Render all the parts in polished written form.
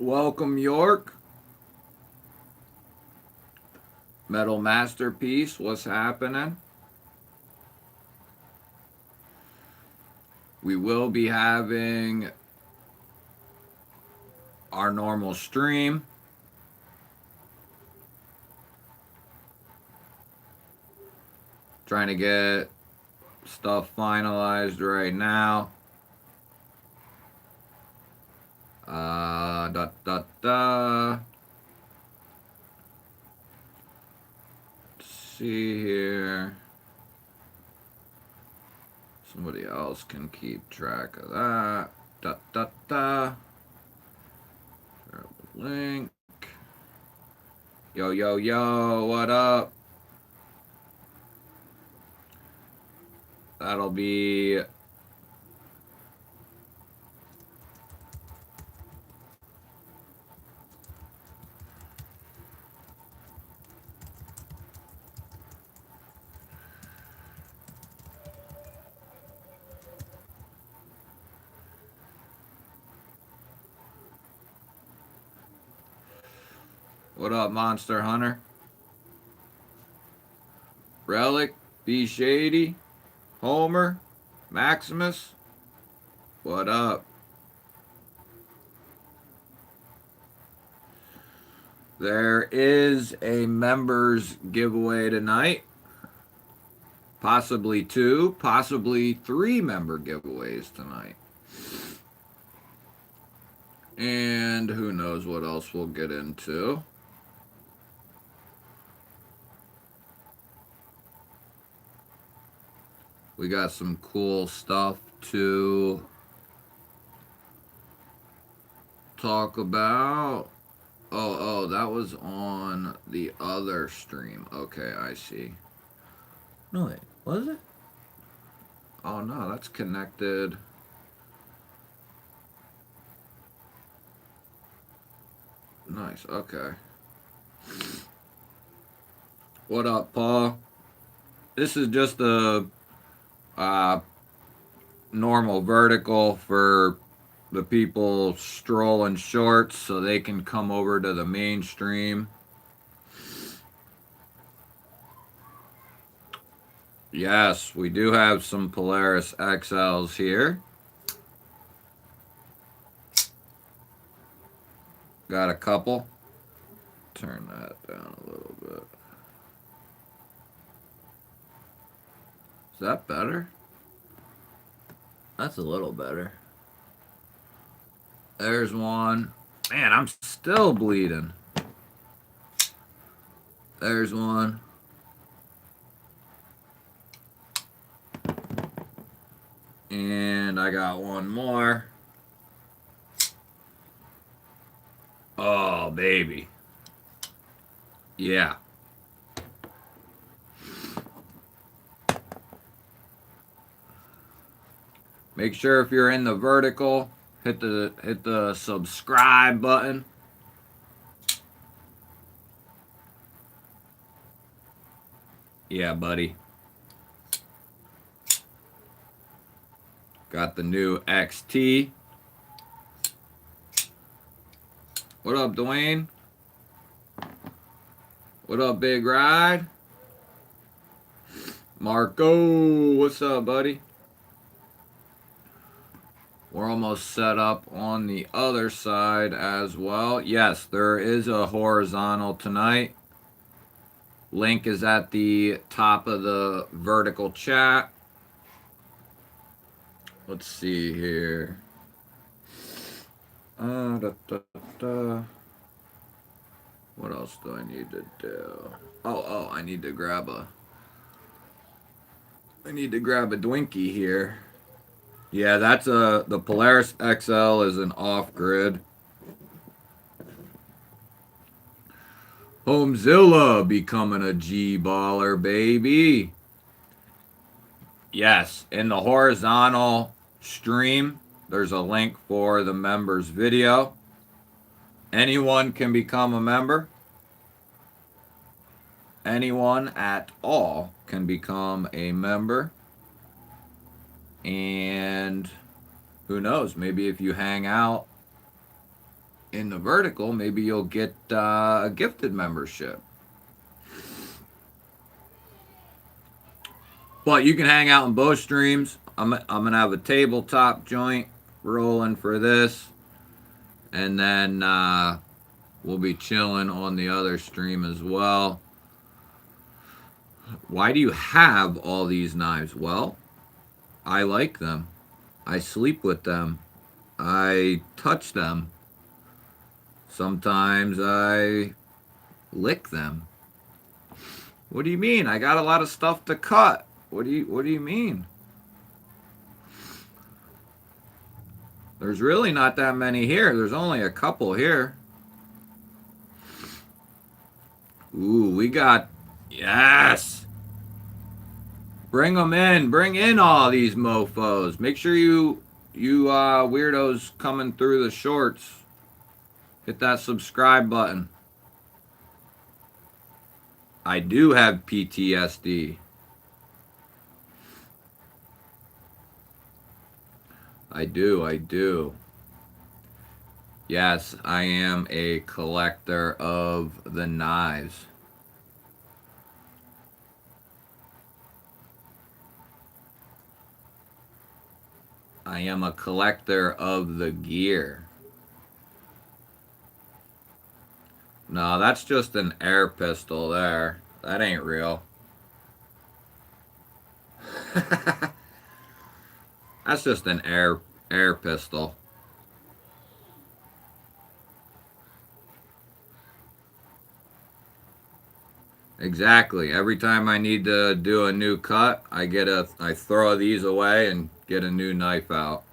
Welcome, York. Metal Masterpiece, what's happening? We will be having our normal stream. Trying to get stuff finalized right now. Da da da. Let's see here. Somebody else can keep track of that. Da da da. Share the link. Yo yo yo, what up? That'll be what up, Monster Hunter? Relic, B Shady, Homer, Maximus, what up? There is a members giveaway tonight. Possibly two, possibly three member giveaways tonight. And who knows what else we'll get into. We got some cool stuff to talk about. Oh, that was on the other stream. Okay, I see. No, wait, was it? Oh no, that's connected. Nice, okay. What up, Paul? This is just a normal vertical for the people strolling shorts so they can come over to the mainstream. Yes, we do have some Polaris XLs here. Got a couple. Turn that down a little bit. Is that better? That's a little better. There's one. Man, I'm still bleeding. There's one. And I got one more. Oh, baby. Yeah. Make sure if you're in the vertical, hit the subscribe button. Yeah, buddy. Got the new XT. What up, Dwayne? What up, Big Ride? Marco, what's up, buddy? We're almost set up on the other side as well. Yes, there is a horizontal tonight. Link is at the top of the vertical chat. Let's see here. Da, da, da. What else do I need to do? Oh, I need to grab a Dwinkie here. Yeah, that's the Polaris XL is an off-grid. Homezilla becoming a G-baller, baby. Yes, in the horizontal stream, there's a link for the members video. Anyone can become a member. Anyone at all can become a member. And who knows, maybe if you hang out in the vertical, maybe you'll get a gifted membership. But you can hang out in both streams. I'm gonna have a tabletop joint rolling for this, and then we'll be chilling on the other stream as well. Why do you have all these knives? Well, I like them. I sleep with them. I touch them. Sometimes I lick them. What do you mean? I got a lot of stuff to cut. What do you mean? There's really not that many here. There's only a couple here. Ooh, we got, yes. Bring them in. Bring in all these mofos. Make sure you weirdos coming through the shorts, hit that subscribe button. I do have PTSD. I do. Yes, I am a collector of the knives. I am a collector of the gear. No, that's just an air pistol there. That ain't real. That's just an air pistol. Exactly. Every time I need to do a new cut, I throw these away and get a new knife out.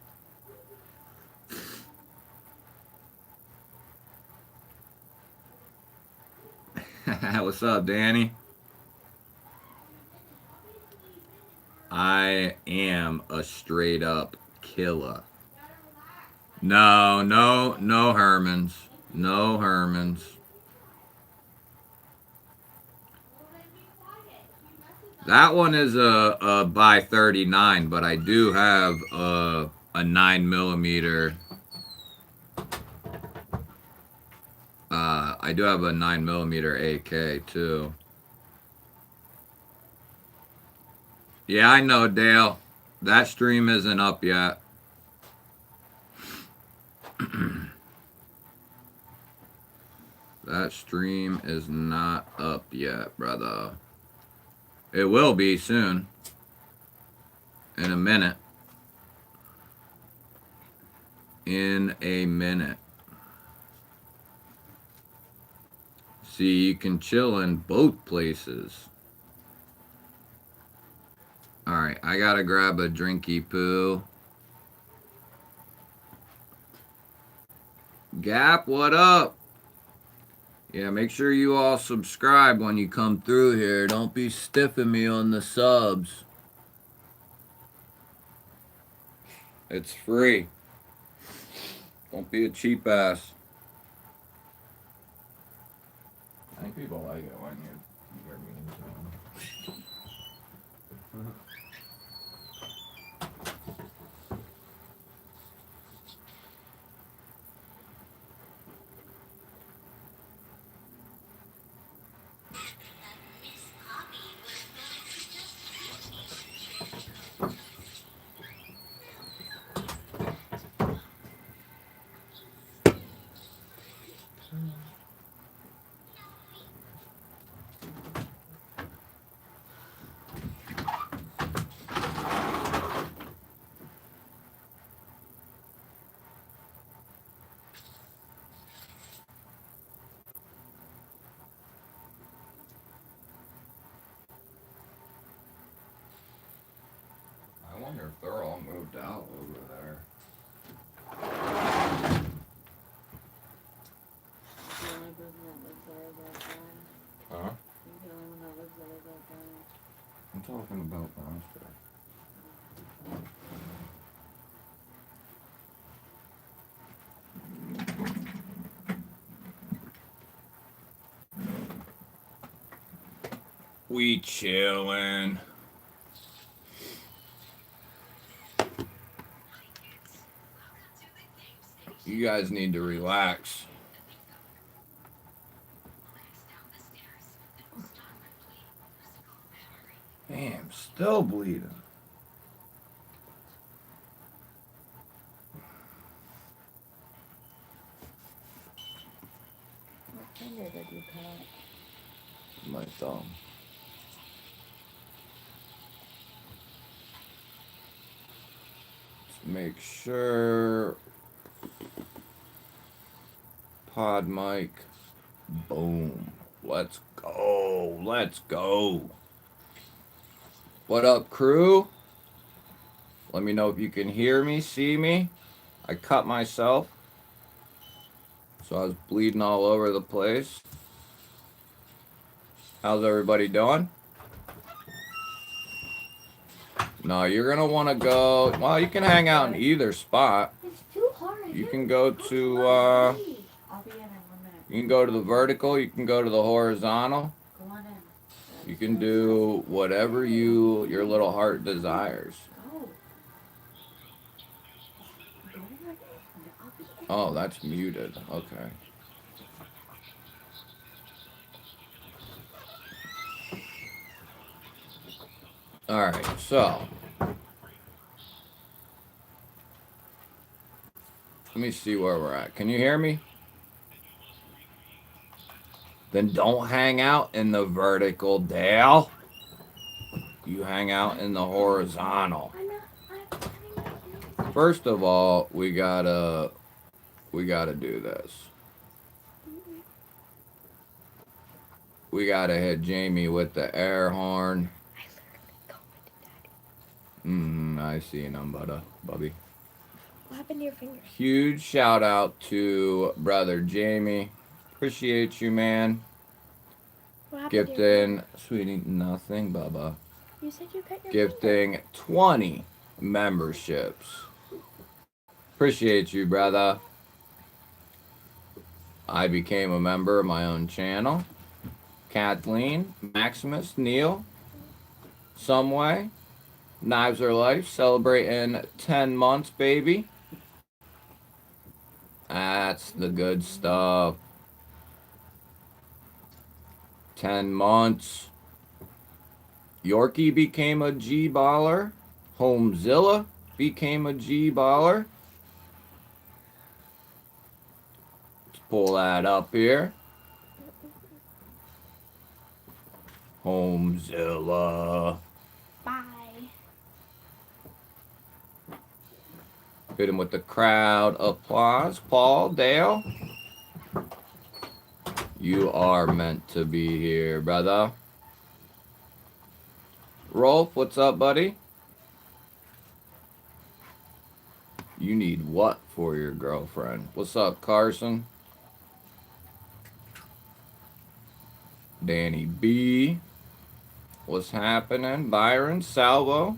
What's up, Danny? I am a straight up killer. No Hermans. No Hermans. That one is a by 39, but I do have a 9mm. I do have a 9mm AK too. Yeah, I know, Dale. That stream isn't up yet. That stream is not up yet, brother. It will be soon. In a minute. In a minute. See, you can chill in both places. Alright, I gotta grab a drinky poo. Gap, what up? Yeah, make sure you all subscribe when you come through here. Don't be stiffing me on the subs. It's free. Don't be a cheap ass. I think people like it when you're mean to them. I wonder if they're all moved out over there. Huh? I'm talking about monster. We chillin'. You guys need to relax. Still bleeding. What finger did you cut? My thumb. Let's make sure. Pod mic. Boom. Let's go. Let's go. What up, crew? Let me know if you can hear me, see me. I cut myself, so I was bleeding all over the place. How's everybody doing? No, you're going to want to go... Well, you can hang out in either spot. It's too hard. You can go to... I'll be in 1 minute. You can go to the vertical. You can go to the horizontal. Go on in. You can do whatever your little heart desires. Go. Oh, that's muted. Okay. Alright, so. Let me see where we're at. Can you hear me? Then don't hang out in the vertical, Dale. You hang out in the horizontal. First of all, we gotta do this. We gotta hit Jamie with the air horn. I seen him, Bubby. What happened to your finger? Huge shout out to brother Jamie. Appreciate you, man. What happened Gifting, sweetie, nothing, Bubba. You said you cut your Gifting finger. 20 memberships. Appreciate you, brother. I became a member of my own channel. Kathleen, Maximus, Neil, Someway, Knives Are Life, celebrating 10 months, baby. That's the good stuff. 10 months. Yorkie became a GBaller. Homezilla became a GBaller. Let's pull that up here. Homezilla. Bye. Hit him with the crowd applause. Paul, Dale. You are meant to be here, brother. Rolf, what's up, buddy? You need what for your girlfriend? What's up, Carson? Danny B. What's happening? Byron, Salvo.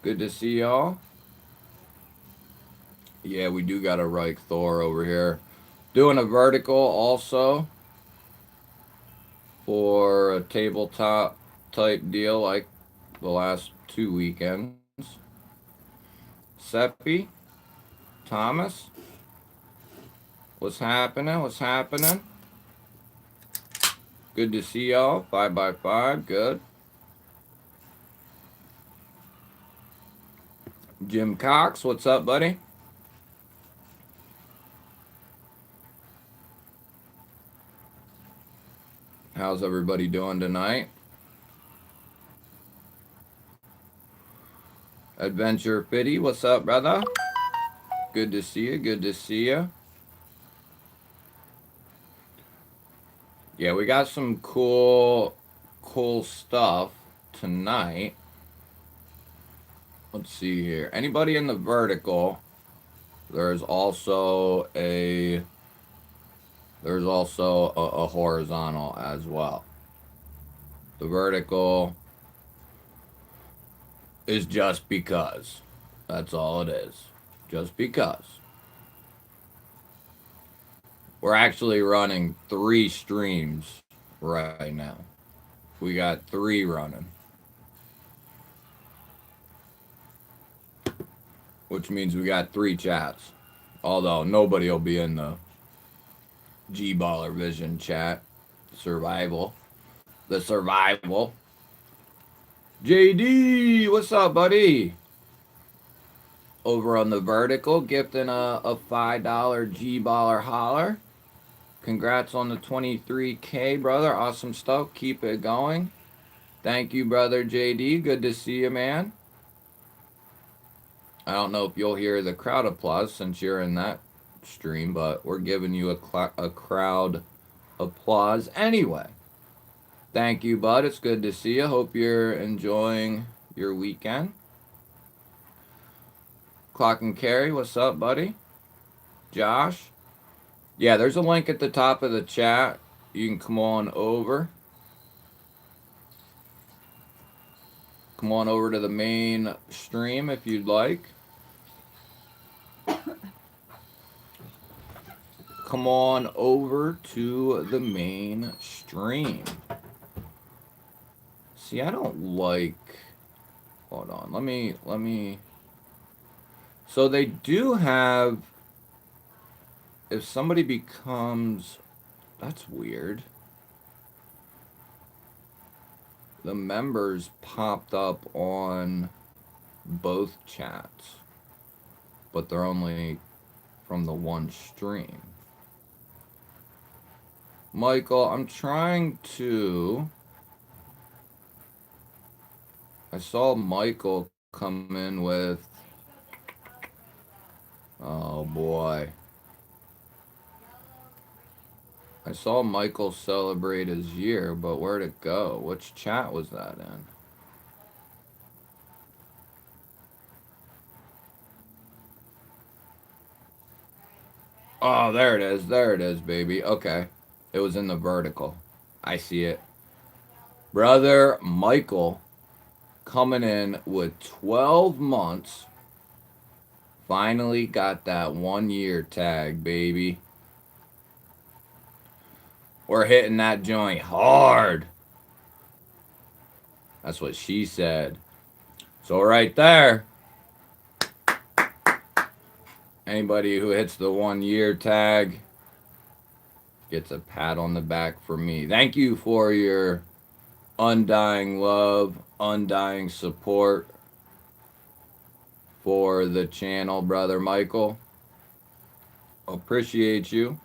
Good to see y'all. Yeah, we do got a Reich Thor over here. Doing a vertical also for a tabletop type deal like the last 2 weekends. Seppi, Thomas, what's happening? What's happening? Good to see y'all. 5x5, good. Jim Cox, what's up, buddy? How's everybody doing tonight? Adventure Fitty, what's up, brother? Good to see you, good to see you. Yeah, we got some cool stuff tonight. Let's see here. Anybody in the vertical, there's also a horizontal as well. The vertical is just because. That's all it is. Just because. We're actually running 3 streams right now. We got 3 running. Which means we got 3 chats. Although nobody will be in the GBaller Vision chat. The survival. JD, what's up, buddy? Over on the vertical, gifting a $5 G baller holler. Congrats on the 23K, brother. Awesome stuff. Keep it going. Thank you, brother JD. Good to see you, man. I don't know if you'll hear the crowd applause since you're in that stream, but we're giving you a crowd applause anyway. Thank you, bud. It's good to see you. Hope you're enjoying your weekend. Clock and Carry, what's up, buddy? Josh? Yeah, there's a link at the top of the chat. You can come on over. Come on over to the main stream if you'd like. Come on over to the main stream. See, I don't like... Hold on, let me... So they do have... If somebody becomes... That's weird. The members popped up on both chats, but they're only from the one stream. Michael, I'm trying to... I saw Michael come in with... Oh boy. I saw Michael celebrate his year, but where'd it go? Which chat was that in? Oh, there it is. There it is, baby. Okay. It was in the vertical. I see it. Brother Michael coming in with 12 months. Finally got that 1 year tag, baby. We're hitting that joint hard. That's what she said. So right there, anybody who hits the 1 year tag gets a pat on the back from me. Thank you for your undying love, undying support for the channel, brother Michael. Appreciate you.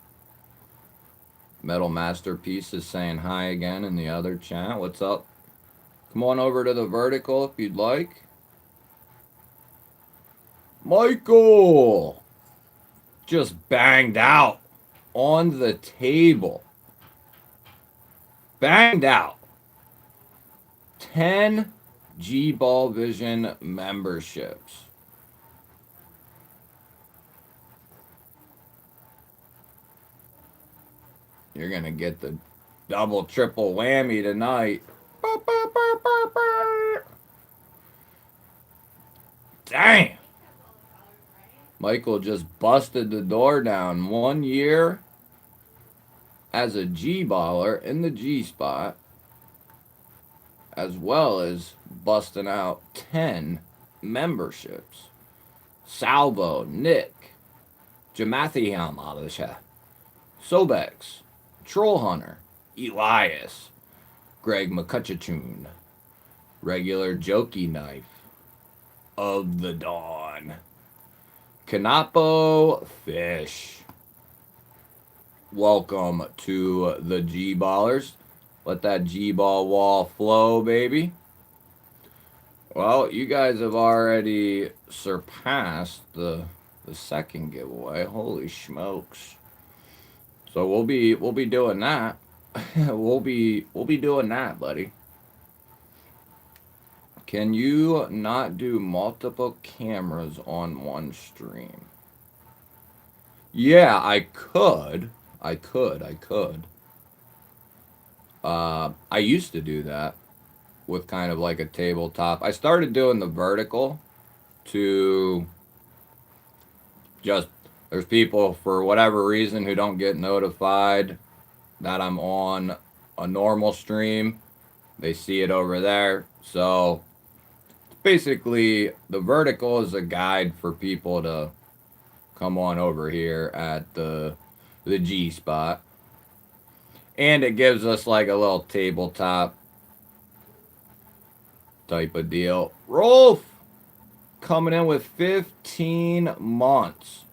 Metal Masterpiece is saying hi again in the other chat. What's up? Come on over to the vertical if you'd like. Michael just banged out on the table. Banged out 10 GBall Vision memberships. You're going to get the double, triple whammy tonight. Damn. Michael just busted the door down. 1 year as a G-baller in the G spot, as well as busting out 10 memberships. Salvo, Nick, Jamathiam Alisha, Sobex, Troll Hunter, Elias, Greg McCutcheon, Regular Jokey Knife of the Dawn, Kanapo Fish. Welcome to the G-Ballers. Let that G-Ball wall flow, baby. Well, you guys have already surpassed the second giveaway. Holy smokes. So we'll be doing that. we'll be doing that, buddy. Can you not do multiple cameras on one stream? Yeah, I could. I used to do that with kind of like a tabletop. I started doing the vertical to just, there's people for whatever reason who don't get notified that I'm on a normal stream. They see it over there. So basically the vertical is a guide for people to come on over here at the G spot. And it gives us like a little tabletop type of deal. Rolf coming in with 15 months.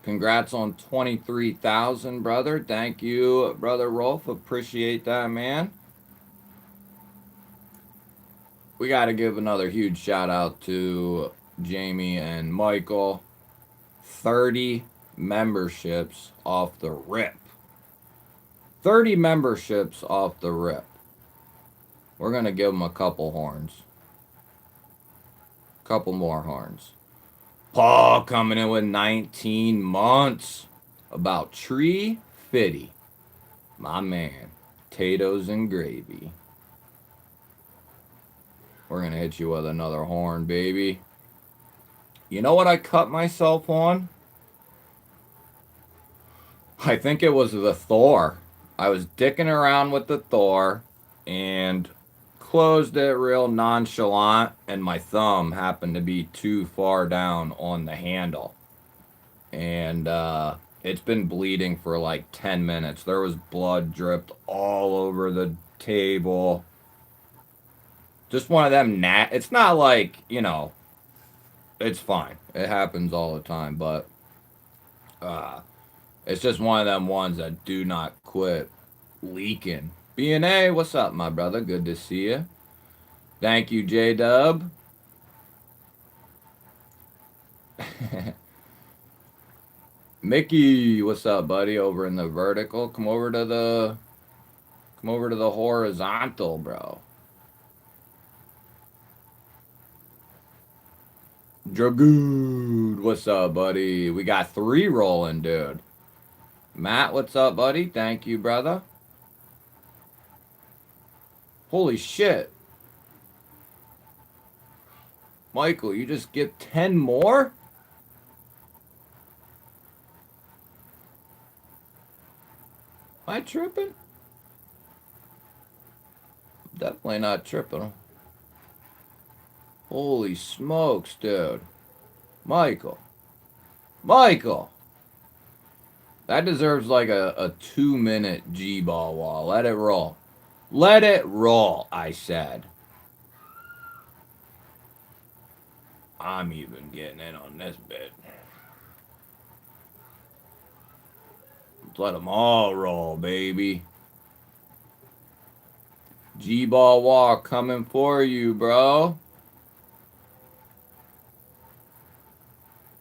Congrats on 23,000, brother. Thank you, brother Rolf. Appreciate that, man. We got to give another huge shout out to Jamie and Michael. 30 memberships off the rip. 30 memberships off the rip. We're going to give them a couple horns. Couple more horns. Paul coming in with 19 months. About Tree Fitty. My man. Potatoes and gravy. We're going to hit you with another horn, baby. You know what I cut myself on? I think it was the Thor. I was dicking around with the Thor and closed it real nonchalant, and my thumb happened to be too far down on the handle. And it's been bleeding for like 10 minutes. There was blood dripped all over the table. Just one of them it's not like, you know, it's fine. It happens all the time, but it's just one of them ones that do not quit leaking. B&A, what's up, my brother? Good to see you. Thank you, J-Dub. Mickey, what's up, buddy? Over in the vertical. Come over to the horizontal, bro. Dragoon, what's up, buddy? We got 3 rolling, dude. Matt, what's up, buddy? Thank you, brother. Holy shit. Michael, you just get 10 more? Am I tripping? Definitely not tripping. Holy smokes, dude. Michael. That deserves like a 2-minute G-ball wall. Let it roll. Let it roll, I said. I'm even getting in on this bit. Let them all roll, baby. G-ball wall coming for you, bro.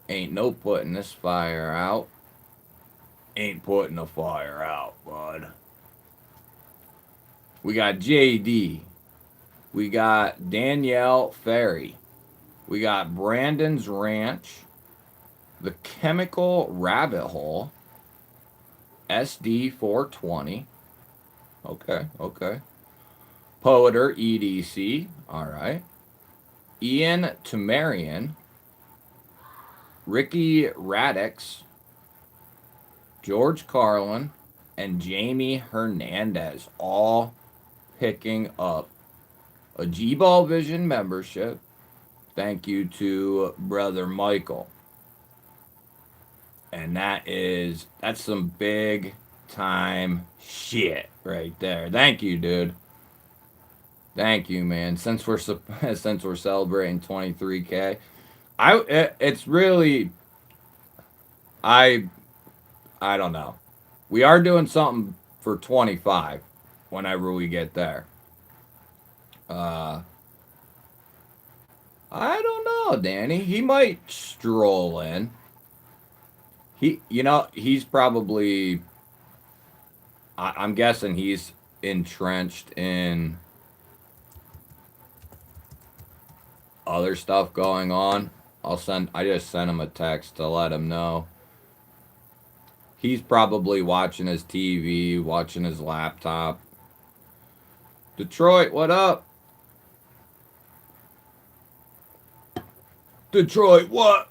Ain't no putting this fire out. Ain't putting the fire out, bud. We got JD. We got Danielle Ferry. We got Brandon's Ranch. The Chemical Rabbit Hole. SD 420. Okay. Poeter EDC. Alright. Ian Tamarian. Ricky Radix. George Carlin. And Jamie Hernandez. All picking up a GBall Vision membership. Thank you to brother Michael. And that's some big time shit right there. Thank you, dude. Thank you, man. Since we're celebrating 23K, it's really I don't know. We are doing something for 25 whenever we get there. I don't know, Danny. He might stroll in. He's probably, I'm guessing he's entrenched in other stuff going on. I just sent him a text to let him know. He's probably watching his TV, watching his laptop. Detroit, what up? Detroit, what?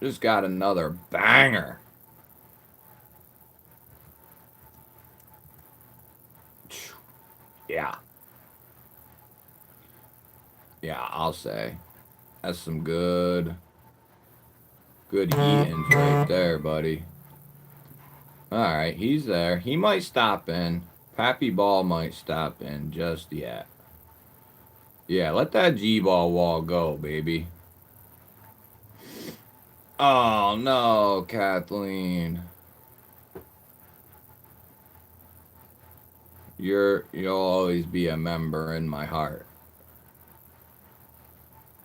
Just got another banger. Yeah. Yeah, I'll say. That's some good Good eatings right there, buddy. Alright, he's there. He might stop in. Pappy Ball might stop in just yet. Yeah, let that G-Ball wall go, baby. Oh, no, Kathleen. You'll always be a member in my heart.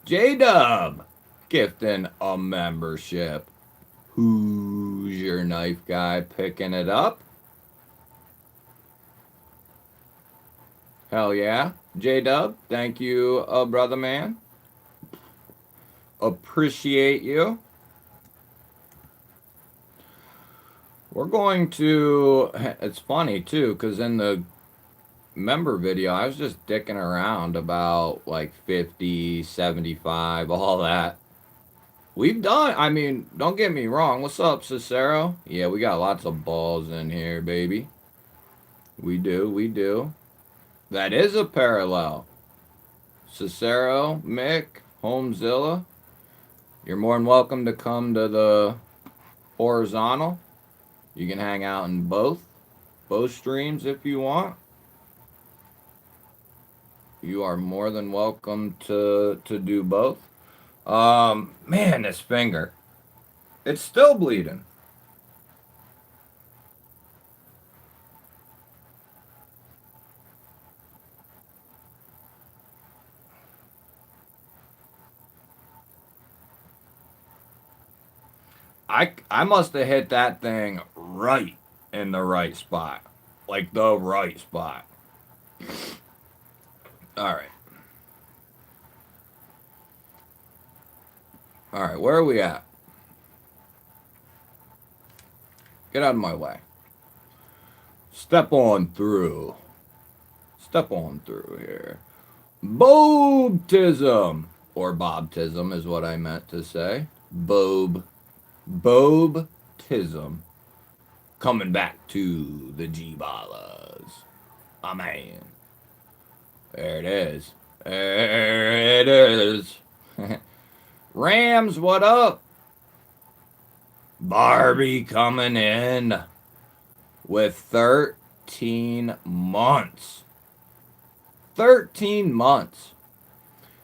J-Dub, gifting a membership. Who's your knife guy picking it up? Hell yeah. J-Dub, thank you, brother man. Appreciate you. We're going to, it's funny too, because in the member video, I was just dicking around about like 50, 75, all that. We've done, I mean, don't get me wrong. What's up, Cicero? Yeah, we got lots of balls in here, baby. We do, we do. That is a parallel. Cicero, Mick, Homezilla, you're more than welcome to come to the horizontal. You can hang out in both streams if you want. You are more than welcome to do both. Man, this finger. It's still bleeding. I must have hit that thing right in the right spot. Like the right spot. Alright. Alright, where are we at? Get out of my way. Step on through. Step on through here. Bobtism. Or Bobtism is what I meant to say. Bobtism. Coming back to the GBALLERS. Oh, man. There it is. There it is. Rams, what up? Barbie coming in with 13 months. 13 months.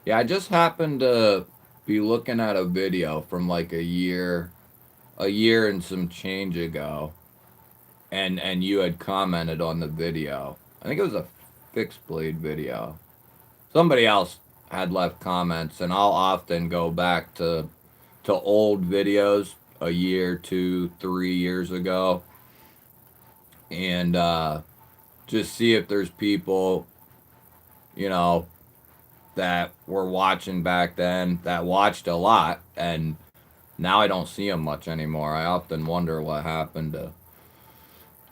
Yeah, I just happened to be looking at a video from like a year and some change ago. And you had commented on the video. I think it was a fixed blade video. Somebody else had left comments, and I'll often go back to old videos a year, 2, 3 years ago, and just see if there's people, you know, that were watching back then that watched a lot, and now I don't see them much anymore. I often wonder what happened to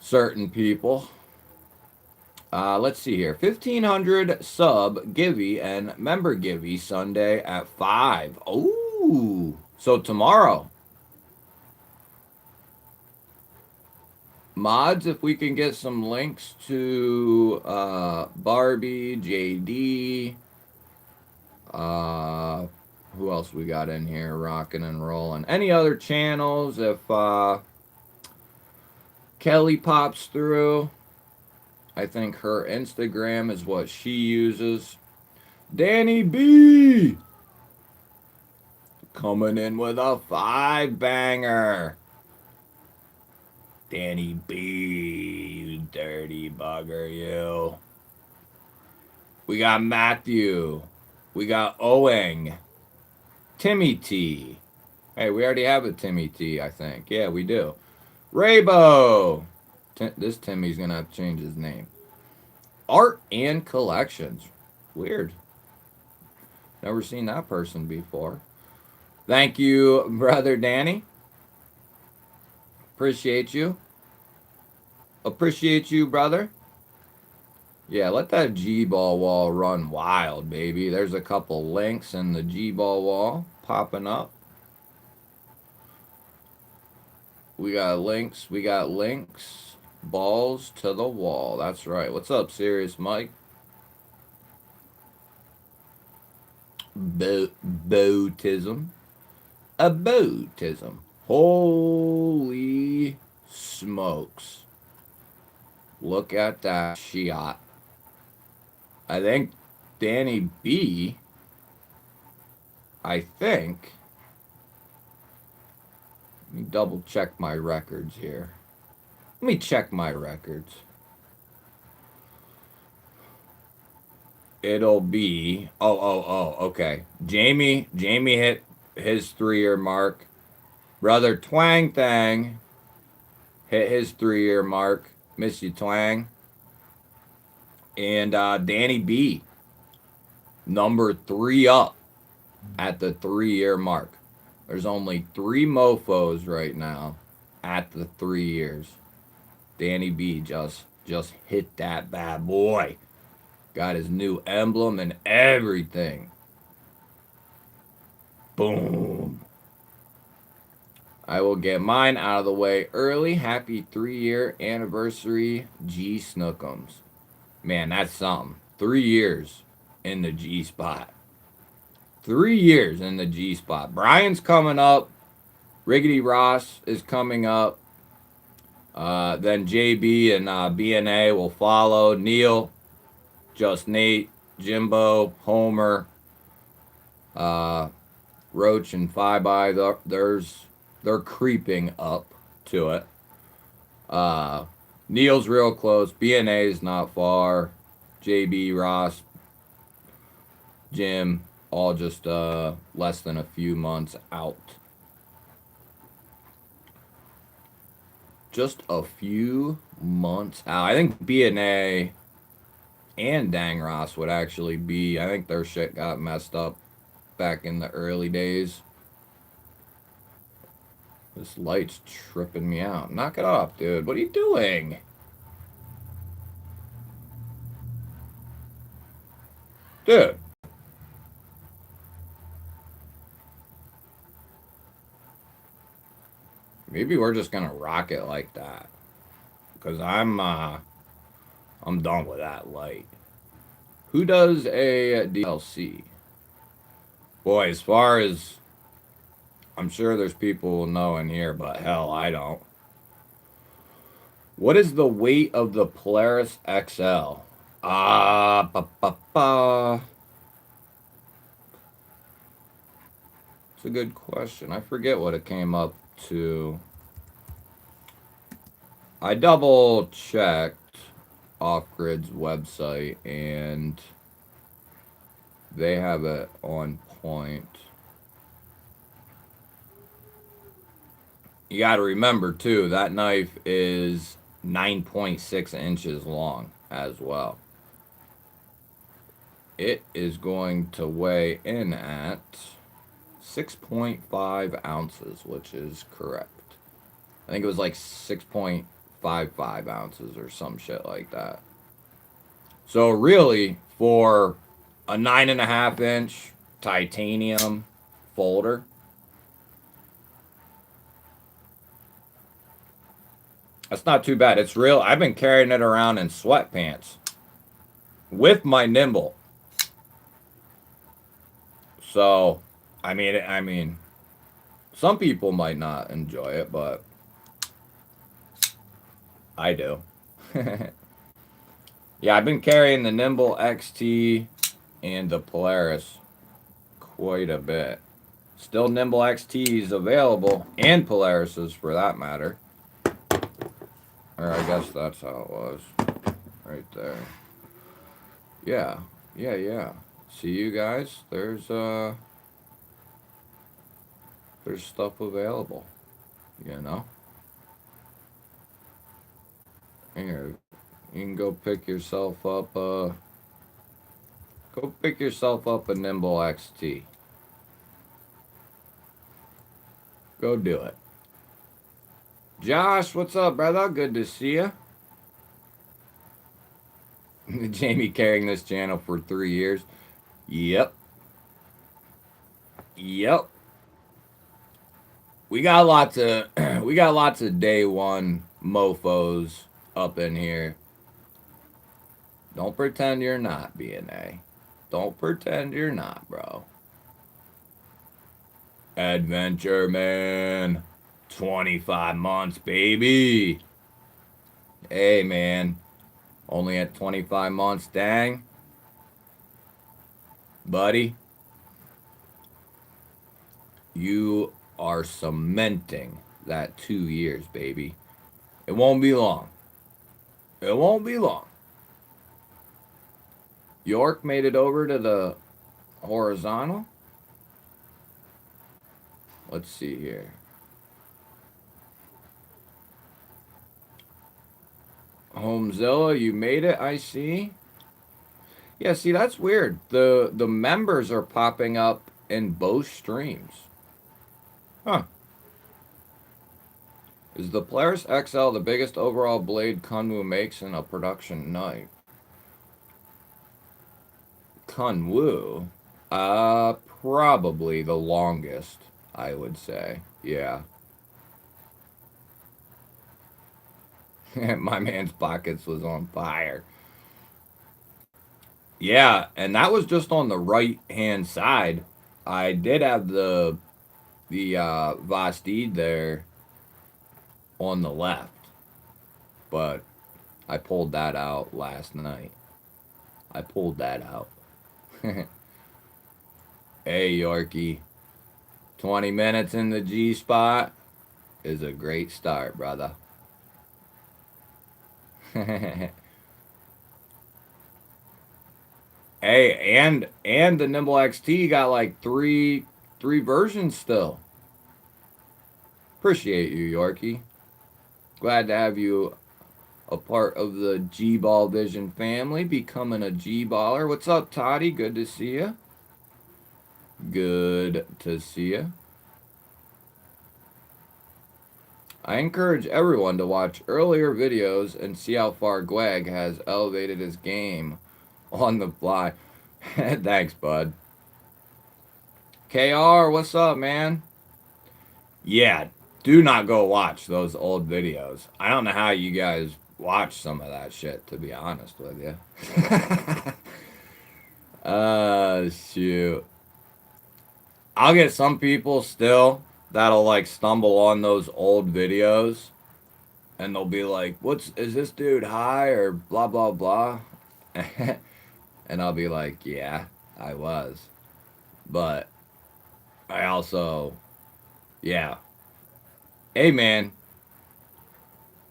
certain people. Let's see here. 1,500 sub Givey and member Givey Sunday at 5. Oh, so tomorrow. Mods, if we can get some links to Barbie, JD, who else we got in here rocking and rolling? Any other channels if Kelly pops through? I think her Instagram is what she uses. Danny B coming in with a 5-banger. Danny B, you dirty bugger, you. We got Matthew. We got Oeng. Timmy T. Hey, we already have a Timmy T, I think. Yeah, we do. Raybo. This Timmy's going to have to change his name. Art and Collections. Weird. Never seen that person before. Thank you, brother Danny. Appreciate you. Appreciate you, brother. Yeah, let that GBall wall run wild, baby. There's a couple links in the GBall wall popping up. We got links. We got links. Balls to the wall. That's right. What's up, Serious Mike? Boatism. Aboutism. Holy smokes. Look at that shot. I think Danny B, let me double check my records here. Let me check my records. It'll be, okay. Jamie hit his 3-year mark. Brother Twang Thang hit his 3-year mark. Miss you, Twang. And Danny B, number 3 up at the 3-year mark. There's only 3 mofos right now at the 3 years. Danny B just hit that bad boy. Got his new emblem and everything. Boom. I will get mine out of the way early. Happy 3-year anniversary, G Snookums. Man, that's something. 3 years in the G spot. 3 years in the G spot. Brian's coming up. Riggedy Ross is coming up. Then JB and BNA will follow. Neil, Just Nate, Jimbo, Homer, Roach, and Five Eye. They're creeping up to it. Neil's real close. BNA's not far. JB, Ross, Jim, all just less than a few months out. Just a few months out. I think BNA and Dang Ross would actually be. I think their shit got messed up back in the early days. This light's tripping me out. Knock it off, dude. What are you doing? Dude. Maybe we're just gonna rock it like that. Because I'm done with that light. Who does a DLC? Boy, as far as I'm sure there's people who know in here, but hell, I don't. What is the weight of the Polaris XL? It's a good question. I forget what it came up to. I double checked Off Grid's website and they have it on point. You got to remember too, that knife is 9.6 inches long as well. It is going to weigh in at 6.5 ounces, which is correct. I think it was like 6.55 ounces or some shit like that. So really, for a 9.5 inch titanium folder, that's not too bad. It's real. I've been carrying it around in sweatpants with my nimble. So, I mean, some people might not enjoy it, but I do. Yeah, I've been carrying the Nimble XT and the Polaris quite a bit. Still Nimble XTs available, and Polarises for that matter. Or I guess that's how it was. Right there. Yeah. See you guys. There's stuff available. You know? Here, you can go pick yourself up a Nimble XT. Go do it. Josh, what's up, brother? Good to see you. Jamie carrying this channel for 3 years. Yep. We got lots of day one mofos up in here. Don't pretend you're not, BNA. Don't pretend you're not, bro. Adventure Man. 25 months, baby. Hey, man. Only at 25 months, dang. Buddy. You are cementing that 2 years, baby. It won't be long. It won't be long. York made it over to the horizontal. Let's see here. Homezilla, you made it, I see. Yeah, see, that's weird. The members are popping up in both streams. Huh. Is the Polaris XL the biggest overall blade Kunwu makes in a production night? Kunwu? Probably the longest, I would say. Yeah. My man's pockets was on fire. Yeah, and that was just on the right hand side. I did have the Vastid there on the left, but I pulled that out last night. I pulled that out. Hey, Yorkie. 20 minutes in the G spot is a great start, brother. Hey, and the Nimble XT got like three versions still. Appreciate you, Yorkie. Glad to have you a part of the GBall Vision family, becoming a GBaller. What's up, Toddy? Good to see you. Good to see you. I encourage everyone to watch earlier videos and see how far Gwag has elevated his game on the fly. Thanks, bud. KR, what's up, man? Yeah, do not go watch those old videos. I don't know how you guys watch some of that shit, to be honest with you. Shoot. I'll get some people still that'll like stumble on those old videos and they'll be like, is this dude high or blah, blah, blah? And I'll be like, yeah, I was. But I also, yeah. Hey, man.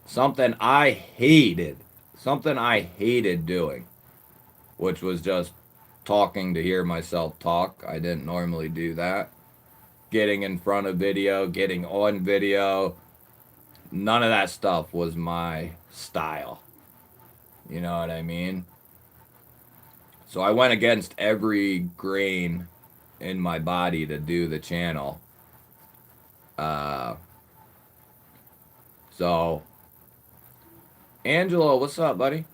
Something I hated doing, which was just talking to hear myself talk. I didn't normally do that. Getting in front of video, getting on video, none of that stuff was my style. You know what I mean? So I went against every grain in my body to do the channel. So, Angelo, what's up, buddy?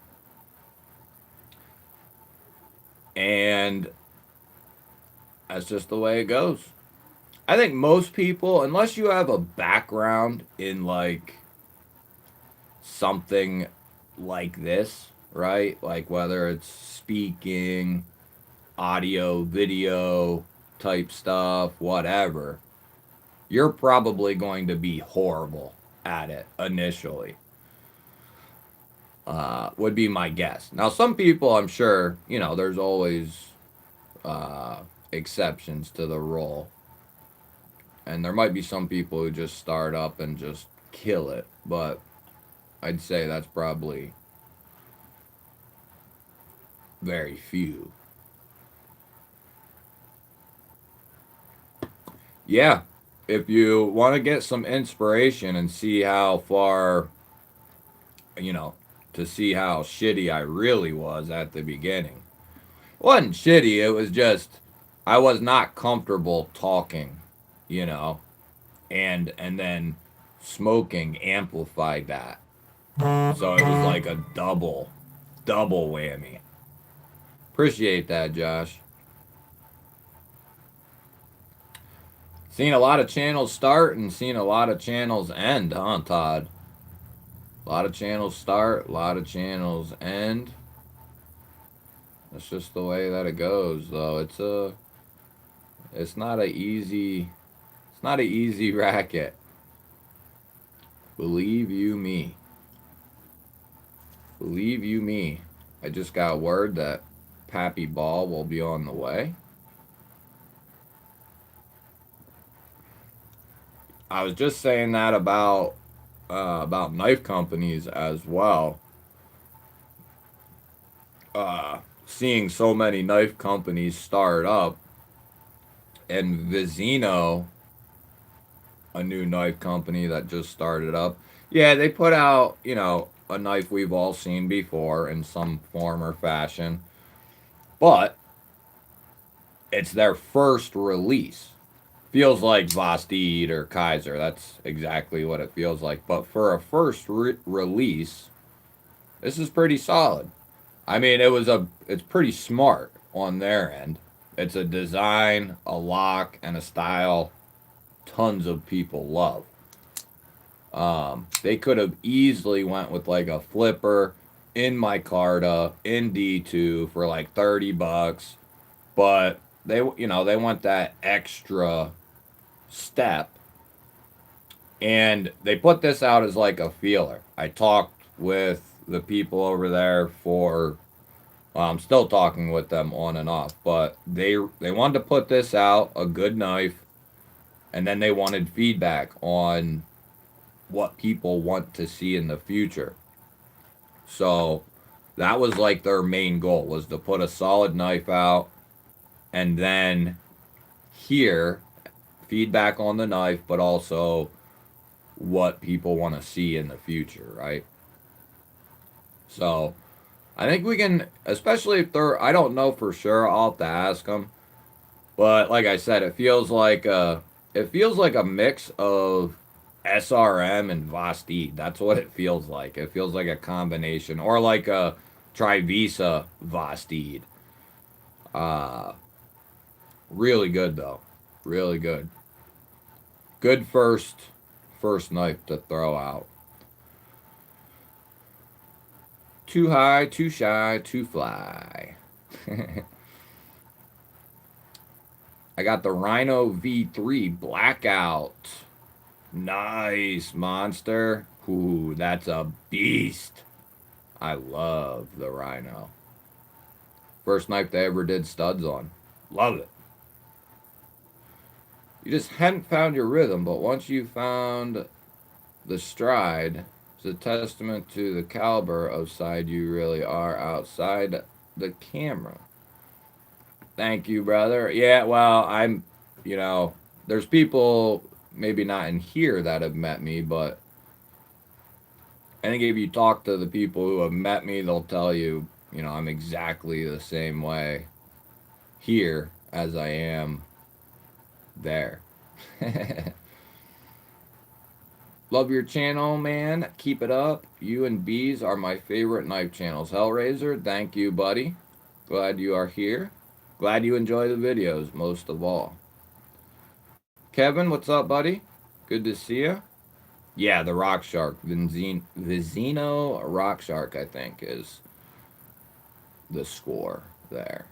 And that's just the way it goes. I think most people, unless you have a background in like something like this, right? Like whether it's speaking, audio, video type stuff, whatever, you're probably going to be horrible at it initially. Would be my guess. Now, some people, I'm sure, you know, there's always exceptions to the rule. And there might be some people who just start up and just kill it. But I'd say that's probably very few. Yeah. If you want to get some inspiration and see how far, you know, to see how shitty I really was at the beginning. It wasn't shitty, it was just I was not comfortable talking, you know, and then smoking amplified that. So it was like a double whammy. Appreciate that, Josh. Seen a lot of channels start and seen a lot of channels end, huh, Todd? A lot of channels start, a lot of channels end. That's just the way that it goes, though. It's not a easy not an easy racket. Believe you me. Believe you me. I just got word that Pappy Ball will be on the way. I was just saying that about knife companies as well. Seeing so many knife companies start up, and Vizino, a new knife company that just started up. Yeah, they put out, a knife we've all seen before in some form or fashion, but it's their first release. Feels like Vastid or Kaiser. That's exactly what it feels like. But for a first release, this is pretty solid. I mean, it's pretty smart on their end. It's a design, a lock, and a style tons of people love. They could have easily went with like a flipper in micarta in D2 for like $30, but they want that extra step, and they put this out as like a feeler. I talked with the people over there for I'm still talking with them on and off, but they wanted to put this out, a good knife, and then they wanted feedback on what people want to see in the future. So that was like their main goal, was to put a solid knife out and then hear feedback on the knife, but also what people want to see in the future, right? So I think we can, especially if I don't know for sure, I'll have to ask them. But like I said, it feels like a mix of SRM and Vastid. That's what it feels like. It feels like a combination, or like a Trivisa Vastid. Uh, really good though, really good. Good first knife to throw out. Too high, too shy, too fly. I got the Rhino V3 Blackout. Nice, monster. Ooh, that's a beast. I love the Rhino. First knife they ever did studs on. Love it. You just hadn't found your rhythm, but once you found the stride, it's a testament to the caliber of side you really are outside the camera. Thank you, brother. Yeah, well, there's people maybe not in here that have met me, but I think if you talk to the people who have met me, they'll tell you, I'm exactly the same way here as I am there. Love your channel, man. Keep it up. You and Bees are my favorite knife channels. Hellraiser, thank you, buddy. Glad you are here. Glad you enjoy the videos, most of all. Kevin, what's up, buddy? Good to see you. Yeah, the Rock Shark. Vizino Rock Shark, I think, is the score there.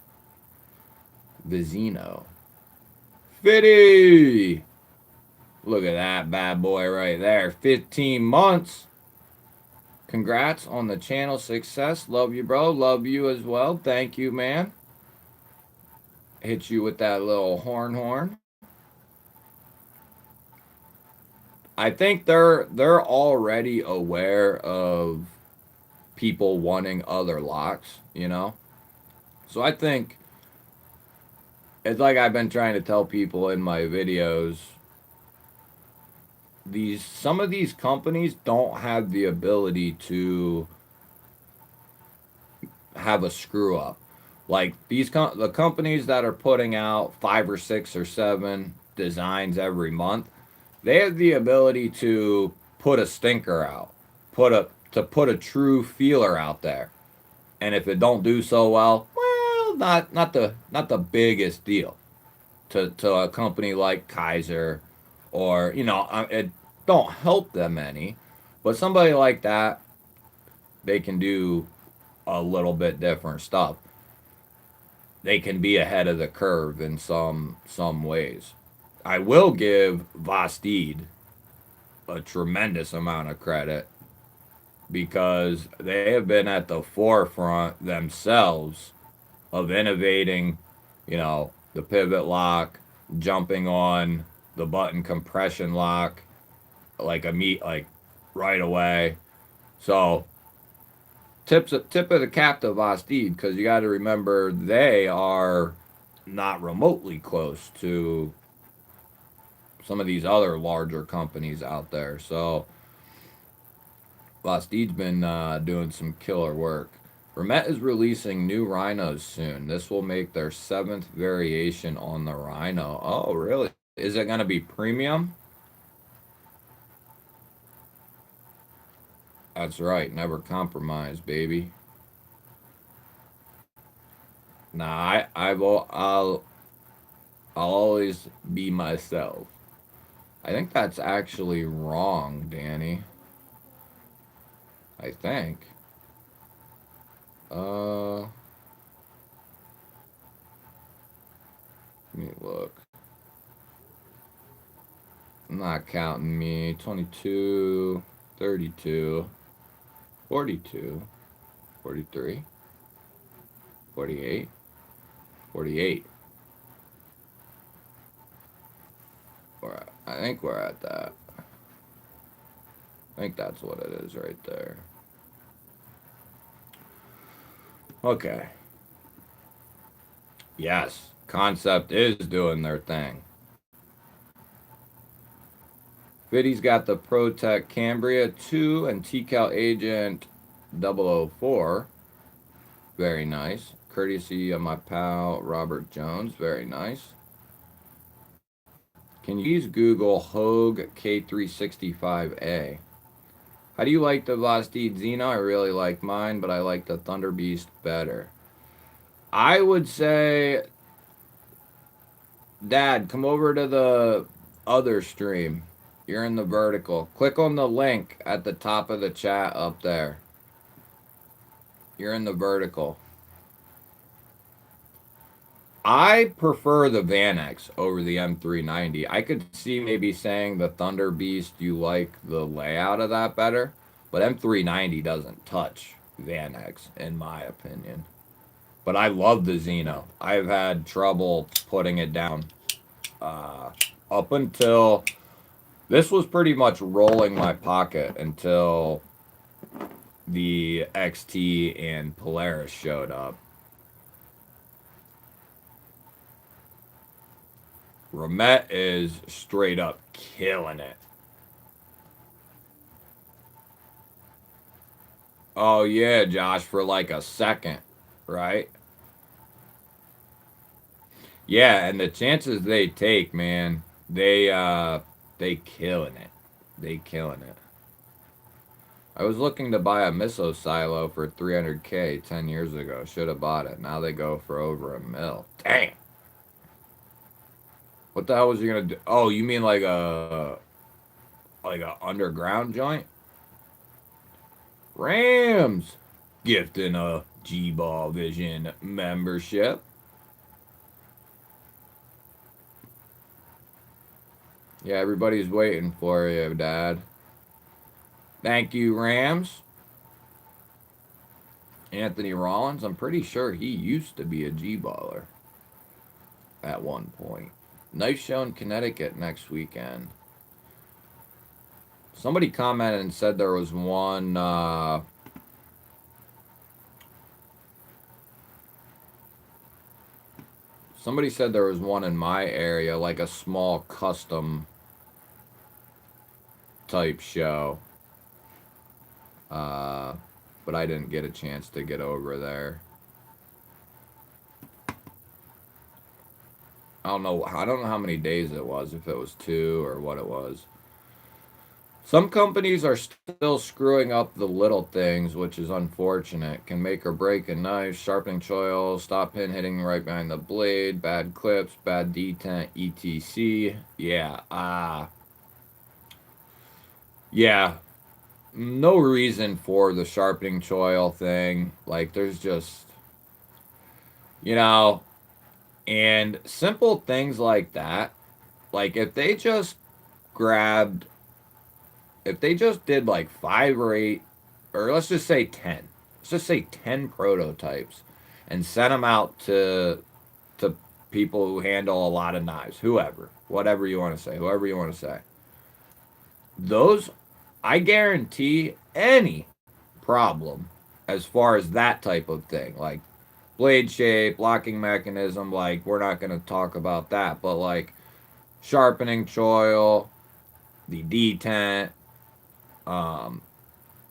Vizino. Fitty! Look at that bad boy right there. 15 months. Congrats on the channel success. Love you, bro. Love you as well. Thank you, man. Hit you with that little horn. I think they're already aware of people wanting other locks. So I think it's like I've been trying to tell people in my videos, some of these companies don't have the ability to have a screw up. Like the companies that are putting out 5 or 6 or 7 designs every month, they have the ability to put a stinker out, put a true feeler out there. And if it don't do so well, not the biggest deal to a company like Kaiser, or it don't help them any, but somebody like that, they can do a little bit different stuff. They can be ahead of the curve in some ways. I will give Vastid a tremendous amount of credit because they have been at the forefront themselves of innovating, the pivot lock, jumping on the button compression lock, like right away. So tip of the cap to Vastid because you got to remember they are not remotely close to some of these other larger companies out there. So Vastid's been doing some killer work. Remet is releasing new rhinos soon. This will make their seventh variation on the rhino. Oh, really? Is it going to be premium? That's right. Never compromise, baby. Nah, I'll always be myself. I think that's actually wrong, Danny. I think. Let me look. I'm not counting me. 22, 32, 42, 43, 48, 48. I think we're at that. I think that's what it is right there. Okay. Yes, Concept is doing their thing. Fiddy's got the ProTech Cambria 2 and TCal Agent 004. Very nice. Courtesy of my pal Robert Jones. Very nice. Can you please Google Hogue K365A? How do you like the Vastid Xeno? I really like mine, but I like the Thunder Beast better. I would say, Dad, come over to the other stream. You're in the vertical. Click on the link at the top of the chat up there. You're in the vertical. I prefer the Vanex over the M390. I could see maybe saying the Thunder Beast, you like the layout of that better, but M390 doesn't touch Vanex, in my opinion. But I love the Xeno. I've had trouble putting it down up until this was pretty much rolling my pocket until the XT and Polaris showed up. Remet is straight up killing it. Oh yeah, Josh, for like a second, right? Yeah, and the chances they take, man, they killing it. They killing it. I was looking to buy a miso silo for 300K 10 years ago. Should have bought it. Now they go for over $1 million. Damn. What the hell was you gonna do? Oh, you mean like a underground joint? Rams gifting a GBall Vision membership. Yeah, everybody's waiting for you, Dad. Thank you, Rams. Anthony Rollins, I'm pretty sure he used to be a G-baller at one point. Knife show in Connecticut next weekend. Somebody commented and said there was one. Somebody said there was one in my area, like a small custom type show. But I didn't get a chance to get over there. I don't know how many days it was, if it was 2 or what it was. Some companies are still screwing up the little things, which is unfortunate. Can make or break a knife, sharpening choil, stop pin hitting right behind the blade, bad clips, bad detent, etc. Yeah, no reason for the sharpening choil thing. Like, there's just, you know, and simple things like that. Like, if they just did like 5 or 8, or let's just say 10, let's just say 10 prototypes and sent them out to people who handle a lot of knives, whoever, whatever you want to say, whoever you want to say. Those, I guarantee any problem as far as that type of thing, like blade shape, locking mechanism, like we're not going to talk about that, but like sharpening choil, the detent, um,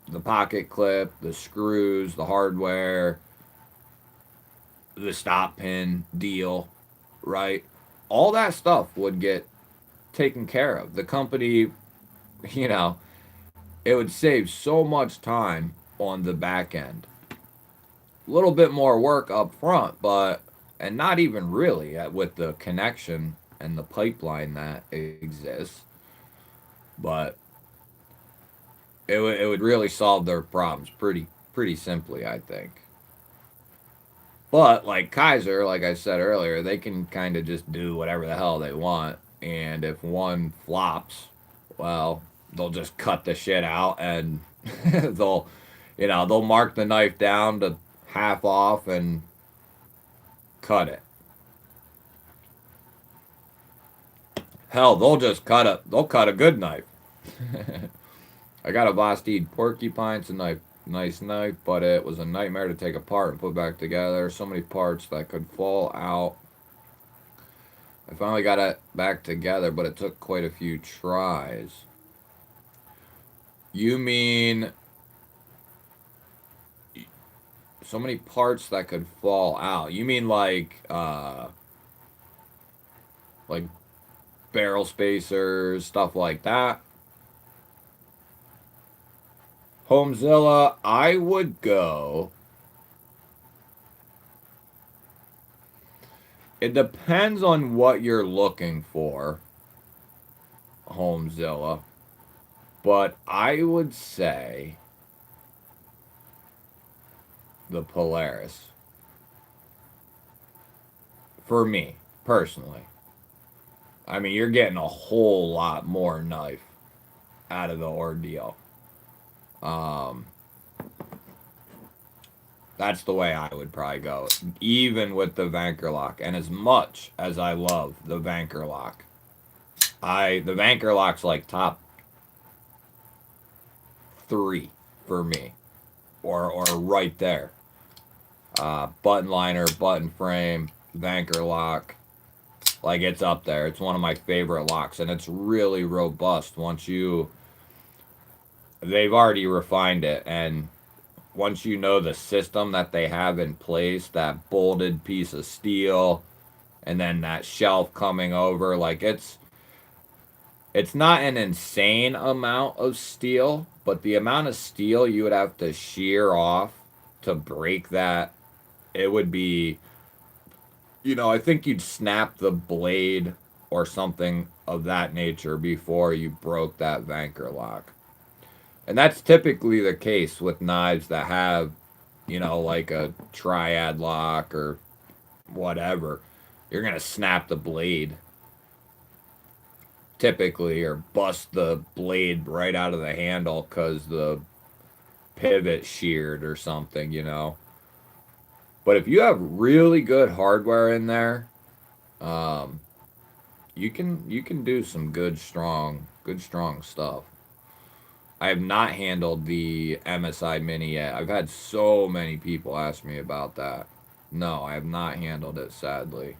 the pocket clip, the screws, the hardware, the stop pin deal, right? All that stuff would get taken care of. The company, you know, it would save so much time on the back end. A little bit more work up front, but, and not even really with the connection and the pipeline that exists, but it would really solve their problems pretty simply, I think. But like Kaiser, like I said earlier, they can kind of just do whatever the hell they want, and if one flops, well, they'll just cut the shit out and they'll, they'll mark the knife down to half off and cut it. Hell, they'll just cut a they'll cut a good knife. I got a Bastide porcupine. It's a nice knife, but it was a nightmare to take apart and put back together. So many parts that could fall out. I finally got it back together, but it took quite a few tries. You mean so many parts that could fall out? You mean like barrel spacers, stuff like that? Homezilla, I would go. It depends on what you're looking for, Homezilla. But I would say the Polaris. For me, personally. I mean, you're getting a whole lot more knife out of the ordeal. Um, that's the way I would probably go, even with the Vanker lock. And as much as I love the Vanker lock, the Vanker lock's like top 3 for me, or right there. Button liner, button frame, Vanker lock. Like, it's up there. It's one of my favorite locks, and it's really robust they've already refined it, and once you know the system that they have in place, that bolted piece of steel, and then that shelf coming over, like, it's not an insane amount of steel, but the amount of steel you would have to shear off to break that, it would be, I think you'd snap the blade or something of that nature before you broke that Vanker lock. And that's typically the case with knives that have, like a triad lock or whatever. You're going to snap the blade typically, or bust the blade right out of the handle because the pivot sheared or something. But if you have really good hardware in there, um, you can do some good strong stuff. I have not handled the MSI Mini yet. I've had so many people ask me about that. No, I have not handled it, sadly.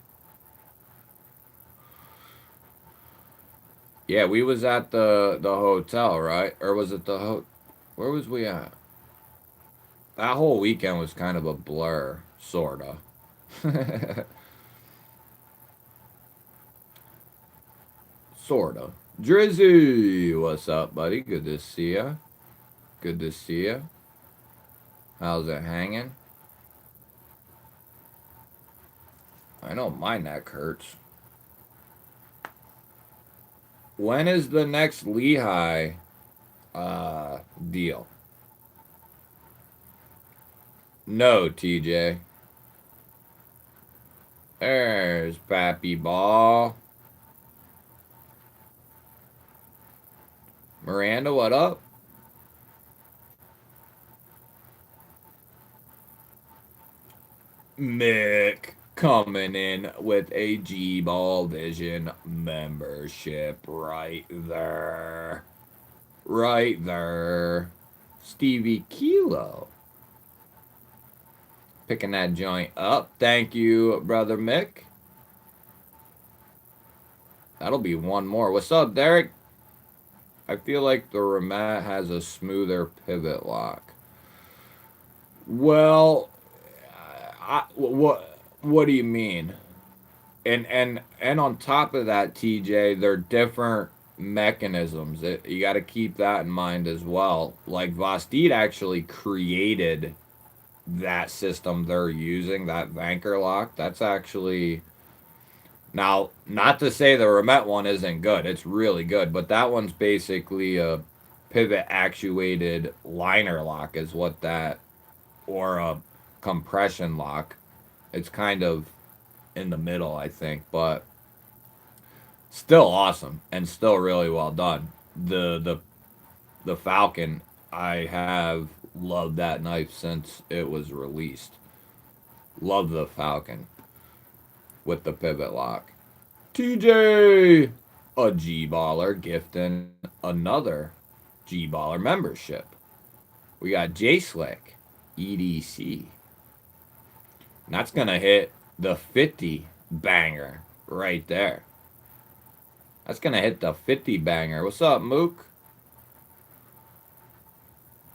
Yeah, we was at the hotel, right? Or was it where was we at? That whole weekend was kind of a blur, sorta. Sorta. Drizzy, what's up, buddy? Good to see ya. Good to see ya. How's it hanging? I know my neck hurts. When is the next Lehigh deal? No, TJ. There's Pappy Ball. Miranda, what up? Mick coming in with a GBall Vision membership right there. Right there. Stevie Kilo. Picking that joint up. Thank you, brother Mick. That'll be one more. What's up, Derek? I feel like the Ramet has a smoother pivot lock. Well, what do you mean? And on top of that, TJ, they're different mechanisms. You got to keep that in mind as well. Like Vostit actually created that system they're using, that Vanker lock. That's actually, now, not to say the Ramet one isn't good. It's really good, but that one's basically a pivot actuated liner lock is what that, or a compression lock. It's kind of in the middle, I think, but still awesome and still really well done. The Falcon, I have loved that knife since it was released. Love the Falcon with the pivot lock. TJ, a G-baller gifting another G-baller membership. We got J-Slick, EDC. And that's going to hit the 50 banger right there. That's going to hit the 50 banger. What's up, Mook?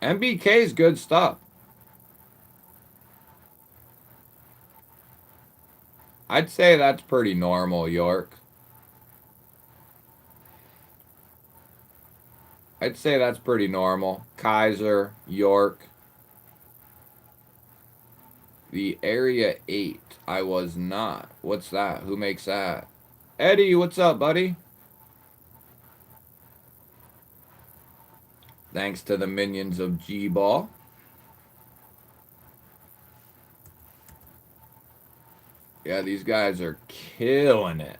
MBK's good stuff. I'd say that's pretty normal, York. I'd say that's pretty normal. Kaiser, York. The Area 8. I was not. What's that? Who makes that? Eddie, what's up, buddy? Thanks to the minions of GBall. Yeah, these guys are killing it.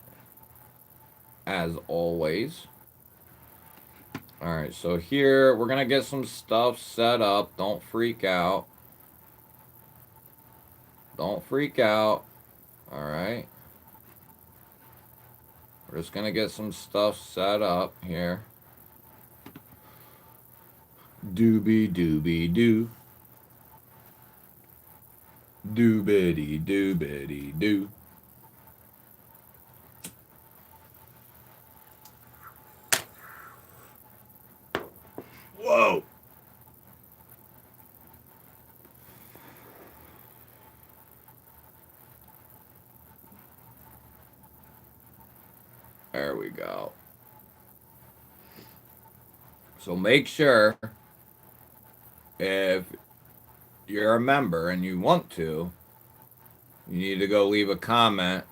As always. Alright, so here we're going to get some stuff set up. Don't freak out. Don't freak out. Alright. We're just going to get some stuff set up here. Doobie doobie doo. Doobity doobity doo. Whoa! There we go. So make sure if you're a member and you want to, you need to go leave a comment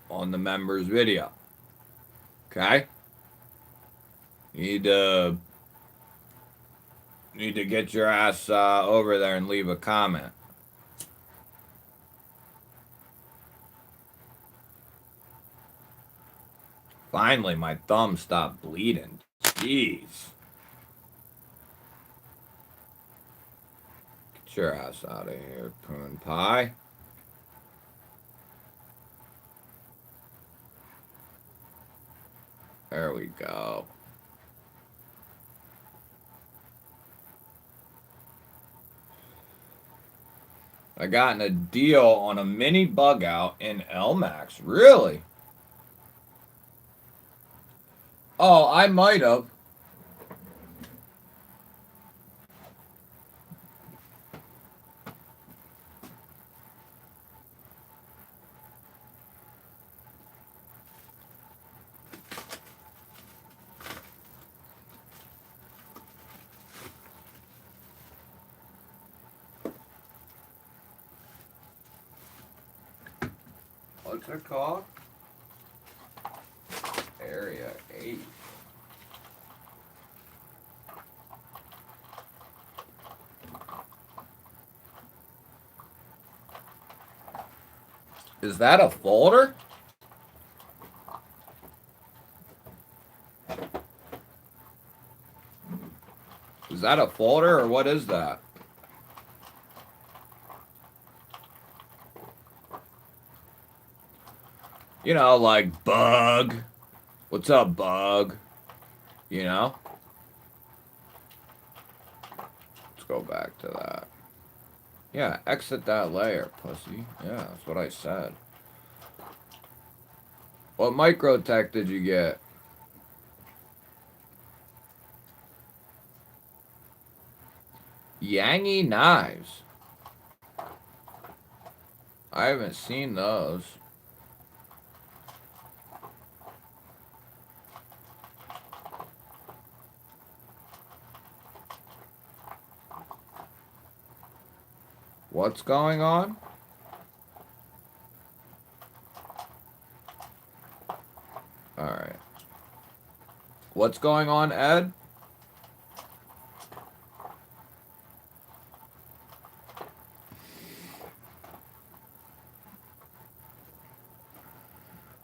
on the members video. Okay? You need to get your ass over there and leave a comment. Finally, my thumb stopped bleeding. Jeez. Get your ass out of here, prune pie. There we go. I got a deal on a mini bug out in LMAX. Really? Oh, I might have. What's it called? Area 8. Is that a folder? Is that a folder or what is that? You know, like bug. What's up, bug? You know? Let's go back to that. Yeah, exit that layer, pussy. Yeah, that's what I said. What microtech did you get? Yangy knives. I haven't seen those. What's going on? Alright. What's going on, Ed?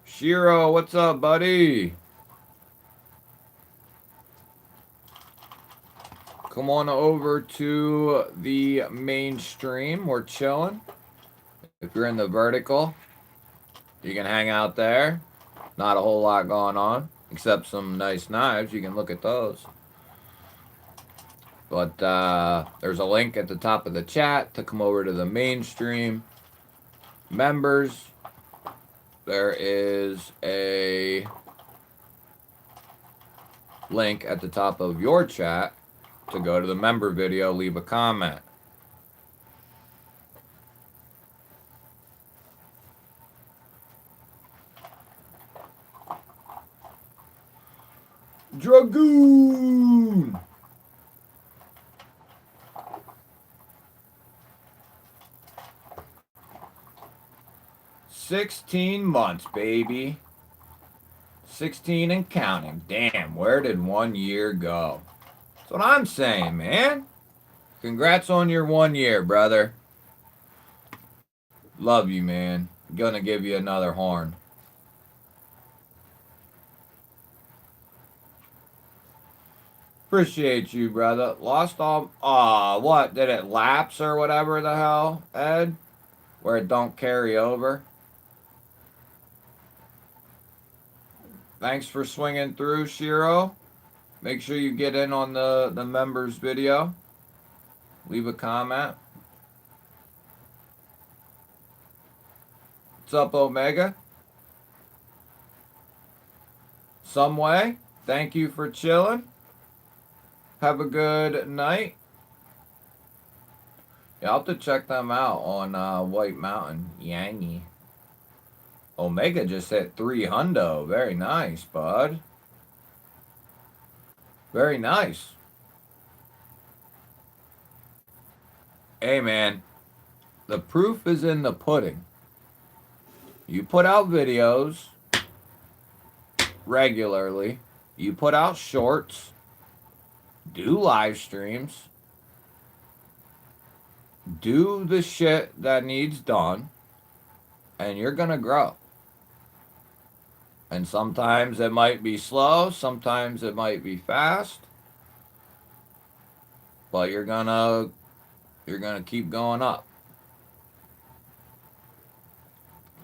Shiro, what's up, buddy? Come on over to the main stream. We're chilling. If you're in the vertical, you can hang out there. Not a whole lot going on, except some nice knives. You can look at those. But there's a link at the top of the chat to come over to the mainstream. Members, there is a link at the top of your chat to go to the member video, leave a comment. Dragoon! $16 baby. 16 and counting. Damn, where did 1 year go? That's what I'm saying, man. Congrats on your 1 year, brother. Love you, man. Gonna give you another horn. Appreciate you, brother. Lost all... what? Did it lapse or whatever the hell, Ed? Where it don't carry over? Thanks for swinging through, Shiro. Make sure you get in on the members video. Leave a comment. What's up, Omega? Some way. Thank you for chilling. Have a good night. Yeah, I'll have to check them out on White Mountain. Yangy. Omega just hit 3 hundo. Very nice, bud. Very nice. Hey, man. The proof is in the pudding. You put out videos regularly. You put out shorts. Do live streams. Do the shit that needs done. And you're going to grow. And sometimes it might be slow. Sometimes it might be fast. But you're gonna keep going up.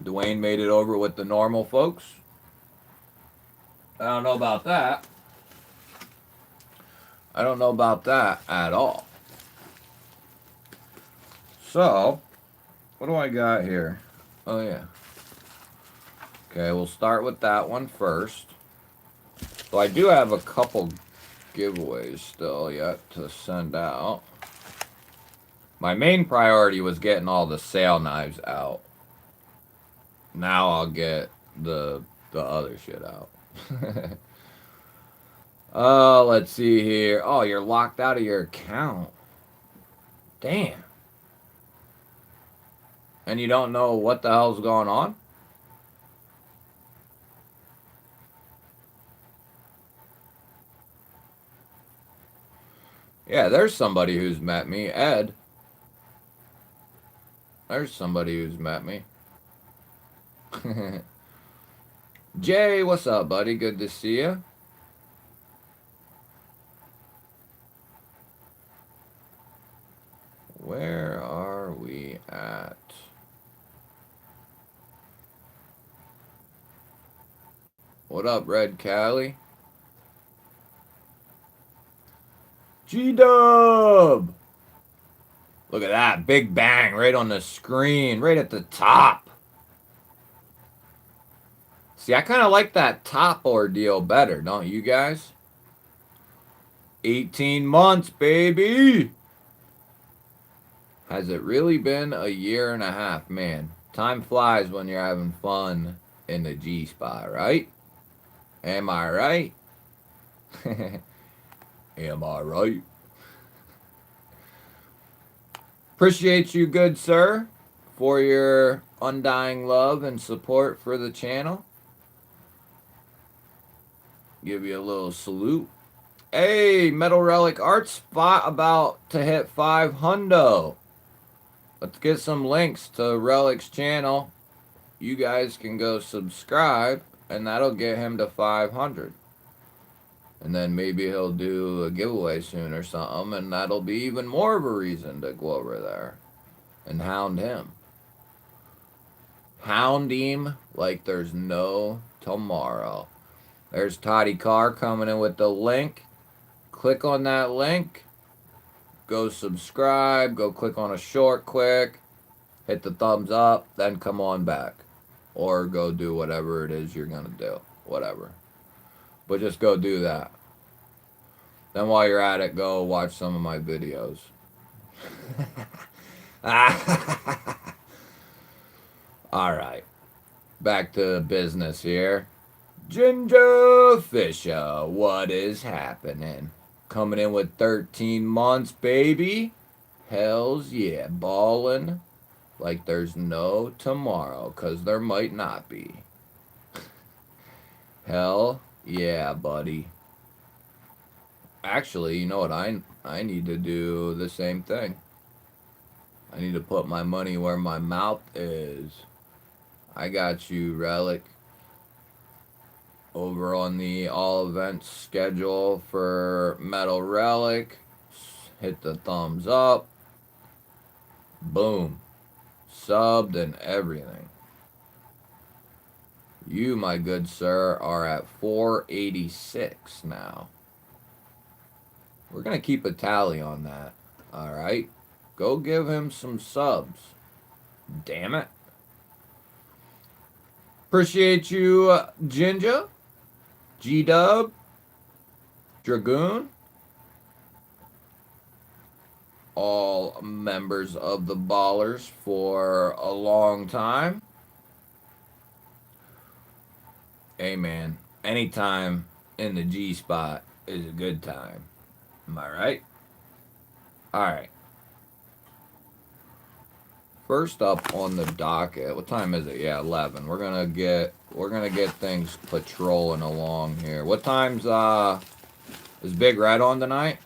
Dwayne made it over with the normal folks. I don't know about that. I don't know about that at all. So, what do I got here? Oh, yeah. Okay, we'll start with that one first. So I do have a couple giveaways still yet to send out. My main priority was getting all the sale knives out. Now I'll get the other shit out. Oh, let's see here. Oh, you're locked out of your account. Damn. And you don't know what the hell's going on? Yeah, there's somebody who's met me. Ed. There's somebody who's met me. Jay, what's up, buddy? Good to see you. got... What up, Red Cali? G-Dub! Look at that. Big bang right on the screen. Right at the top. See, I kind of like that top ordeal better, don't you guys? 18 months, baby! Has it really been a year and a half? Man, time flies when you're having fun in the G-spot, right? Am I right? Am I right? Appreciate you, good sir, for your undying love and support for the channel. Give you a little salute. Hey, Metal Relic Art Spot about to hit 500. Let's get some links to Relic's channel. You guys can go subscribe, and that'll get him to 500. And then maybe he'll do a giveaway soon or something, and that'll be even more of a reason to go over there and hound him. Hound him like there's no tomorrow. There's Toddy Carr coming in with the link. Click on that link. Go subscribe. Go click on a short quick. Hit the thumbs up. Then come on back. Or go do whatever it is you're going to do. Whatever. But just go do that. Then while you're at it, go watch some of my videos. Alright. Back to business here. Ginger Fisher, what is happening? Coming in with 13 months, baby. Hells yeah. Ballin' like there's no tomorrow, 'cause there might not be. Hell yeah, buddy. Actually, you know what? I need to do the same thing. I need to put my money where my mouth is. I got you, Relic. Over on the all events schedule for Metal Relic. Hit the thumbs up. Boom. Subbed and everything. You, my good sir, are at 486 now. We're going to keep a tally on that. Alright. Go give him some subs. Damn it. Appreciate you, Ginger. G-Dub. Dragoon. All members of the Ballers for a long time. Hey, man. Anytime in the G-spot is a good time. Am I right? Alright. First up on the docket, what time is it? Yeah, 11. We're gonna get things patrolling along here. What time's is Big Red on tonight?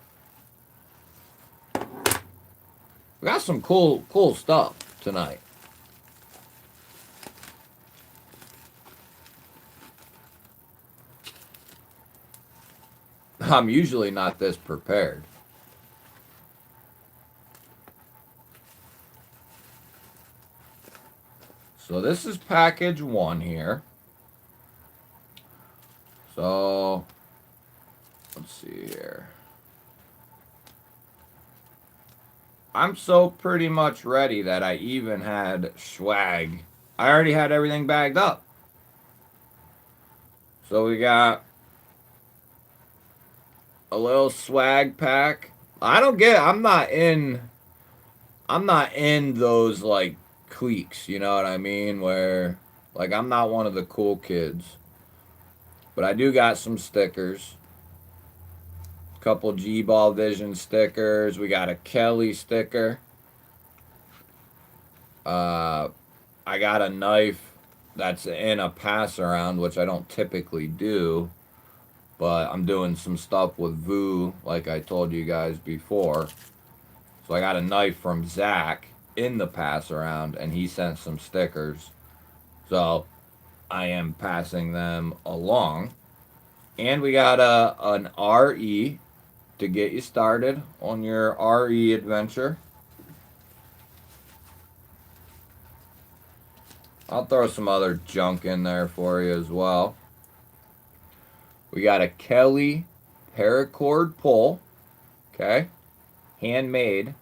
We got some cool stuff tonight. I'm usually not this prepared. So this is package 1 here. So let's see here. I'm so pretty much ready that I even had swag. I already had everything bagged up. So we got a little swag pack. I'm not in those like cliques, you know what I mean? Where like I'm not one of the cool kids. But I do got some stickers. A couple GBall Vision stickers. We got a Kelly sticker. I got a knife that's in a pass around, which I don't typically do. But I'm doing some stuff with Vu, like I told you guys before. So I got a knife from Zach in the pass around, and he sent some stickers. So I am passing them along. And we got an RE to get you started on your RE adventure. I'll throw some other junk in there for you as well. We got a Kelly paracord pull. Okay. Handmade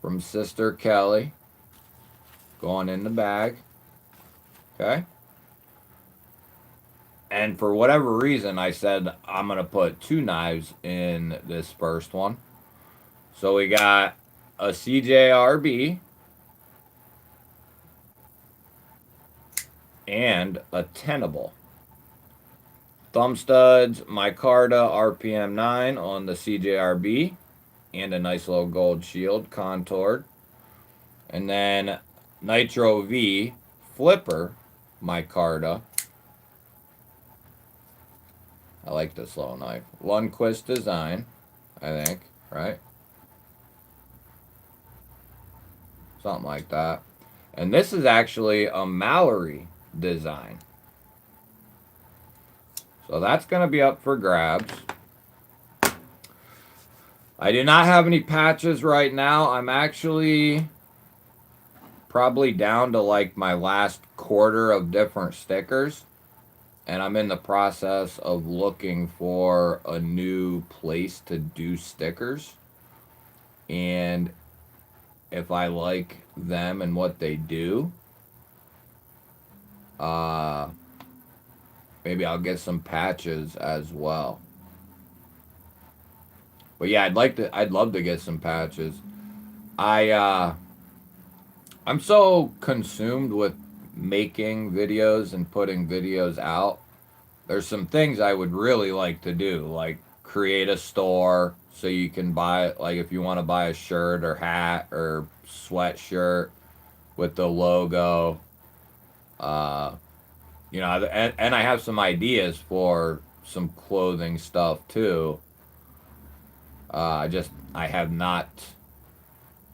from Sister Kelly. Going in the bag. Okay. And for whatever reason, I said I'm going to put 2 knives in this first one. So we got a CJRB and a Tenable. Thumb studs, micarta RPM 9 on the CJRB, and a nice little gold shield contoured. And then Nitro V flipper micarta. I like this little knife. Lundquist design, I think, right? Something like that. And this is actually a Mallory design. So that's going to be up for grabs. I do not have any patches right now. I'm actually probably down to like my last quarter of different stickers. And I'm in the process of looking for a new place to do stickers. And if I like them and what they do, maybe I'll get some patches as well. But yeah, I'd love to get some patches. I'm so consumed with making videos and putting videos out. There's some things I would really like to do, like create a store so you can buy, like if you want to buy a shirt or hat or sweatshirt with the logo. You know, and I have some ideas for some clothing stuff too. I have not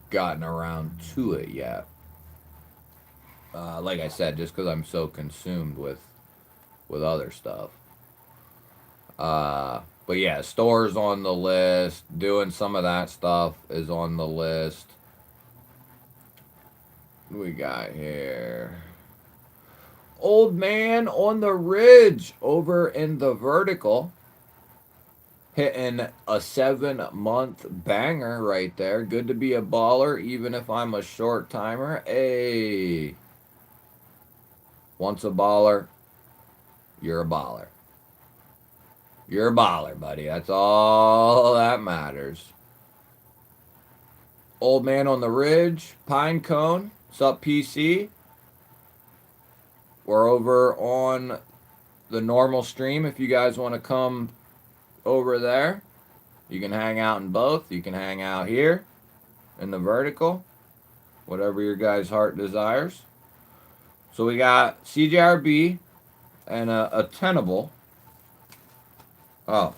gotten around to it yet. Like I said, just because I'm so consumed with other stuff. But yeah, stores on the list. Doing some of that stuff is on the list. What we got here? Old Man on the Ridge over in the vertical. Hitting a 7-month banger right there. Good to be a baller, even if I'm a short timer. Hey. Once a baller, you're a baller. You're a baller, buddy. That's all that matters. Old Man on the Ridge, Pine Cone. What's up, PC? We're over on the normal stream if you guys want to come over there. You can hang out in both. You can hang out here in the vertical. Whatever your guys' heart desires. So we got CJRB and a Tenable. Oh.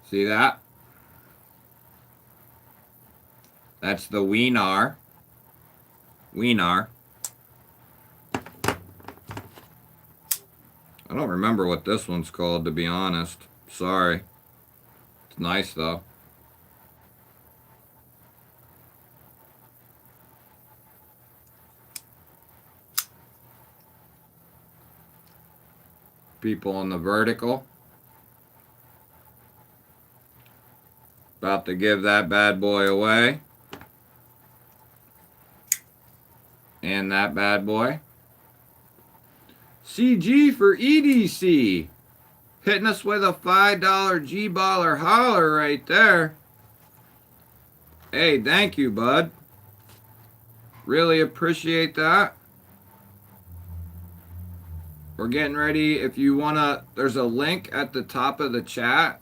See that? That's the Wienar. Wienar. I don't remember what this one's called, to be honest. Sorry. It's nice, though. People on the vertical. About to give that bad boy away. And that bad boy. CG for EDC. Hitting us with a $5 GBaller holler right there. Hey, thank you, bud. Really appreciate that. We're getting ready. If you want to, there's a link at the top of the chat.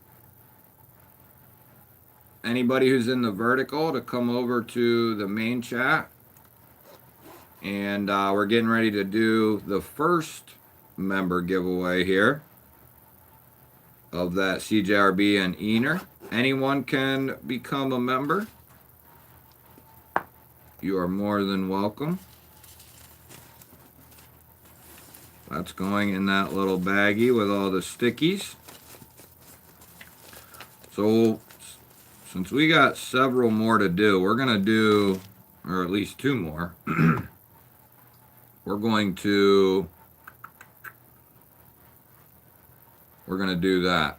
Anybody who's in the vertical to come over to the main chat. And we're getting ready to do the first member giveaway here of that CJRB and Ener. Anyone can become a member. You are more than welcome. That's going in that little baggie with all the stickies. So since we got several more to do, we're going to do, or at least 2 more. We're going to do that.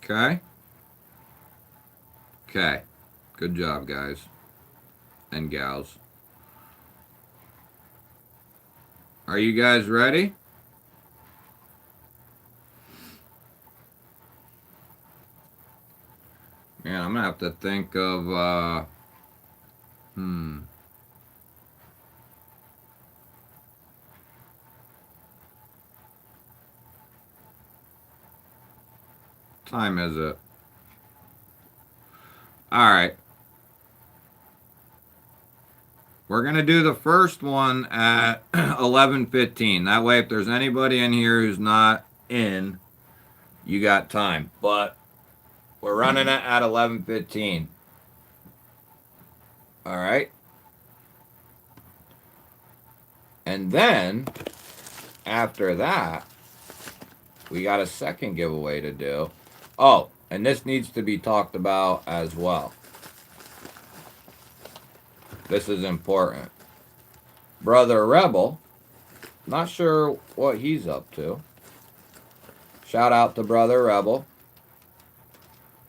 Okay? Okay. Good job, guys and gals. Are you guys ready? Man, I'm gonna have to think of time is it? Alright. We're going to do the first one at 11:15. That way, if there's anybody in here who's not in, you got time. But we're running it at 11:15. All right. And then, after that, we got a second giveaway to do. Oh, and this needs to be talked about as well. This is important. Brother Rebel, not sure what he's up to. Shout out to Brother Rebel.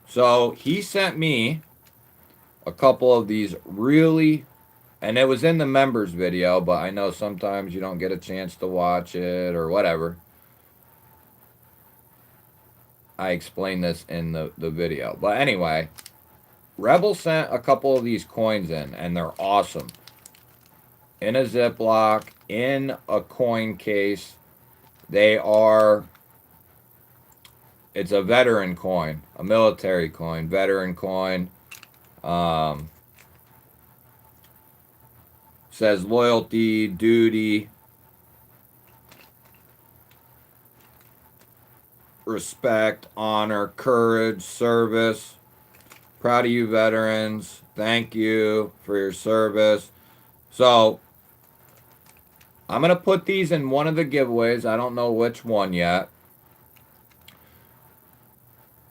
So he sent me a couple of these really, and it was in the members video, but I know sometimes you don't get a chance to watch it or whatever. I explained this in the video. But anyway, Rebel sent a couple of these coins in, and they're awesome. In a Ziploc, in a coin case. They are, it's a veteran coin, a military coin, veteran coin. Says loyalty, duty, respect, honor, courage, service. Proud of you, veterans. Thank you for your service. So, I'm going to put these in one of the giveaways. I don't know which one yet.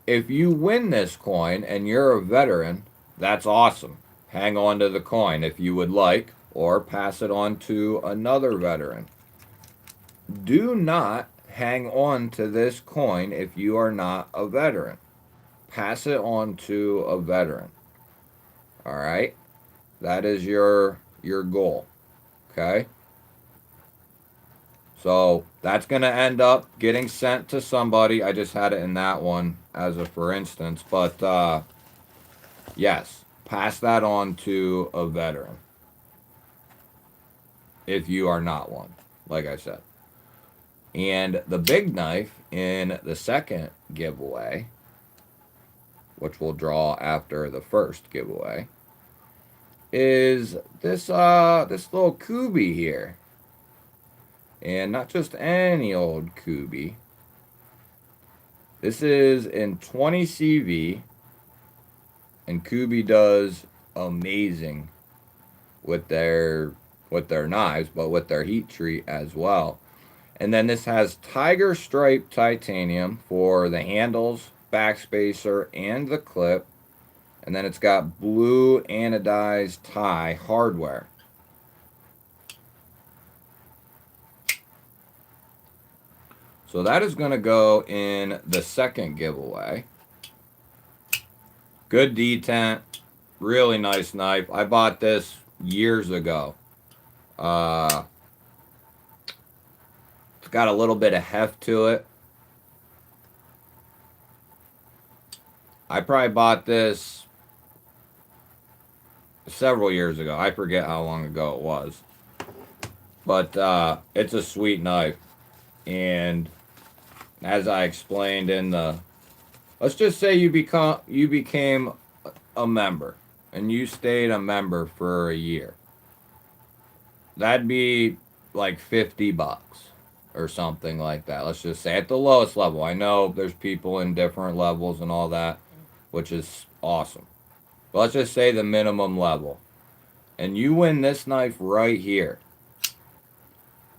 If you win this coin and you're a veteran, that's awesome. Hang on to the coin if you would like, or pass it on to another veteran. Do not hang on to this coin if you are not a veteran. Pass it on to a veteran. All right? That is your goal. Okay? So that's going to end up getting sent to somebody. I just had it in that one as a for instance. But yes, pass that on to a veteran if you are not one, like I said. And the big knife in the second giveaway, which we'll draw after the first giveaway, is this little Kubi here. And not just any old Kubi. This is in 20 CV. And Kubi does amazing with their knives, but with their heat treat as well. And then this has tiger stripe titanium for the handles, backspacer, and the clip. And then it's got blue anodized tie hardware. So that is going to go in the second giveaway. Good detent. Really nice knife. I bought this years ago. It's got a little bit of heft to it. I probably bought this several years ago. I forget how long ago it was. But it's a sweet knife. And as I explained in the, let's just say you became a member and you stayed a member for a year. that'd be like $50 or something like that. Let's just say at the lowest level. I know there's people in different levels and all that, which is awesome. But let's just say the minimum level. And you win this knife right here.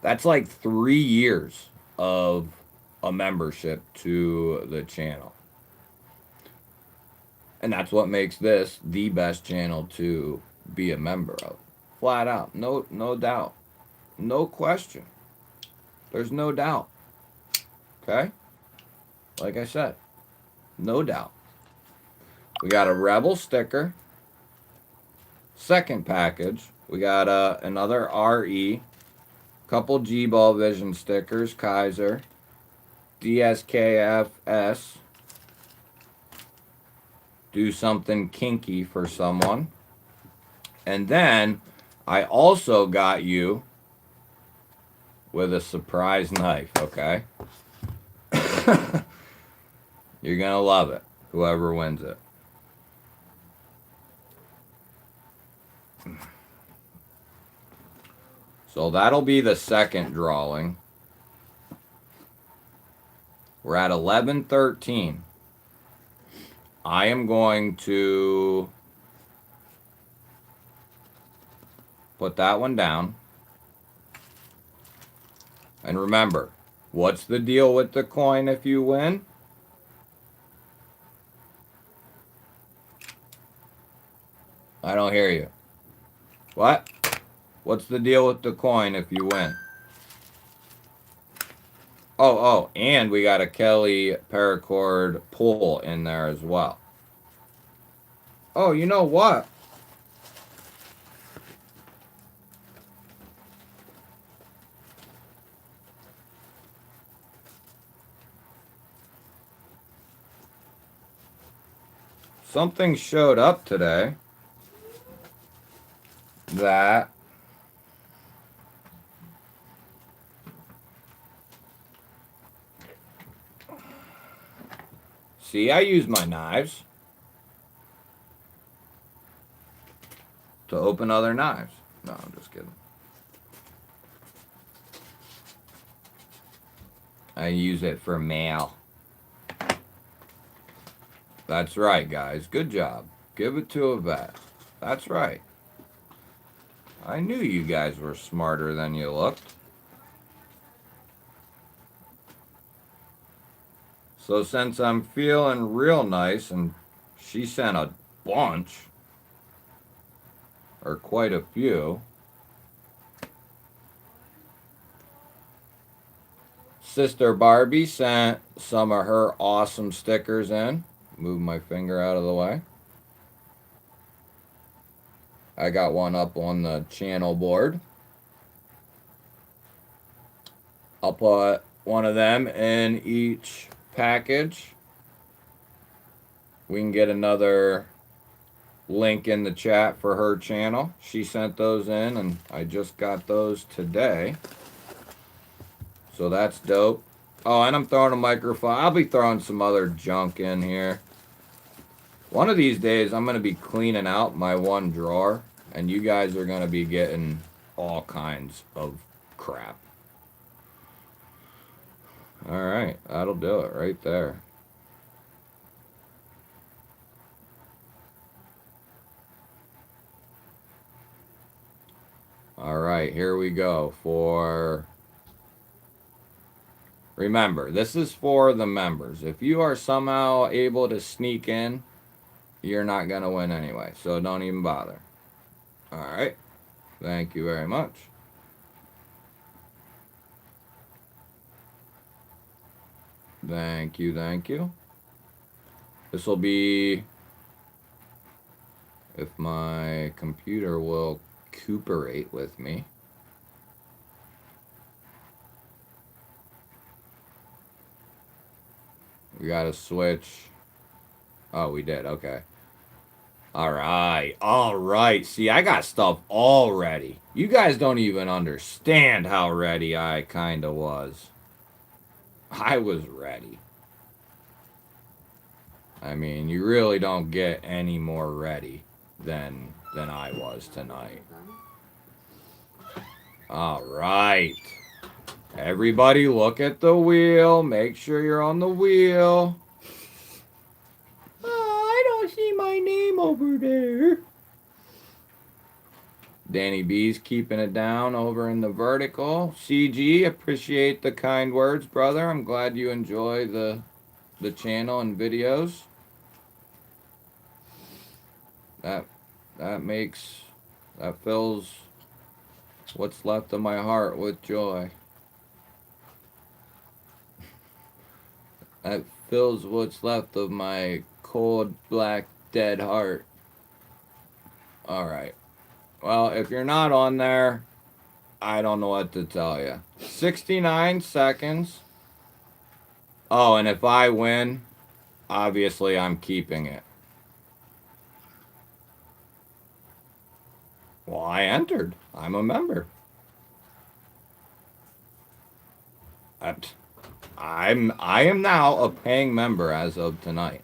That's like 3 years of a membership to the channel. And that's what makes this the best channel to be a member of. Flat out. No doubt. No question. There's no doubt. Okay? Like I said, no doubt. We got a Rebel sticker. Second package, we got another RE. Couple GBall Vision stickers. Kaiser. DSKFS. Do something kinky for someone. And then I also got you with a surprise knife, okay? You're going to love it, whoever wins it. So that'll be the second drawing. We're at 11:13. I am going to put that one down. And remember, what's the deal with the coin if you win? I don't hear you. What? What's the deal with the coin if you win? Oh, and we got a Kelly paracord pull in there as well. Oh, you know what? Something showed up today that see, I use my knives to open other knives. No, I'm just kidding. I use it for mail. That's right, guys. Good job. Give it to a vet. That's right. I knew you guys were smarter than you looked. So since I'm feeling real nice, and she sent a bunch, or quite a few, Sister Barbie sent some of her awesome stickers in. Move my finger out of the way. I got one up on the channel board. I'll put one of them in each package. We can get another link in the chat for her channel. She sent those in, and I just got those today. So that's dope. Oh, and I'm throwing a microphone. I'll be throwing some other junk in here. One of these days, I'm going to be cleaning out my one drawer, and you guys are going to be getting all kinds of crap. All right, that'll do it right there. All right, here we go for... Remember, this is for the members. If you are somehow able to sneak in, you're not going to win anyway, so don't even bother. All right, thank you very much. Thank you, thank you. This will be, if my computer will cooperate with me. We got to switch. Oh, we did, okay. All right. See, I got stuff all ready. You guys don't even understand how ready I kind of was. I was ready. I mean, you really don't get any more ready than I was tonight. All right. Everybody look at the wheel. Make sure you're on the wheel. Oh, I don't see my name over there. Danny B's keeping it down over in the vertical. CG, appreciate the kind words, brother. I'm glad you enjoy the channel and videos. That fills what's left of my heart with joy. That fills what's left of my cold, black, dead heart. Alright. Well, if you're not on there, I don't know what to tell you. 69 seconds. Oh, and if I win, obviously I'm keeping it. Well, I entered. I'm a member. I am now a paying member as of tonight.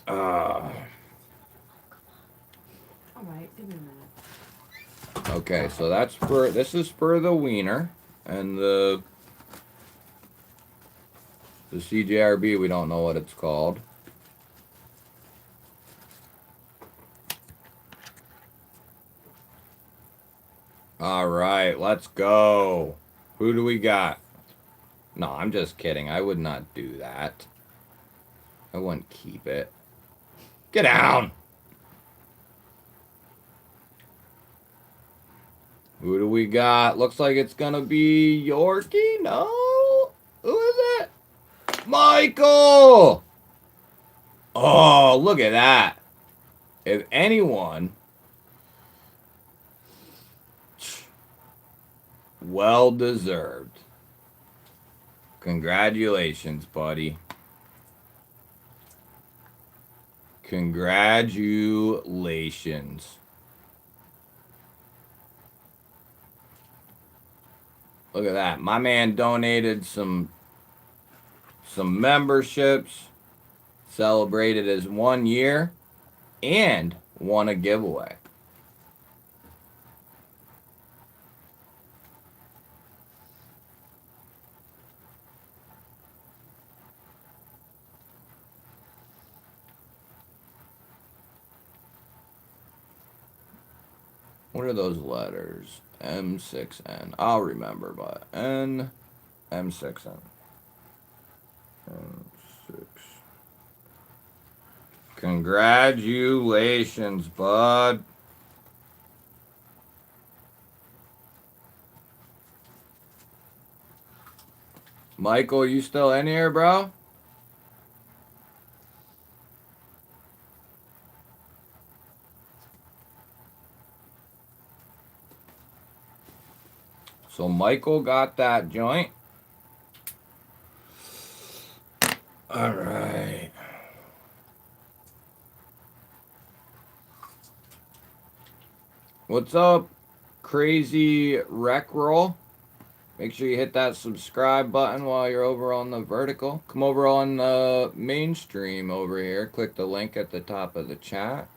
Alright, give me a minute. Okay, so this is for the wiener, and the CJRB, we don't know what it's called. All right, let's go. Who do we got? No, I'm just kidding. I would not do that. I wouldn't keep it. Get down. Who do we got? Looks like it's gonna be Yorkie. No? Who is it? Michael! Oh, look at that. If anyone... Well deserved. Congratulations, buddy. Congratulations. Look at that. My man donated some memberships, celebrated his 1 year, and won a giveaway. What are those letters? M6N. I'll remember, but N, M6N. M6. Congratulations, bud. Michael, you still in here, bro? So Michael got that joint. All right. What's up, crazy wreck roll? Make sure you hit that subscribe button while you're over on the vertical. Come over on the mainstream over here. Click the link at the top of the chat.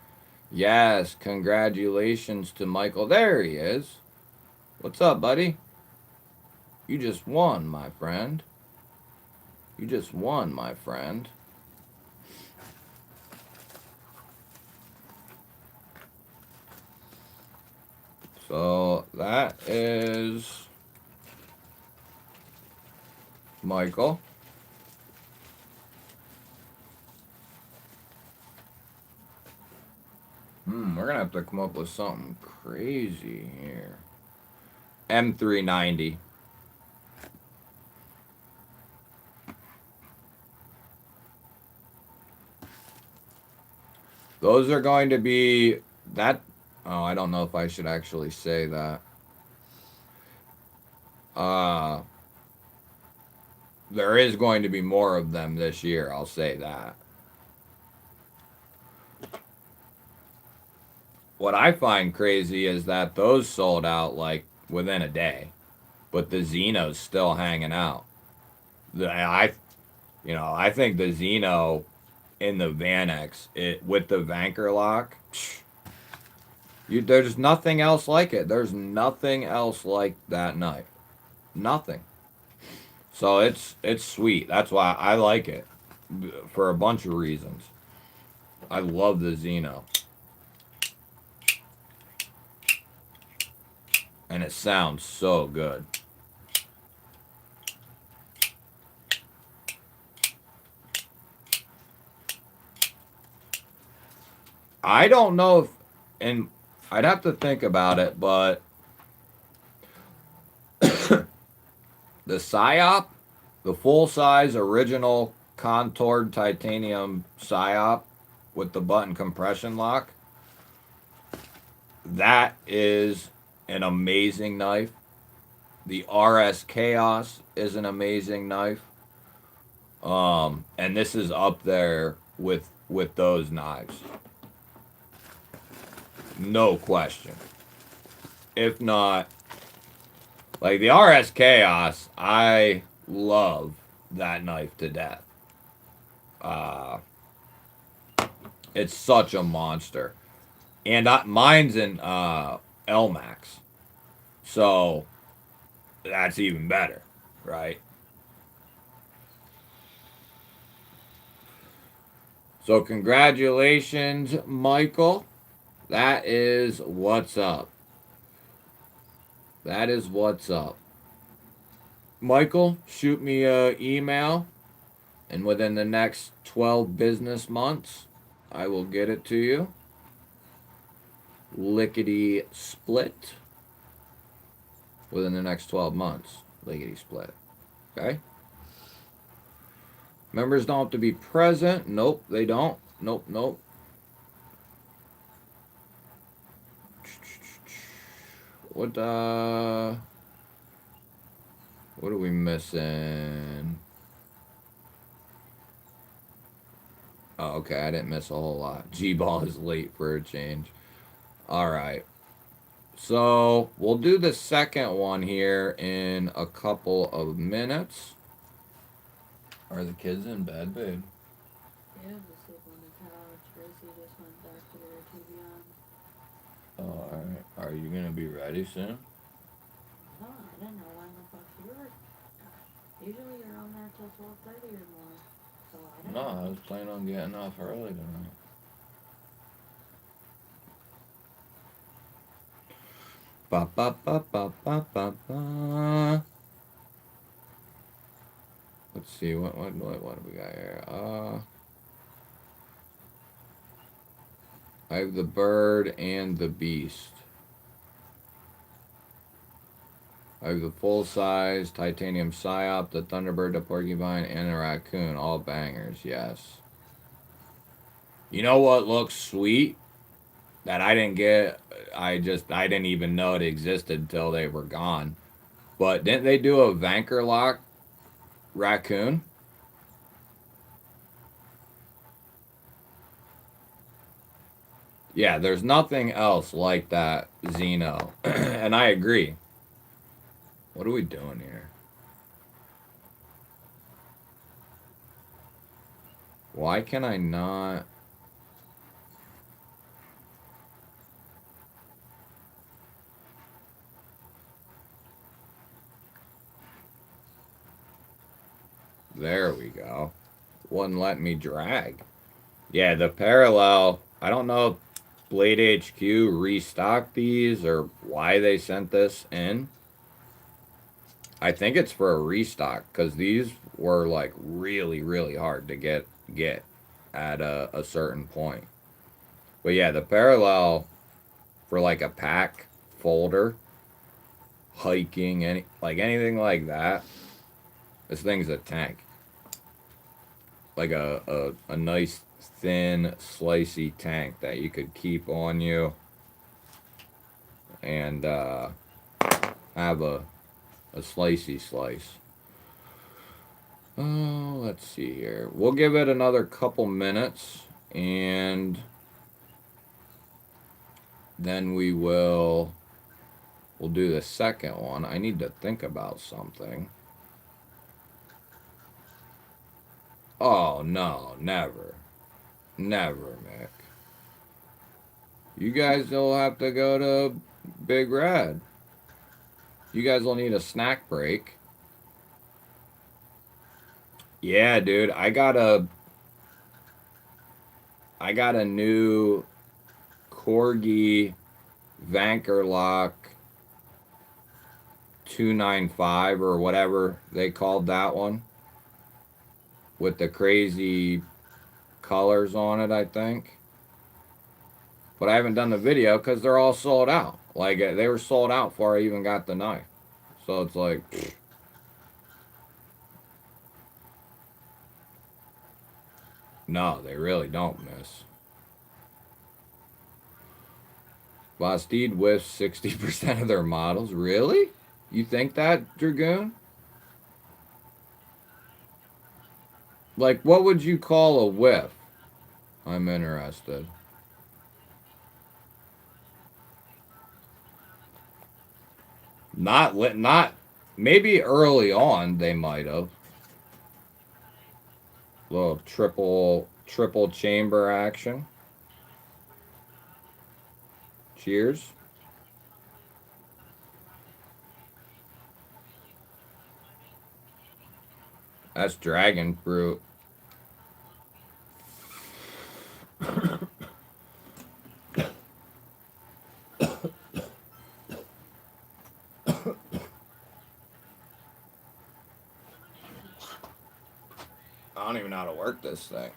Yes, congratulations to Michael. There he is. What's up, buddy? You just won, my friend. You just won, my friend. So that is Michael. We're gonna have to come up with something crazy here. M390. Those are going to be that. Oh, I don't know if I should actually say that. There is going to be more of them this year, I'll say that. What I find crazy is that those sold out like within a day, but the Xeno's still hanging out. I think the Xeno in the Van X, with the Vanker lock, There's nothing else like it. There's nothing else like that knife. Nothing. So it's sweet. That's why I like it for a bunch of reasons. I love the Xeno. And it sounds so good. I don't know if, and I'd have to think about it, but the PSYOP, the full-size original contoured titanium PSYOP with the button compression lock, that is an amazing knife. The RS Chaos is an amazing knife. And this is up there with those knives. No question. If not, like the RS Chaos, I love that knife to death. It's such a monster. And mine's in LMAX. So that's even better, right? So congratulations, Michael. That is what's up. That is what's up. Michael, shoot me an email, and within the next 12 business months, I will get it to you. Lickety split. Within the next 12 months, lickety split. Okay? Members don't have to be present. Nope, they don't. Nope, nope. What are we missing? Oh, okay, I didn't miss a whole lot. GBall is late for a change. Alright. So, we'll do the second one here in a couple of minutes. Are the kids in bed, babe? Yeah, just sleep on the couch. Gracie just went back to their TV on. Oh, alright. Are you gonna be ready soon? No, I didn't know when the fuck you were. Usually you're on there till 12:30 or more. So I don't No, know. I was planning on getting off early tonight. Ba ba ba ba ba ba ba. Let's see what do we got here? I have the bird and the beast. I have the full-size titanium PSYOP, the Thunderbird, the porcupine, and the raccoon. All bangers, yes. You know what looks sweet? That I didn't get. I didn't even know it existed until they were gone. But didn't they do a Vankerlock raccoon? Yeah, there's nothing else like that Xeno. And I agree. What are we doing here? Why can I not? There we go. Wouldn't let me drag. Yeah, the parallel. I don't know if Blade HQ restocked these or why they sent this in. I think it's for a restock because these were like really, really hard to get at a certain point. But yeah, the parallel for like a pack folder, hiking, anything like that. This thing's a tank. Like a nice thin slicey tank that you could keep on you and have a slicey slice. Oh, let's see here. We'll give it another couple minutes and then we'll do the second one. I need to think about something. Oh no, never. Never, Mick. You guys will have to go to Big Red. You guys will need a snack break. Yeah, dude, I got a new Corgi Vankerlock 295 or whatever they called that one, with the crazy colors on it, I think. But I haven't done the video because they're all sold out. Like, they were sold out before I even got the knife. So it's like, pfft. No, they really don't miss. Bastide whiffs 60% of their models. Really? You think that, Dragoon? Like, what would you call a whiff? I'm interested. Not, maybe early on they might have. Little triple chamber action. Cheers. That's dragon fruit. I don't even know how to work this thing.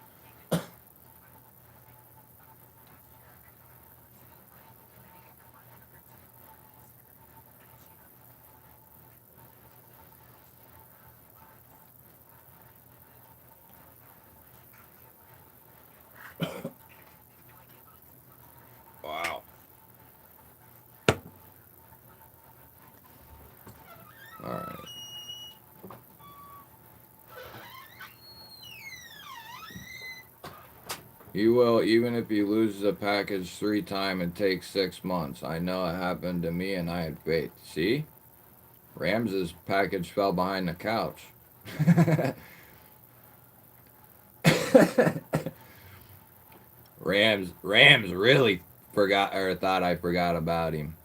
Wow. Alright. You will, even if you lose the package 3 times, it takes 6 months. I know it happened to me and I had faith. See? Rams's package fell behind the couch. Rams really forgot or thought I forgot about him.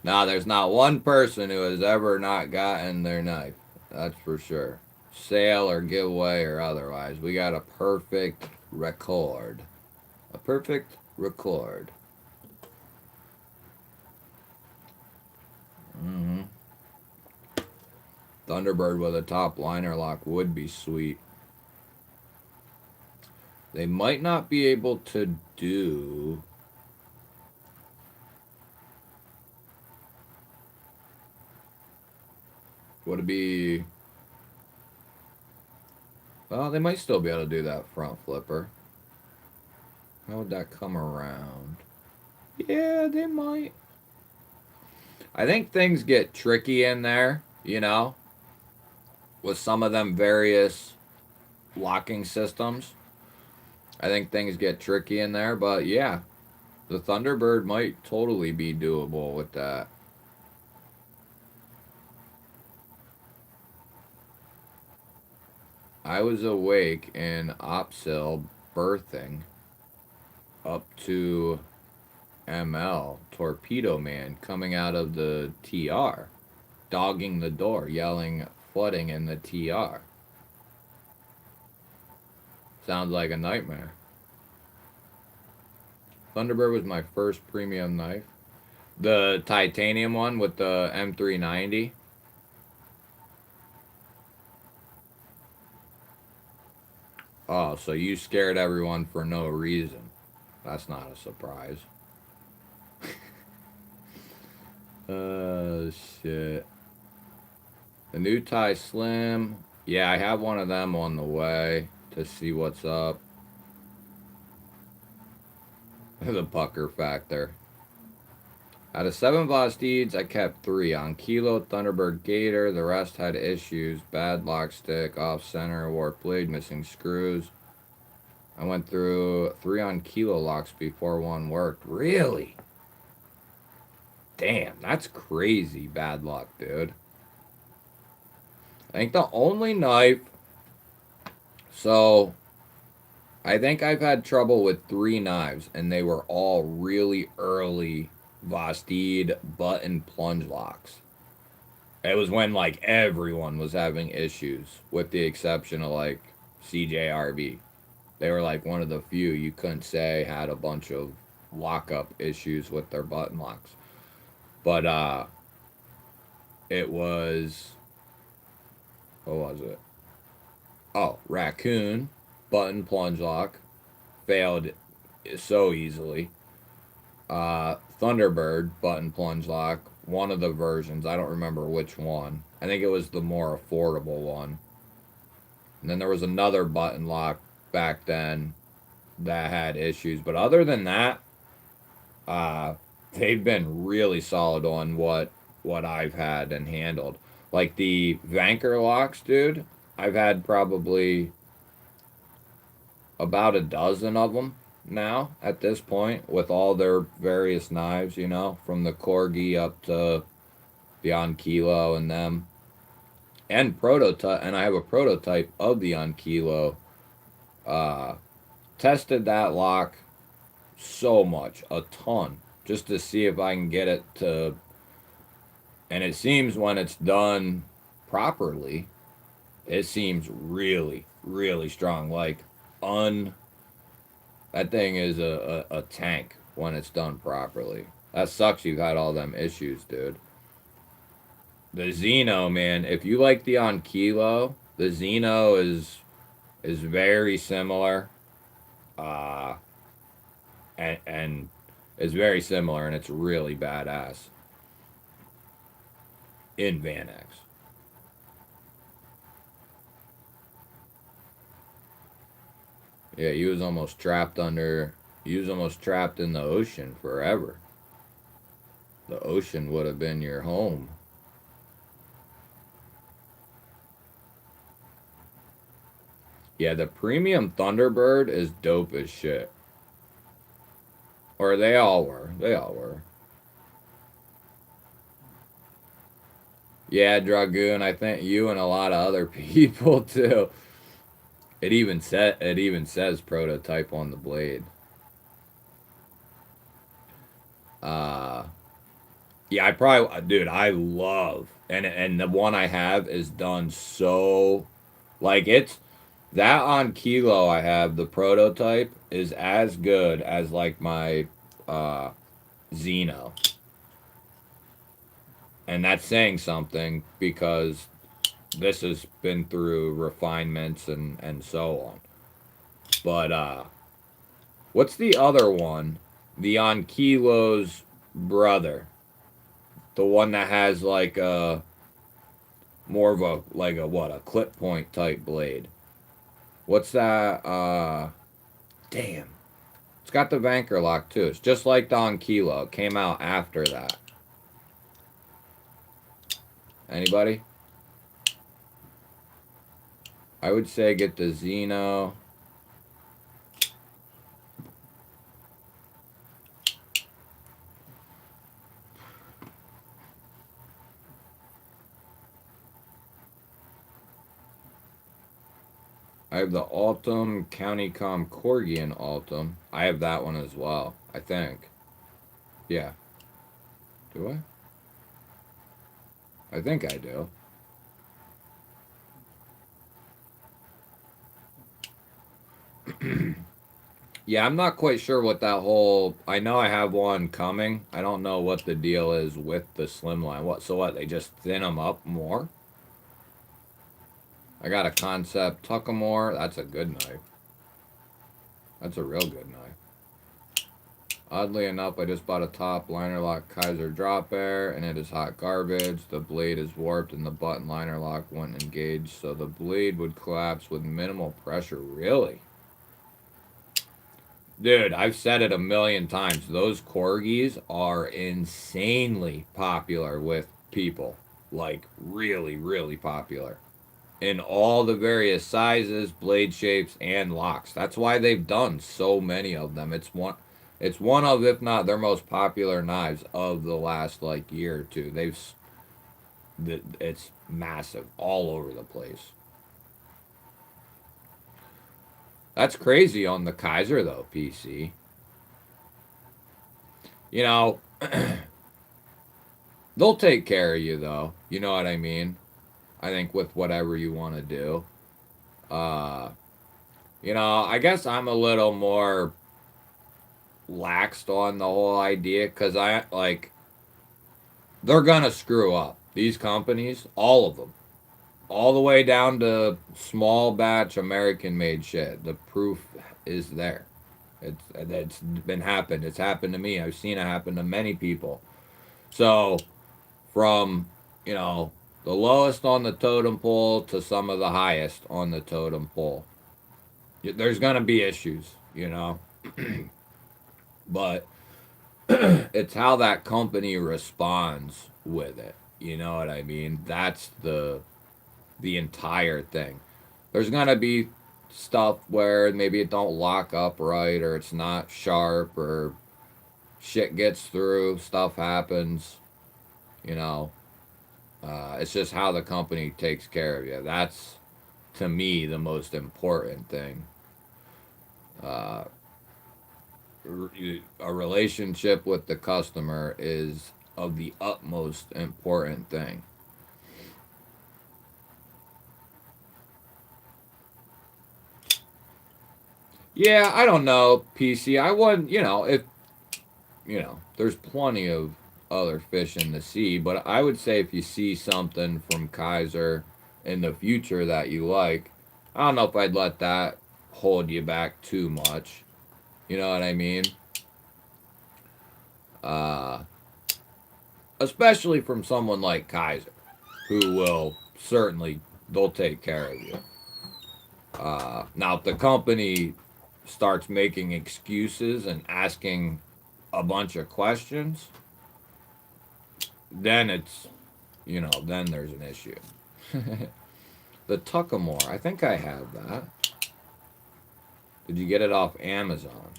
Now, there's not one person who has ever not gotten their knife. That's for sure. Sale or giveaway or otherwise. We got a perfect record. A perfect record. Mm-hmm. Thunderbird with a top liner lock would be sweet. They might not be able to do... Would it be... Well, they might still be able to do that front flipper. How would that come around? Yeah, they might. I think things get tricky in there, you know, with some of them various locking systems. I think things get tricky in there, but yeah, the Thunderbird might totally be doable with that. I was awake in Opsil birthing up to ML, Torpedo Man, coming out of the TR, dogging the door, yelling, flooding in the TR. Sounds like a nightmare. Thunderbird was my first premium knife. The titanium one with the M390. Oh, so you scared everyone for no reason. That's not a surprise. Oh, shit. The new Tie Slim. Yeah, I have one of them on the way to see what's up. The pucker factor. Out of 7 Bastides, I kept 3. On Kilo, Thunderbird, Gator. The rest had issues. Bad lock stick, off center, warped blade, missing screws. I went through 3 on Kilo locks before one worked. Really? Damn, that's crazy bad luck, dude. I think the only knife... So, I think I've had trouble with 3 knives, and they were all really early Vosteed button plunge locks. It was when like everyone was having issues, with the exception of like CJRB. They were like one of the few you couldn't say had a bunch of lockup issues with their button locks. But it was, what was it? Oh, Raccoon button plunge lock failed so easily. Thunderbird button plunge lock, one of the versions, I don't remember which one. I think it was the more affordable one. And then there was another button lock back then that had issues. But other than that, uh, they've been really solid on what I've had and handled. Like the Vanker locks, dude. I've had probably about a dozen of them now at this point with all their various knives, you know, from the Corgi up to the Onkilo and them. And prototype, and I have a prototype of the Onkilo. Uh, Tested that lock so much, a ton, just to see if I can get it to. And it seems when it's done properly, it seems really, really strong. Like that thing is a tank when it's done properly. That sucks. You've had all them issues, dude. The Xeno, man. If you like the Onkilo, the Xeno is very similar. Uh, and is very similar, and it's really badass in Vanex. Yeah, he was almost trapped under. He was almost trapped in the ocean forever. The ocean would have been your home. Yeah, the premium Thunderbird is dope as shit. Or they all were. They all were. Yeah, Dragoon. I think you and a lot of other people too. It even says prototype on the blade. Uh yeah, I probably, dude, I love, and the one I have is done so, like, it's that on Kilo I have, the prototype is as good as like my uh Xeno. And that's saying something because this has been through refinements and so on. But what's the other one? The Ankylo's brother. The one that has like a more of a, like a what, a clip point type blade. What's that? Damn. It's got the Vanker lock too. It's just like the Onkilo. It came out after that. Anybody? I would say get the Xeno. I have the Altum County Com Corgian Altum. I have that one as well, I think. Yeah. Do I? I think I do. Yeah, I'm not quite sure what that whole. I know I have one coming. I don't know what the deal is with the slimline. What? So what? They just thin them up more? I got a Concept Tuckamore. That's a good knife. That's a real good knife. Oddly enough, I just bought a top liner lock Kaiser drop air, and it is hot garbage. The blade is warped, and the button liner lock wouldn't engage, so the blade would collapse with minimal pressure. Really? Dude, I've said it a million times. Those corgis are insanely popular with people. Like, really, really popular. In all the various sizes, blade shapes, and locks. That's why they've done so many of them. It's one of, if not their most popular knives of the last like year or two. It's massive all over the place. That's crazy on the Kaiser though, PC. You know, they'll take care of you though. You know what I mean? I think with whatever you want to do. Uh, I guess I'm a little more laxed on the whole idea because I like they're gonna screw up. These companies, all of them, all the way down to small batch American made shit. The proof is there. It's been happened. It's happened to me. I've seen it happen to many people. So from you know the lowest on the totem pole to some of the highest on the totem pole, there's gonna be issues. But it's how that company responds with it. You know what I mean? That's the entire thing. There's gonna be stuff where maybe it don't lock up right or it's not sharp or shit gets through, stuff happens, you know. It's just how the company takes care of you. That's to me the most important thing. Uh, a relationship with the customer is of the utmost important thing. Yeah, I don't know, PC. I wouldn't, if there's plenty of other fish in the sea, but I would say if you see something from Kaiser in the future that you like, I don't know if I'd let that hold you back too much. You know what I mean? Uh, Especially from someone like Kaiser, who will certainly they'll take care of you. Now, if the company starts making excuses and asking a bunch of questions, then then there's an issue. The Tuckamore, I think I have that. Did you get it off Amazon?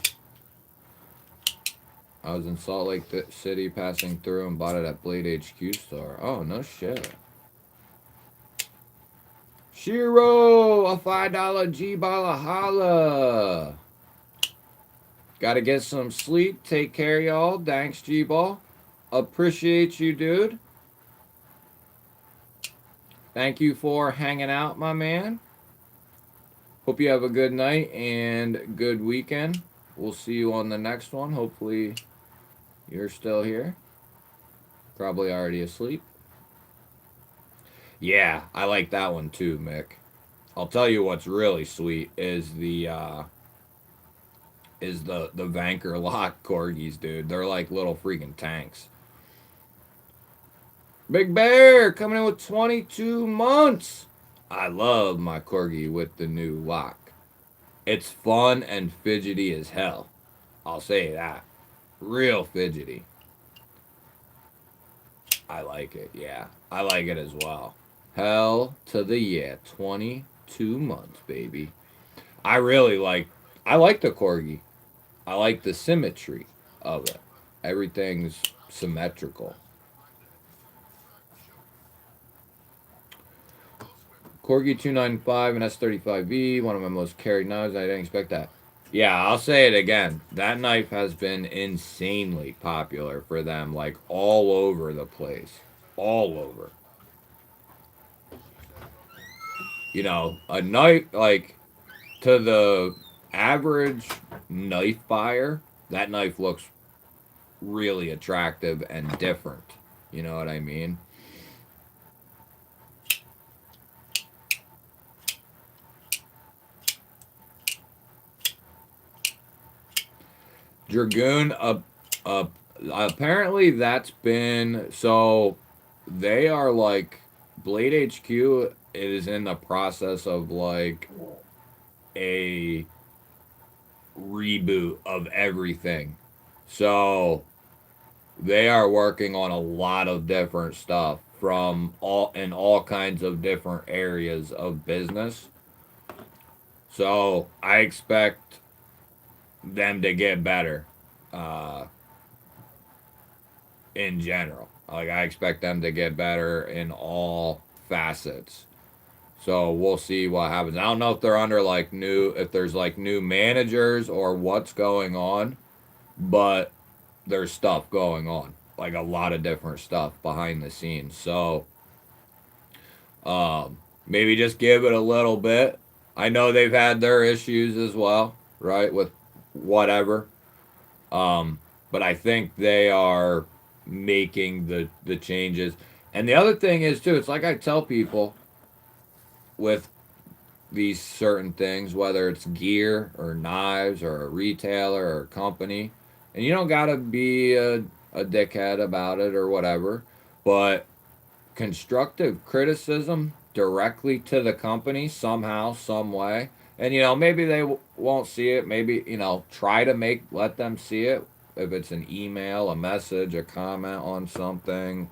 I was in Salt Lake City passing through and bought it at Blade HQ store. Oh, no shit. Shiro, a $5 GBall holla. Gotta get some sleep. Take care, y'all. Thanks, GBall. Appreciate you, dude. Thank you for hanging out, my man. Hope you have a good night and good weekend. We'll see you on the next one. Hopefully, you're still here. Probably already asleep. Yeah, I like that one too, Mick. I'll tell you what's really sweet is the Vanker Lock corgis, dude. They're like little freaking tanks. Big Bear coming in with 22 months. I love my corgi with the new lock. It's fun and fidgety as hell. I'll say that. Real fidgety. I like it, yeah. I like it as well. Hell to the yeah. 22 months, baby. I really I like the corgi. I like the symmetry of it. Everything's symmetrical. Corgi 295 and S35V, one of my most carried knives. I didn't expect that. Yeah, I'll say it again. That knife has been insanely popular for them, like all over the place. All over. A knife, like, to the average knife buyer, that knife looks really attractive and different. You know what I mean? Dragoon, apparently that's been so. They are like Blade HQ is in the process of like a reboot of everything. So they are working on a lot of different stuff from all kinds of different areas of business. So I expect them to get better uh, in general. Like I expect them to get better in all facets. So we'll see what happens. I don't know if they're under like if there's like new managers or what's going on, but there's stuff going on, like a lot of different stuff behind the scenes. So maybe just give it a little bit. I know they've had their issues as well, right? With whatever. Um, but I think they are making the changes. And the other thing is too, it's like I tell people with these certain things, whether it's gear or knives or a retailer or a company, and you don't gotta be a dickhead about it or whatever, but constructive criticism directly to the company somehow, some way, and maybe they won't see it. Maybe try to let them see it if it's an email, a message, a comment on something,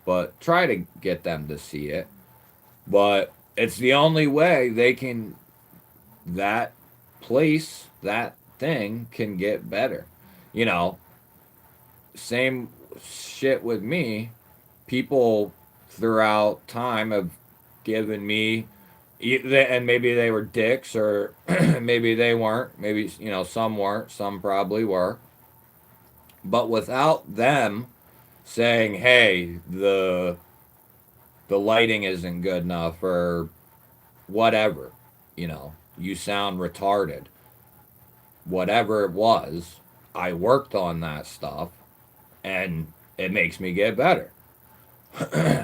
but try to get them to see it. But it's the only way they can that place, that thing can get better. You know, same shit with me. People throughout time have given me, and maybe they were dicks or maybe they weren't. Maybe, some weren't, some probably were. But without them saying, hey, the lighting isn't good enough or whatever, you sound retarded, whatever it was, I worked on that stuff and it makes me get better.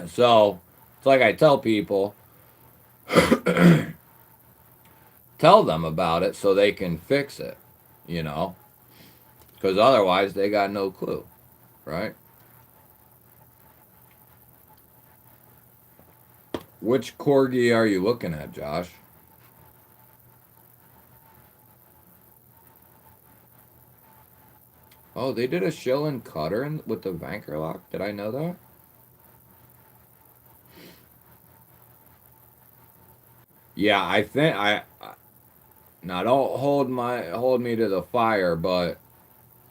So it's like I tell people, tell them about it so they can fix it, you know, because otherwise they got no clue, right? Which corgi are you looking at, Josh? Oh, they did a Shilling cutter with the Vanker lock. Did I know that? Yeah, I think now don't hold me to the fire, but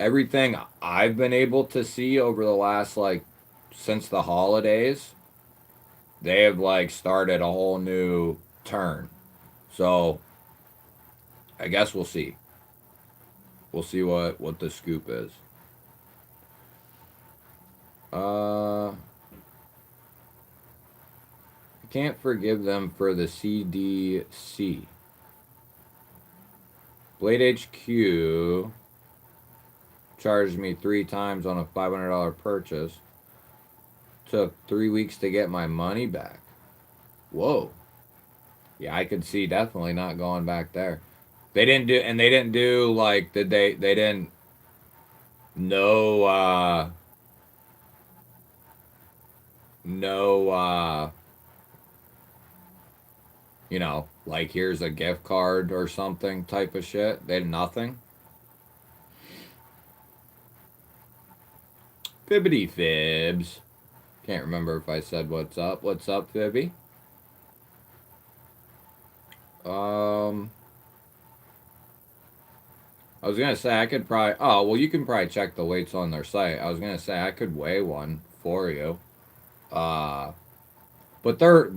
everything I've been able to see over the last like since the holidays, they have like started a whole new turn. So I guess we'll see. We'll see what the scoop is. I can't forgive them for the CDC. Blade HQ charged me 3 times on a $500 purchase. Took 3 weeks to get my money back. Whoa. Yeah, I could see definitely not going back there. They didn't do like they didn't no no like here's a gift card or something type of shit. They did nothing. Fibbity fibs. Can't remember if I said what's up. What's up, Fibby? I was gonna say I could probably. Oh well, you can probably check the weights on their site. I was gonna say I could weigh one for you. Uh, but they're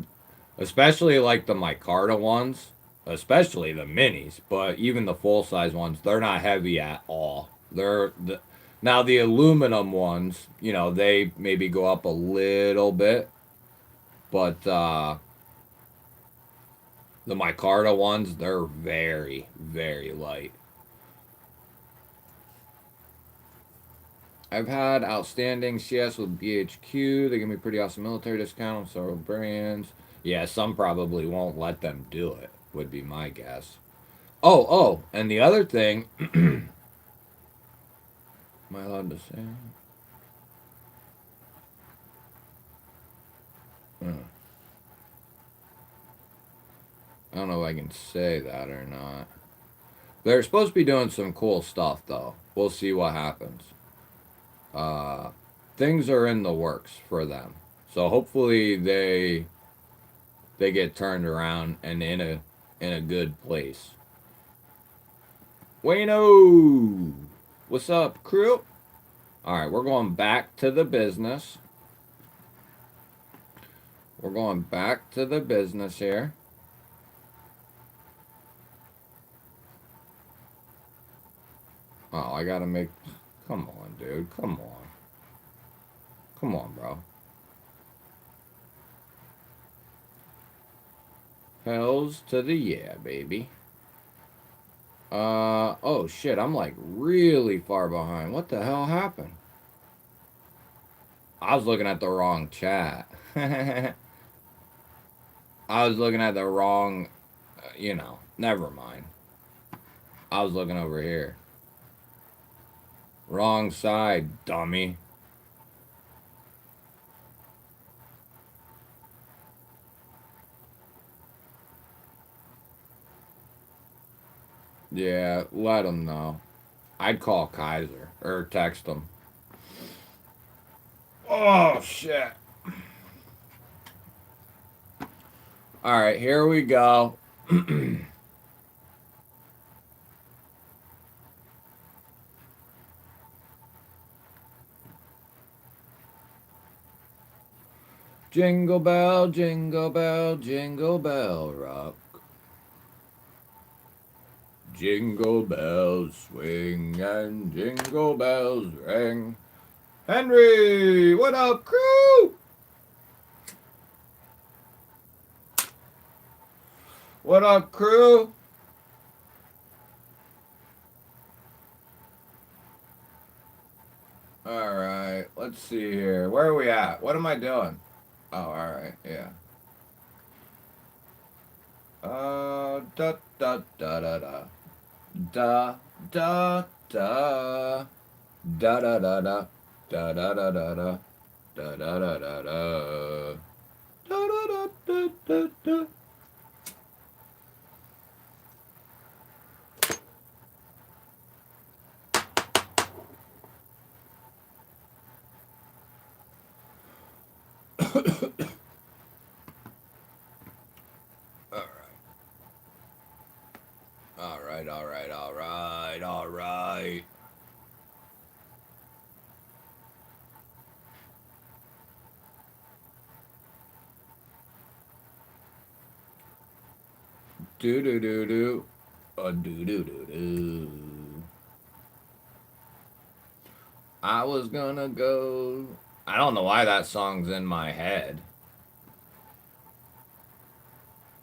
especially like the micarta ones, especially the minis, but even the full size ones, they're not heavy at all. Now the aluminum ones, they maybe go up a little bit, but the micarta ones, they're very, very light. I've had outstanding CS with BHQ. They give me pretty awesome military discount on several brands. Yeah, some probably won't let them do it, would be my guess. Oh, and the other thing, am I allowed to say? I don't know if I can say that or not. They're supposed to be doing some cool stuff, though. We'll see what happens. Things are in the works for them, so hopefully they get turned around and in a good place. Wayno, what's up, crew? All right, we're going back to the business. We're going back to the business here. Oh, I gotta make... Come on, dude. Come on. Come on, bro. Hells to the yeah, baby. Oh shit, I'm like really far behind. What the hell happened? I was looking at the wrong chat. I was looking at the wrong, never mind. I was looking over here. Wrong side, dummy. Yeah, let him know. I'd call Kaiser or text him. Oh, shit. Alright, here we go. Jingle bell, jingle bell, jingle bell rock. Jingle bells swing and jingle bells ring. Henry, what up, crew? What up, crew? Alright, let's see here. Where are we at? What am I doing? Oh, alright, yeah. Da da da da da. Da da da. Da da da da. Da da da da da. Da da da da da. Da da da da da da. Alright. Do do do do. Do do do do. I was gonna go. I don't know why that song's in my head.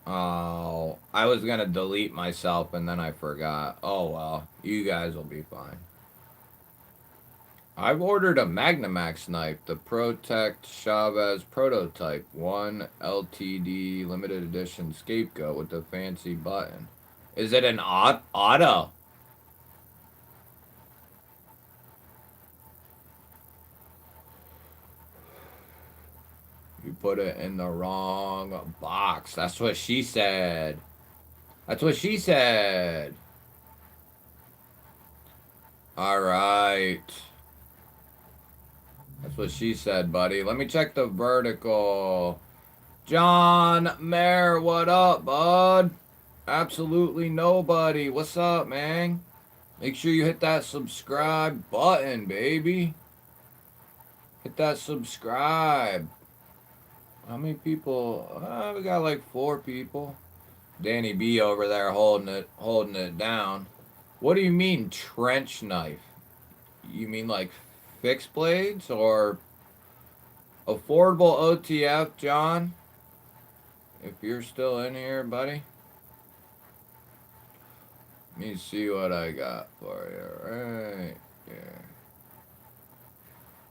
Oh, I was gonna delete myself and then I forgot. Oh well, you guys will be fine. I've ordered a Magnamax knife, the Protect Chavez Prototype 1 LTD limited edition scapegoat with the fancy button. Is it an auto? You put it in the wrong box. That's what she said. That's what she said. Alright. That's what she said, buddy. Let me check the vertical. John Mayer, what up, bud? Absolutely nobody. What's up, man? Make sure you hit that subscribe button, baby. Hit that subscribe. How many people? We got like 4 people. Danny B over there holding it down. What do you mean trench knife? You mean like fixed blades or affordable OTF, John? If you're still in here, buddy. Let me see what I got for you. Right here.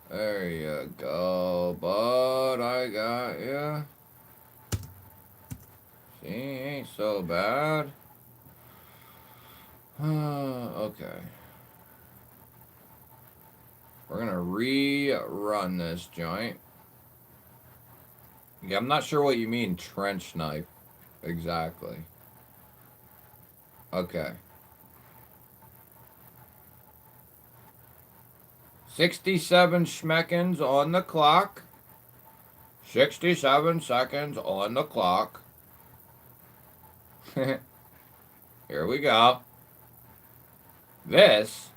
There you go, bud. I got you. See, ain't so bad. Okay. We're gonna rerun this joint. Yeah, I'm not sure what you mean trench knife exactly. Okay. 67 schmeckens on the clock. 67 seconds on the clock. Here we go. This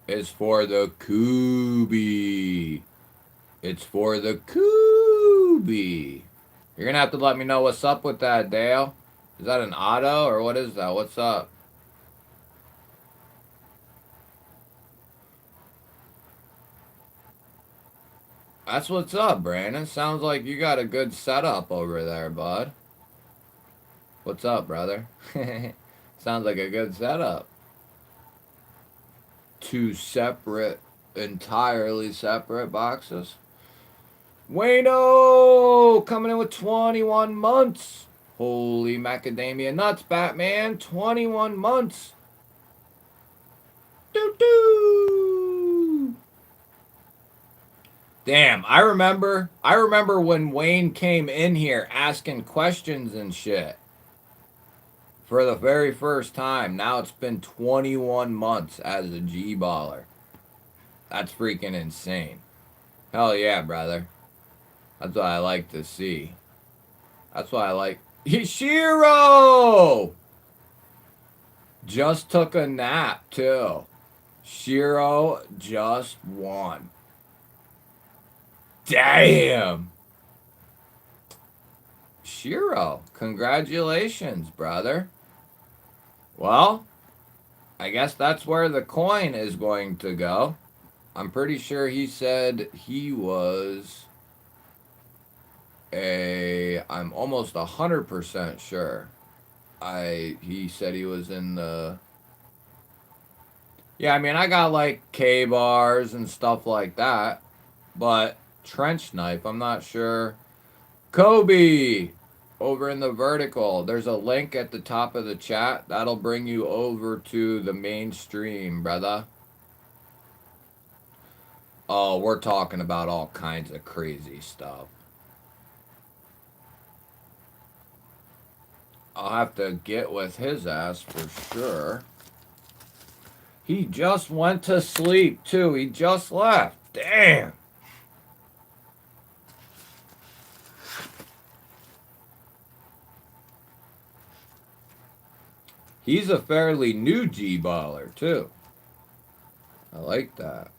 is for the Kubi. It's for the Kubi. You're gonna have to let me know what's up with that, Dale. Is that an auto or what is that? What's up? That's what's up, Brandon. Sounds like you got a good setup over there, bud. What's up, brother? Sounds like a good setup. Two separate, entirely separate boxes. Wayno coming in with 21 months. Holy macadamia nuts, Batman. 21 months. Doo-doo. Damn, I remember when Wayne came in here asking questions and shit. For the very first time. Now it's been 21 months as a G-baller. That's freaking insane. Hell yeah, brother. That's what I like to see. That's what I like. Shiro! Just took a nap, too. Shiro just won. Damn! Shiro, congratulations, brother. Well, I guess that's where the coin is going to go. I'm pretty sure he said he was I'm almost 100% sure. He said he was in the. Yeah, I mean, I got like K-bars and stuff like that. But trench knife, I'm not sure. Kobe! Over in the vertical. There's a link at the top of the chat. That'll bring you over to the main stream, brother. Oh, we're talking about all kinds of crazy stuff. I'll have to get with his ass for sure. He just went to sleep, too. He just left. Damn. He's a fairly new G-baller, too. I like that.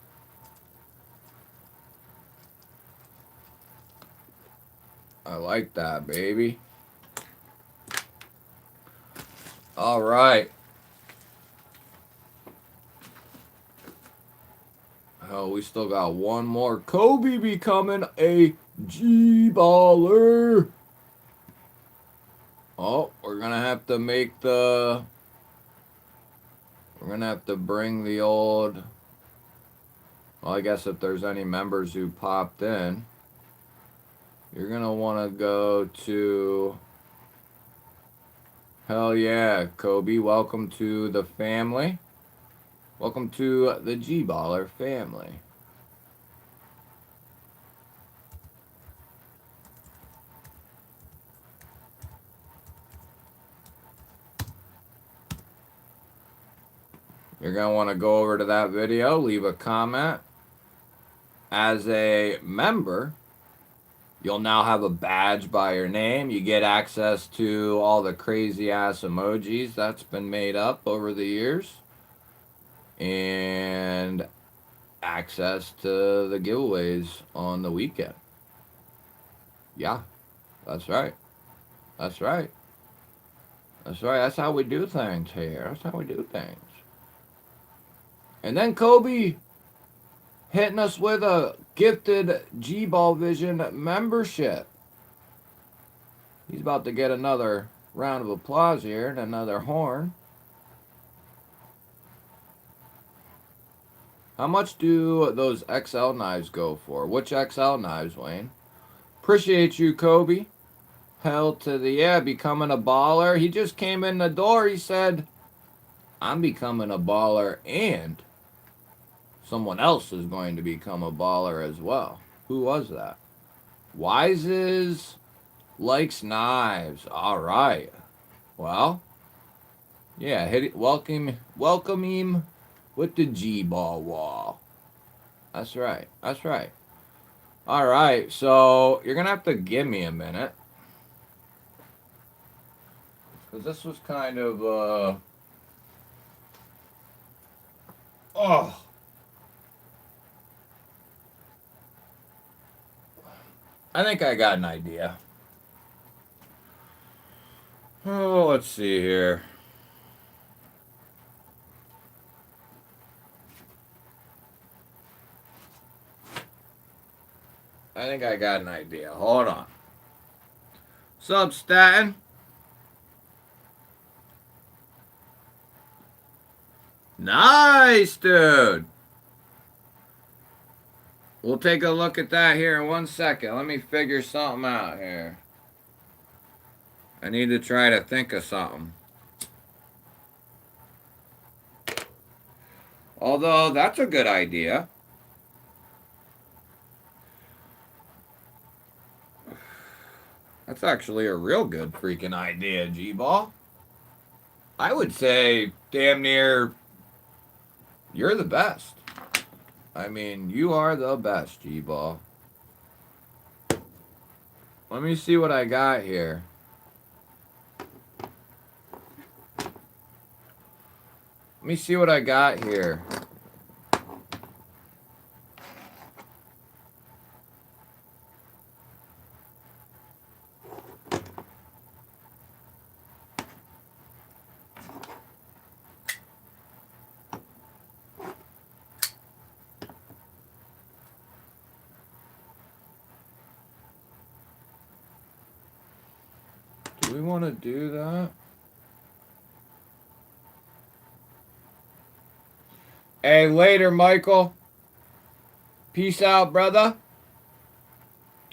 I like that, baby. All right. Oh, we still got one more. Kobe becoming a G-baller. Oh, we're going to have to make the... We're going to have to bring the old... Well, I guess if there's any members who popped in, you're going to want to go to... Hell yeah, Kobe. Welcome to the family. Welcome to the G-baller family. You're going to want to go over to that video, leave a comment. As a member, you'll now have a badge by your name. You get access to all the crazy ass emojis that's been made up over the years. And access to the giveaways on the weekend. Yeah, that's right. That's right. That's right. That's how we do things here. That's how we do things. And then Kobe hitting us with a gifted G-Ball Vision membership. He's about to get another round of applause here and another horn. How much do those XL knives go for? Which XL knives, Wayne? Appreciate you, Kobe. Hell to the yeah, becoming a baller. He just came in the door. He said, I'm becoming a baller and someone else is going to become a baller as well. Who was that? Wises likes knives. All right. Well, yeah, hit it, welcome him with the G-ball wall. That's right. That's right. All right. So you're gonna have to give me a minute because this was kind of oh. I think I got an idea. Oh, let's see here. I think I got an idea. Hold on. Sup, Statin? Nice, dude. We'll take a look at that here in 1 second. Let me figure something out here. I need to try to think of something. Although, that's a good idea. That's actually a real good freaking idea, GBall. I would say, damn near, you're the best. I mean, you are the best, GBall. Let me see what I got here. Let me see what I got here. Do we want to do that? Hey, later, Michael. Peace out, brother.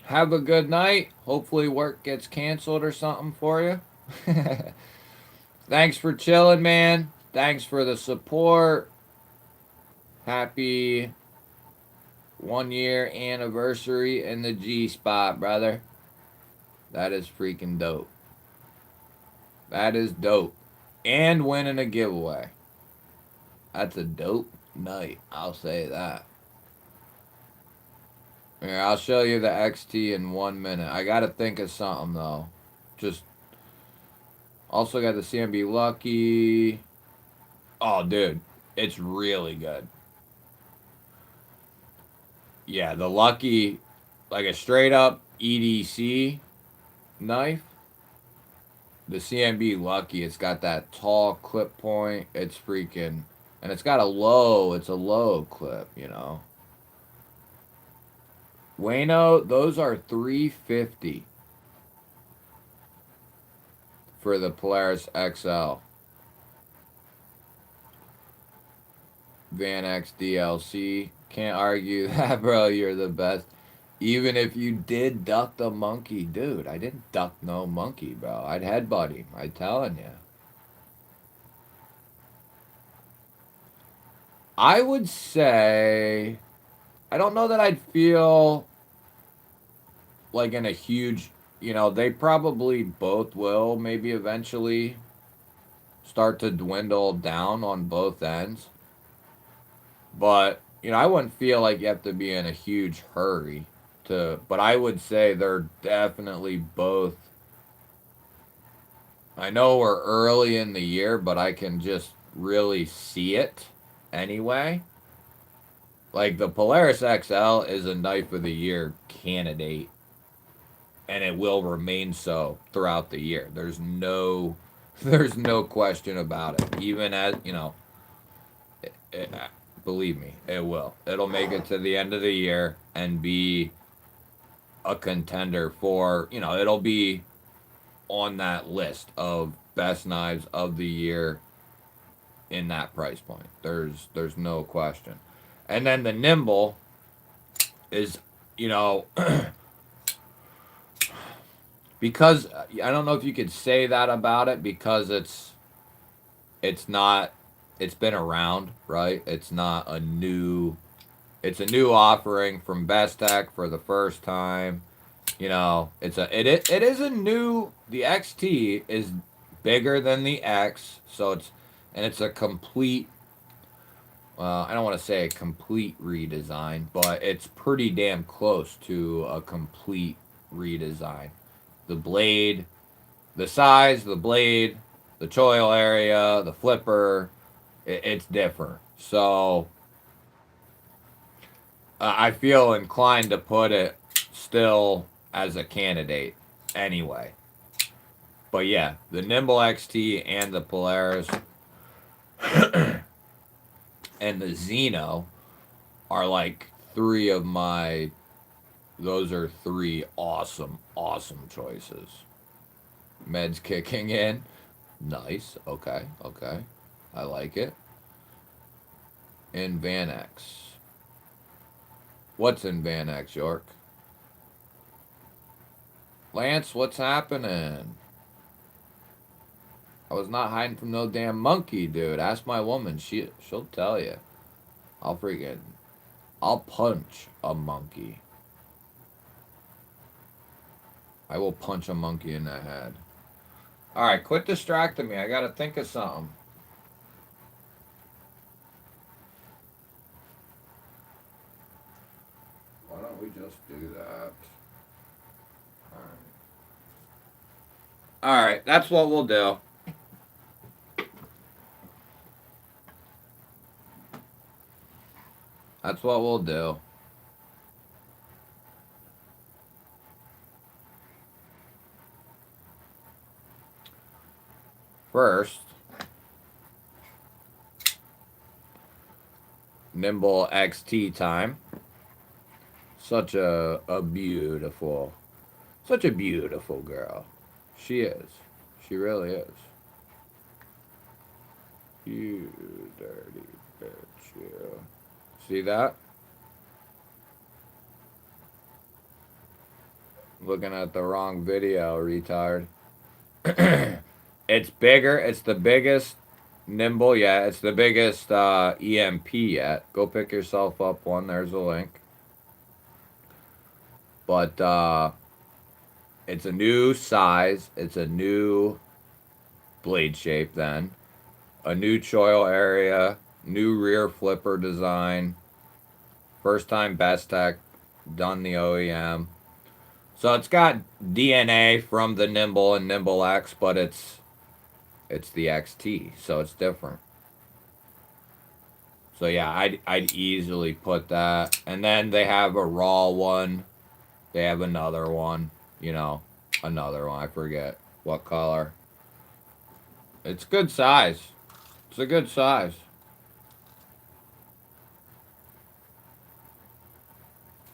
Have a good night. Hopefully work gets canceled or something for you. Thanks for chilling, man. Thanks for the support. Happy 1 year anniversary in the G spot, brother. That is freaking dope. That is dope. And winning a giveaway. That's a dope night. I'll say that. Here, I'll show you the XT in 1 minute. I gotta think of something though. Just also got the CMB Lucky. Oh, dude, it's really good. Yeah, the Lucky, like a straight up EDC knife. The CMB Lucky, it's got that tall clip point. It's freaking, and it's got a low. It's a low clip, you know. Wayno, those are $350 for the Polaris XL. Van X DLC. Can't argue that, bro. You're the best. Even if you did duck the monkey. Dude, I didn't duck no monkey, bro. I'd headbutt him. I'm telling you. I would say... I don't know that I'd feel like in a huge... You know, they probably both will maybe eventually start to dwindle down on both ends. But, you know, I wouldn't feel like you have to be in a huge hurry to, but I would say they're definitely both. I know we're early in the year, but I can just really see it anyway. Like the Polaris XL is a knife of the year candidate, and it will remain so throughout the year. There's no question about it. Even as, you know, believe me, it will. It'll make it to the end of the year and be a contender for, you know, it'll be on that list of best knives of the year in that price point. There's no question. And then the Nimble is, you know, because I don't know if you could say that about it because it's not, it's been around, right? It's not a new, it's a new offering from Bestech for the first time. You know, it is a new, the XT is bigger than the X, so it's a complete, I don't want to say a complete redesign, but it's pretty damn close to a complete redesign. The blade, the size, the blade, the choil area, the flipper, it's different. So I feel inclined to put it still as a candidate anyway. But yeah, the Nimble XT and the Polaris and the Xeno are like three of my. Those are three awesome, awesome choices. Meds kicking in. Nice. Okay. Okay. I like it. In Van X. What's in Van X, York? Lance, what's happening? I was not hiding from no damn monkey, dude. Ask my woman. She'll tell you. I'll punch a monkey. I will punch a monkey in the head. Alright, quit distracting me. I gotta think of something. Why don't we just do that? Alright, that's what we'll do. That's what we'll do. First, Nimble XT time. Such a beautiful girl. She is. She really is. You dirty bitch, you. See that? Looking at the wrong video, retard. It's bigger. It's the biggest Nimble yet. It's the biggest EMP yet. Go pick yourself up one. There's a link. But it's a new size. It's a new blade shape then. A new choil area. New rear flipper design. First time Bestech. Done the OEM. So it's got DNA from the Nimble and Nimble X, but it's the XT, so it's different. So yeah, I'd easily put that. And then they have a raw one. They have another one. You know, another one. I forget what color. It's good size. It's a good size.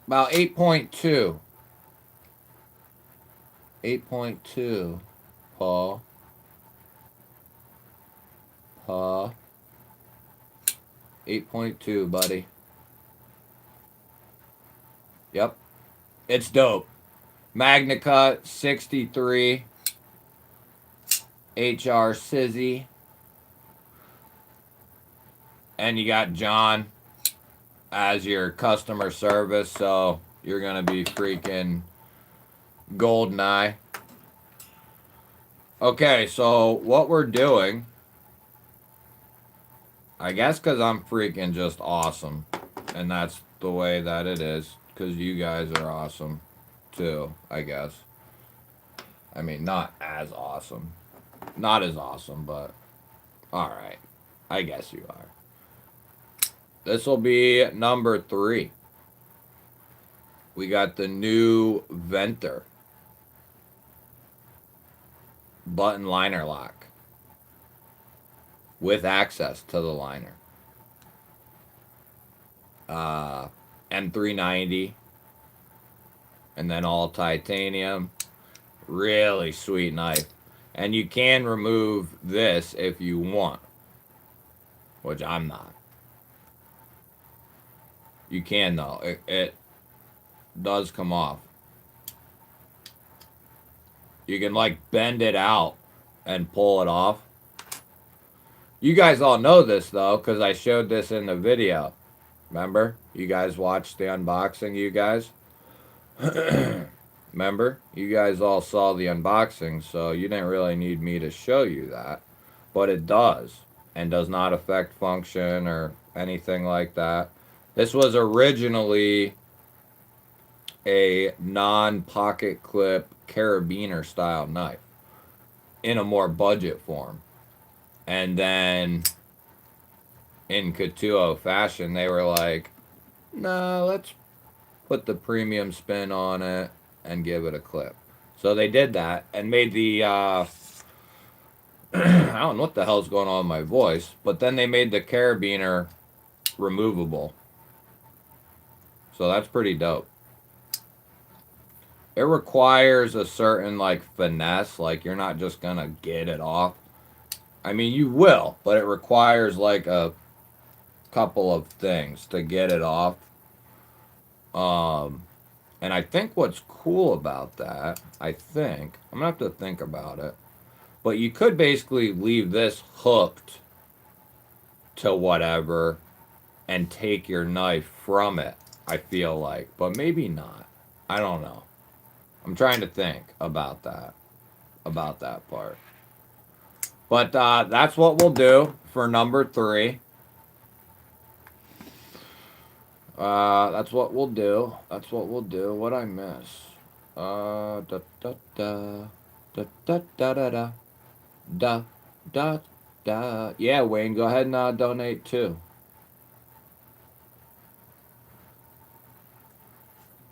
About 8.2. 8.2, Paul. 8.2, buddy. Yep. It's dope. Magna Cut 63. HR Sizzy. And you got John as your customer service, so you're gonna be freaking GoldenEye. Okay, so what we're doing, I guess because I'm freaking just awesome, and that's the way that it is, because you guys are awesome, too, I guess. I mean, not as awesome. Not as awesome, but alright. I guess you are. This will be number 3. We got the new Venter. Button liner lock. With access to the liner. M390. And then all titanium. Really sweet knife. And you can remove this if you want. Which I'm not. You can though. It does come off. You can like bend it out and pull it off. You guys all know this though, because I showed this in the video. Remember? You guys watched the unboxing, you guys? Remember? You guys all saw the unboxing, so you didn't really need me to show you that. But it does, and does not affect function or anything like that. This was originally a non-pocket clip carabiner style knife in a more budget form. And then in Katuo fashion, they were like, no, let's put the premium spin on it and give it a clip. So they did that and made the I don't know what the hell's going on with my voice, but then they made the carabiner removable. So that's pretty dope. It requires a certain like finesse, like you're not just gonna get it off. I mean, you will, but it requires like a couple of things to get it off. Um, and I think what's cool about that, I'm gonna have to think about it, but you could basically leave this hooked to whatever and take your knife from it, I feel like, but maybe not. I don't know. I'm trying to think about that part. But that's what we'll do for number 3. That's what we'll do. That's what we'll do. What I miss? Da da da da da da da da da da da. Yeah, Wayne, go ahead and donate too.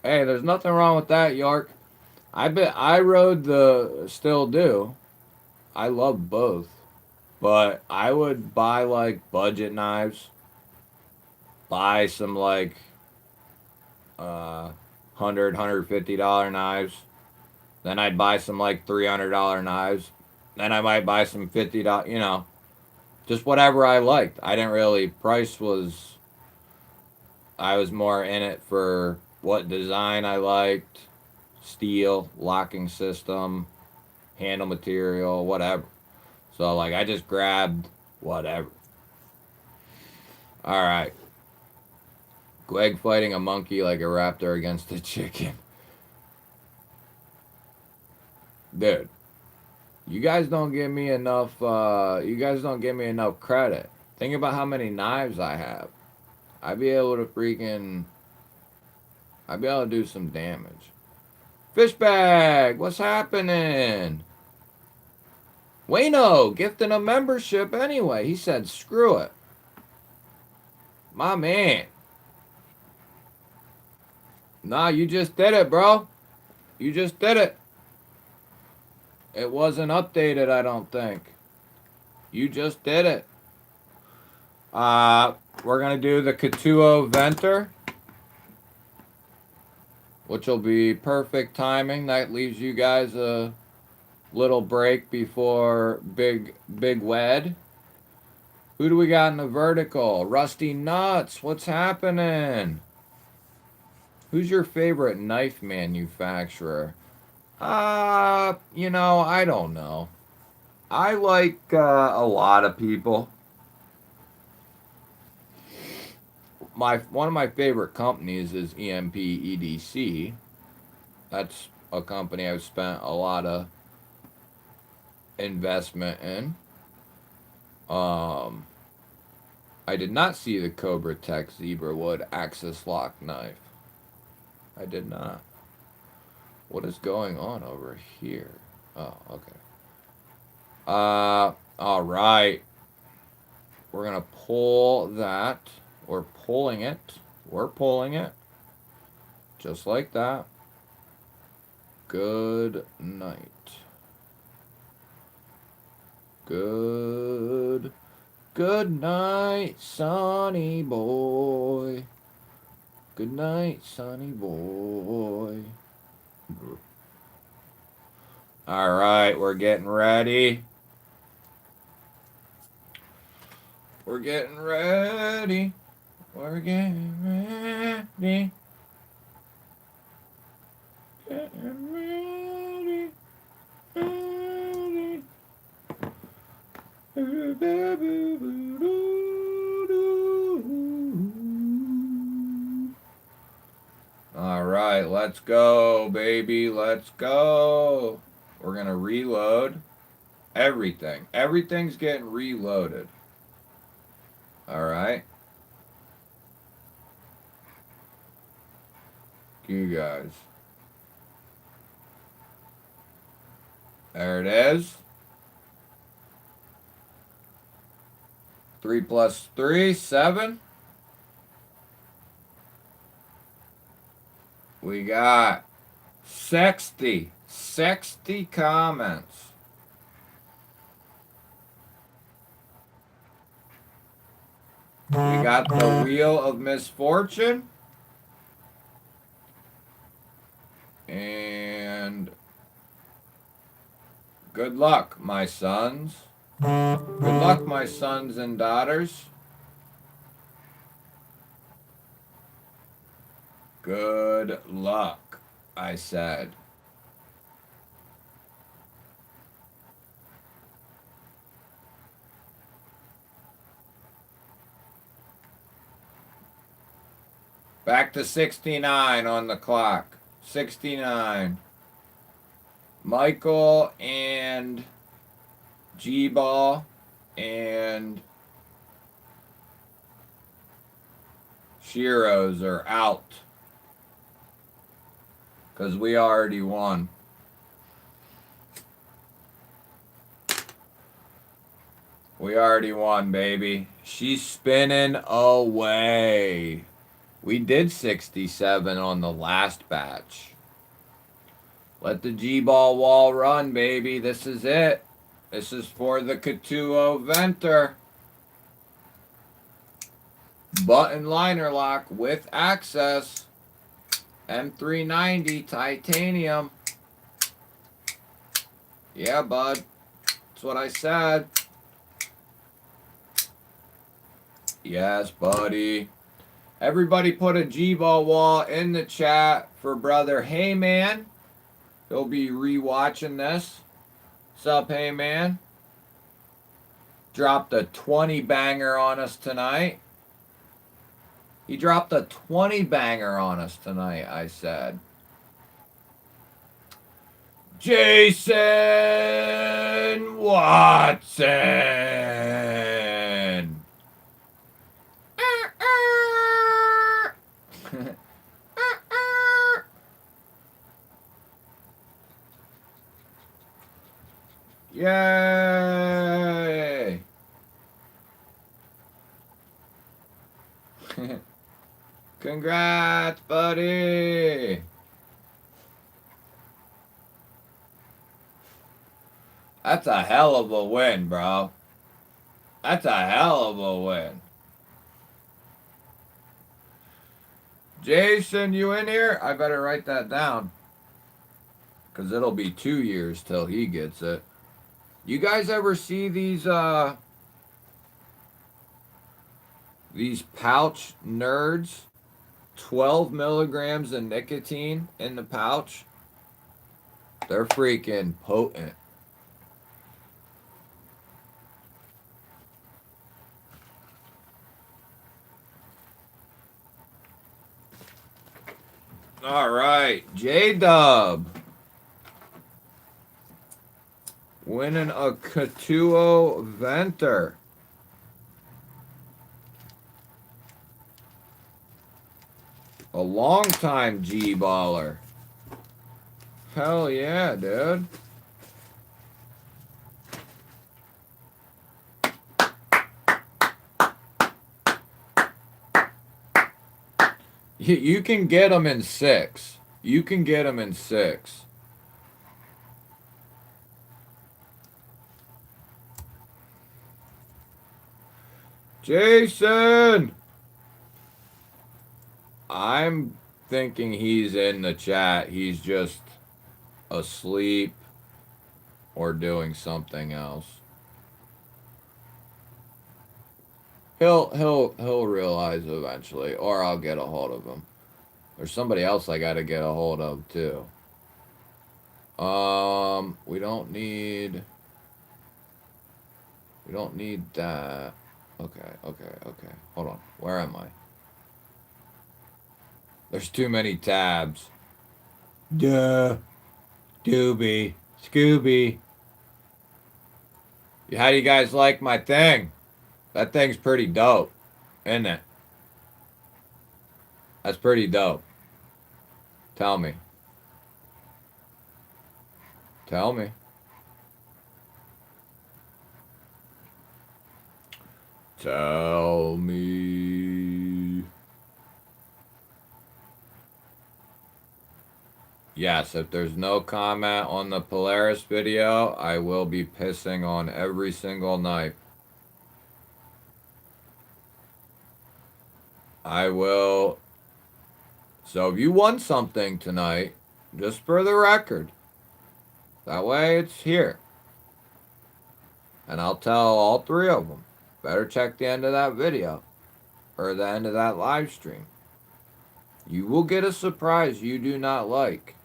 Hey, there's nothing wrong with that, York. I rode the still do. I love both, but I would buy like budget knives. Buy some like $150 knives. Then I'd buy some like $300 knives. Then I might buy some $50, just whatever I liked. I didn't really, I was more in it for what design I liked, steel, locking system, handle material, whatever. So like I just grabbed whatever. All right. Greg fighting a monkey like a raptor against a chicken. Dude, you guys don't give me enough. You guys don't give me enough credit. Think about how many knives I have. I'd be able to freaking. I'd be able to do some damage. Fishbag, what's happening? Wayno, gifting a membership anyway. He said, screw it. My man. Nah, you just did it, bro. You just did it. It wasn't updated, I don't think. You just did it. We're going to do the Katuo Venter, which will be perfect timing. That leaves you guys a little break before Big Wed. Who do we got in the vertical? Rusty Nuts, what's happening? Who's your favorite knife manufacturer? I don't know. I like a lot of people. One of my favorite companies is EMP EDC. That's a company I've spent a lot of investment in. I did not see the Cobra Tech Zebra Wood Axis Lock knife. I did not. What is going on over here? Oh, okay. All right. We're gonna pull that. We're pulling it. We're pulling it. Just like that. Good night. Good night, sonny boy. Good night, sonny boy. All right, we're getting ready. We're getting ready. We're getting ready. Getting ready. Ready. All right, let's go, baby. Let's go. We're going to reload everything. Everything's getting reloaded. All right. You guys. There it is. 3 plus 3, 7. We got 60 comments. We got the Wheel of Misfortune. And good luck, my sons. Good luck, my sons and daughters. Good luck, I said. Back to 69 on the clock. 69. Michael and GBall and Shiro's are out. Because we already won. We already won, baby. She's spinning away. We did 67 on the last batch. Let the G-ball wall run, baby. This is it. This is for the Katuo Venter. Button liner lock with access. M390 titanium. Yeah, bud. That's what I said. Yes, buddy. Everybody put a G-ball wall in the chat for brother Hey Man. He'll be rewatching this. Sup, Hey Man? Dropped a 20 banger on us tonight. He dropped a 20 banger on us tonight, I said. Jason Watson. Yay! Congrats, buddy! That's a hell of a win, bro. That's a hell of a win. Jason, you in here? I better write that down. Because it'll be 2 years till he gets it. You guys ever see these pouch nerds? 12 milligrams of nicotine in the pouch. They're freaking potent. All right, J-Dub. Winning a Katuo Venter. A long-time G-baller. Hell yeah, dude. You can get them in 6. You can get them in 6. Jason! I'm thinking he's in the chat. He's just asleep or doing something else. He'll realize eventually, or I'll get a hold of him. There's somebody else I gotta get a hold of too. We don't need that. Okay. Hold on. Where am I? There's too many tabs. Duh. Doobie. Scooby. How do you guys like my thing? That thing's pretty dope, isn't it? That's pretty dope. Tell me. Tell me. Tell me. Yes, if there's no comment on the Polaris video, I will be pissing on every single knife. I will. So if you won something tonight, just for the record, that way it's here. And I'll tell all three of them. Better check the end of that video or the end of that live stream. You will get a surprise you do not like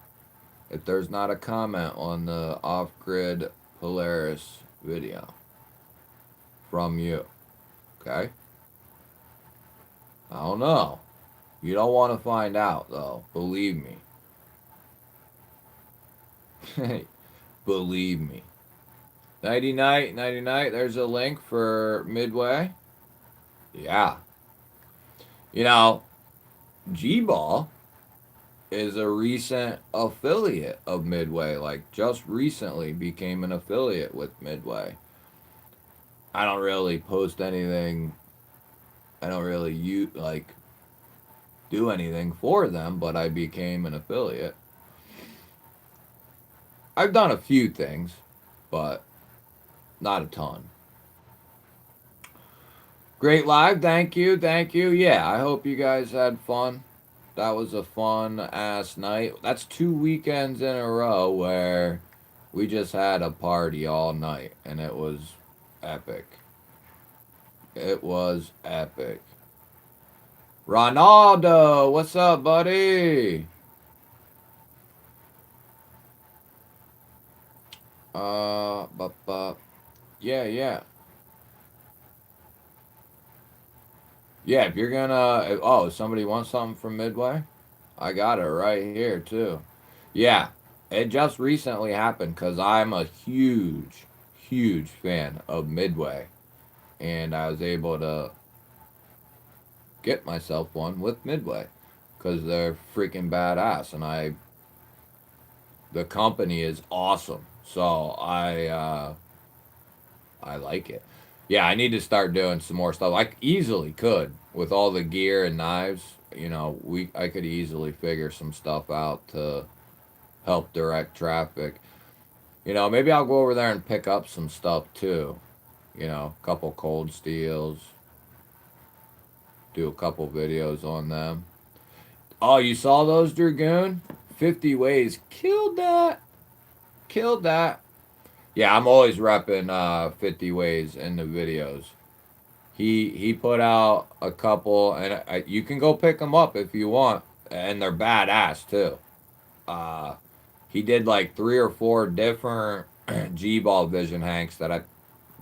if there's not a comment on the off-grid Polaris video from you. Okay? I don't know. You don't want to find out, though. Believe me. Believe me. Nighty night, nighty night. There's a link for Midway. Yeah. You know, GBall is a recent affiliate of Midway. Like, just recently became an affiliate with Midway. I don't really post anything. I don't really do anything for them, but I became an affiliate. I've done a few things, but not a ton. Great live, thank you, thank you. Yeah, I hope you guys had fun. That was a fun ass night. That's 2 weekends in a row where we just had a party all night, and it was epic. It was epic. Ronaldo, what's up, buddy? Yeah. Yeah, if you're gonna, oh, somebody wants something from Midway? I got it right here, too. Yeah, it just recently happened because I'm a huge fan of Midway. And I was able to get myself one with Midway because they're freaking badass. And the company is awesome. So I like it. Yeah, I need to start doing some more stuff. I easily could with all the gear and knives. You know, I could easily figure some stuff out to help direct traffic. You know, maybe I'll go over there and pick up some stuff too. You know, a couple cold steels. Do a couple videos on them. Oh, you saw those, Dragoon? 50 ways. Killed that. Killed that. Yeah, I'm always repping 50 ways in the videos. He put out a couple, and you can go pick them up if you want, and they're badass too. He did like 3 or 4 different GBall vision hanks that I'm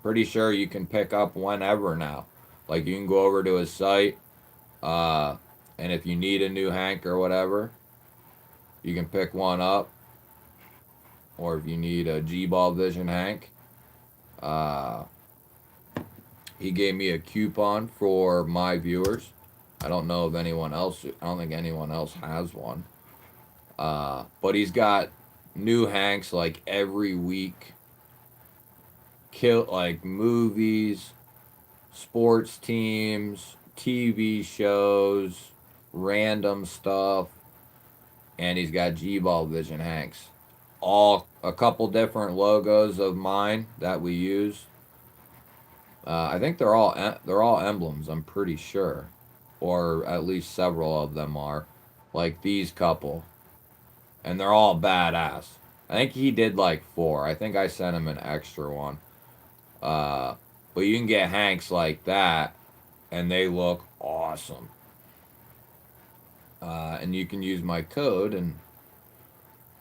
pretty sure you can pick up whenever now. Like you can go over to his site, and if you need a new hank or whatever, you can pick one up. Or if you need a GBall vision hank, he gave me a coupon for my viewers. I don't know if anyone else. I don't think anyone else has one. But he's got new hanks like every week. Like movies, sports teams, TV shows, random stuff, and he's got GBall vision hanks. All a couple different logos of mine that we use. I think they're all emblems. I'm pretty sure, or at least several of them are, like these couple, and they're all badass. I think he did like 4. I think I sent him an extra one. But you can get hanks like that, and they look awesome. And you can use my code and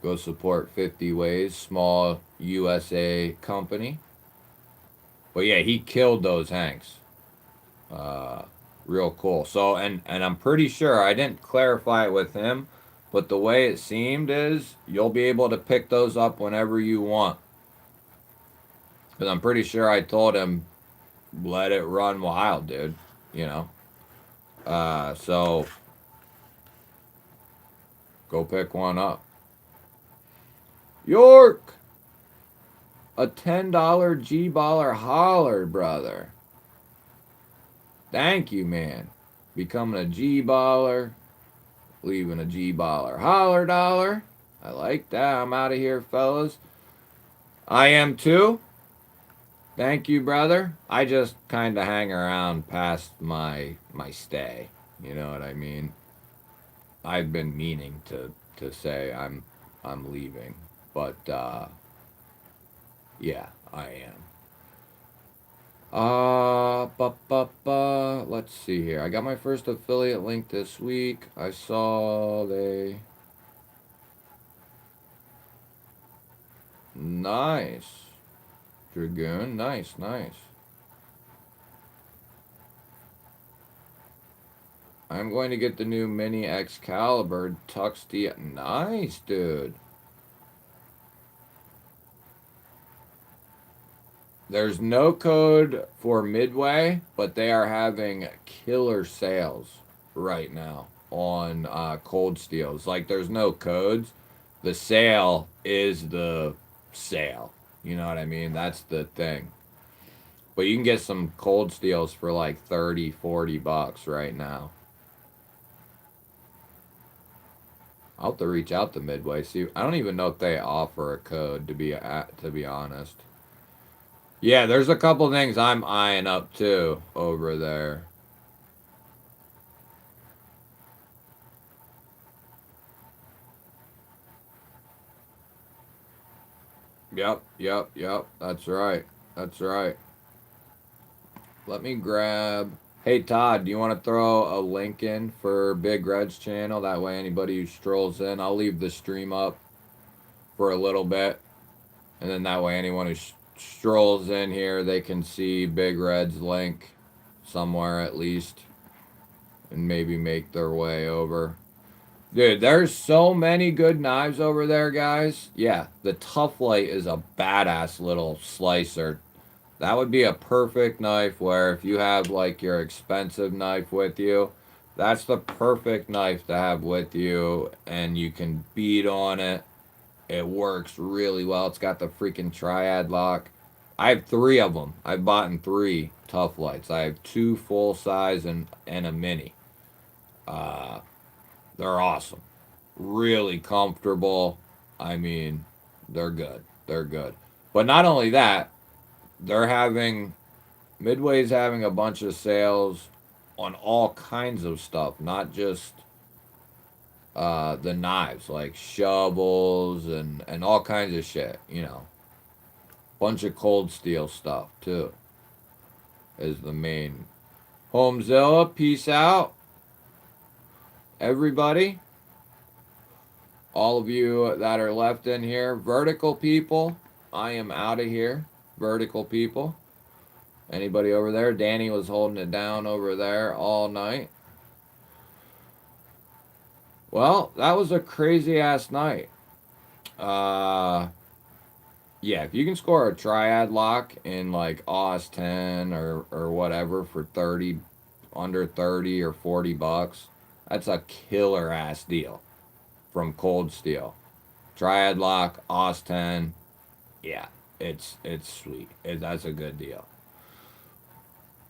go support 50 Ways, small USA company. But yeah, he killed those hanks. Real cool. So, and I'm pretty sure, I didn't clarify it with him, but the way it seemed is you'll be able to pick those up whenever you want. Because I'm pretty sure I told him, let it run wild, dude. You know? So, go pick one up. York! A $10 GBaller holler, brother. Thank you, man. Becoming a GBaller. Leaving a GBaller holler dollar. I like that. I'm out of here, fellas. I am too. Thank you, brother. I just kind of hang around past my stay. You know what I mean? I've been meaning to say I'm leaving, but yeah, I am. Let's see here. I got my first affiliate link this week. I saw they nice. Dragoon, nice, nice. I'm going to get the new mini Excalibur Tux D. Nice, dude. There's no code for Midway, but they are having killer sales right now on cold steels. Like, there's no codes. The sale is the sale. You know what I mean? That's the thing. But you can get some cold steels for like 30, 40 bucks right now. I'll have to reach out to Midway. See, I don't even know if they offer a code to be honest. Yeah, there's a couple things I'm eyeing up too over there. Yep. That's right. That's right. Let me grab. Hey Todd, do you want to throw a link in for Big Red's channel? That way, anybody who strolls in, I'll leave the stream up for a little bit, and then that way, anyone who strolls in here, they can see Big Red's link somewhere at least, and maybe make their way over. Dude, there's so many good knives over there, guys. Yeah, the Tough Light is a badass little slicer. That would be a perfect knife where if you have like your expensive knife with you, that's the perfect knife to have with you, and you can beat on it. It works really well. It's got the freaking triad lock. I have 3 of them. I've bought in 3 Tough Lights. I have 2 full size and a mini. Uh, they're awesome. Really comfortable. I mean, they're good. They're good. But not only that, they're having Midway's having a bunch of sales on all kinds of stuff, not just the knives, like shovels and all kinds of shit. You know, bunch of cold steel stuff too. Is the main Homezilla. Peace out, everybody. All of you that are left in here, vertical people, I am out of here. Vertical people. Anybody over there? Danny was holding it down over there all night. Well, that was a crazy ass night. Yeah, if you can score a triad lock in like Oz 10 or whatever for 30, under 30 or 40 bucks, that's a killer ass deal from Cold Steel. Triad lock, Oz 10, yeah, it's sweet. That's a good deal.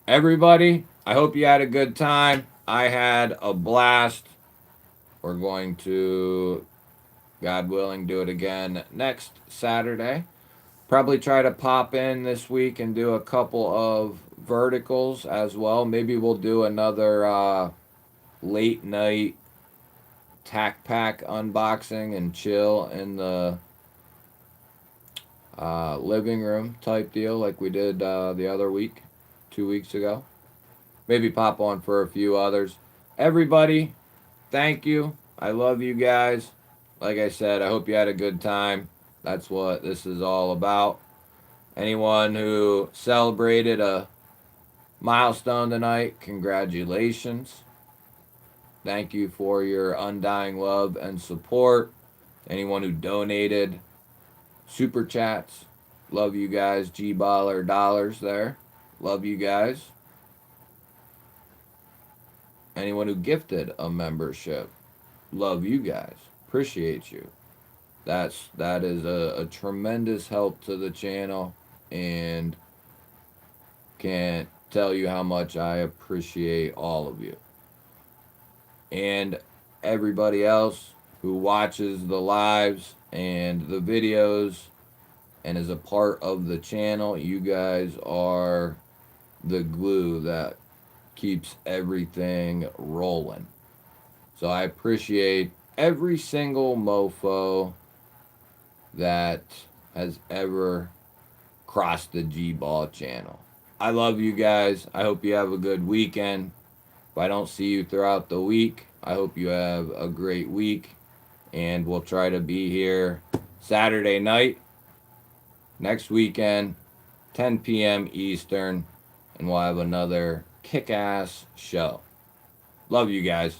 Everybody, I hope you had a good time. I had a blast. We're going to, God willing, do it again next Saturday. Probably try to pop in this week and do a couple of verticals as well. Maybe we'll do another late night tack pack unboxing and chill in the living room type deal like we did the other week, 2 weeks ago. Maybe pop on for a few others. Everybody, thank you. I love you guys. Like I said, I hope you had a good time. That's what this is all about. Anyone who celebrated a milestone tonight, congratulations. Thank you for your undying love and support. Anyone who donated super chats, love you guys. GBaller dollars there, love you guys. Anyone who gifted a membership, love you guys. Appreciate you. That is a tremendous help to the channel, and can't tell you how much I appreciate all of you. And everybody else who watches the lives and the videos and is a part of the channel, you guys are the glue that keeps everything rolling. So I appreciate every single mofo that has ever crossed the GBall channel. I love you guys. I hope you have a good weekend. If I don't see you throughout the week, I hope you have a great week. And we'll try to be here Saturday night, next weekend, 10 p.m. Eastern, and we'll have another kick-ass show. Love you guys.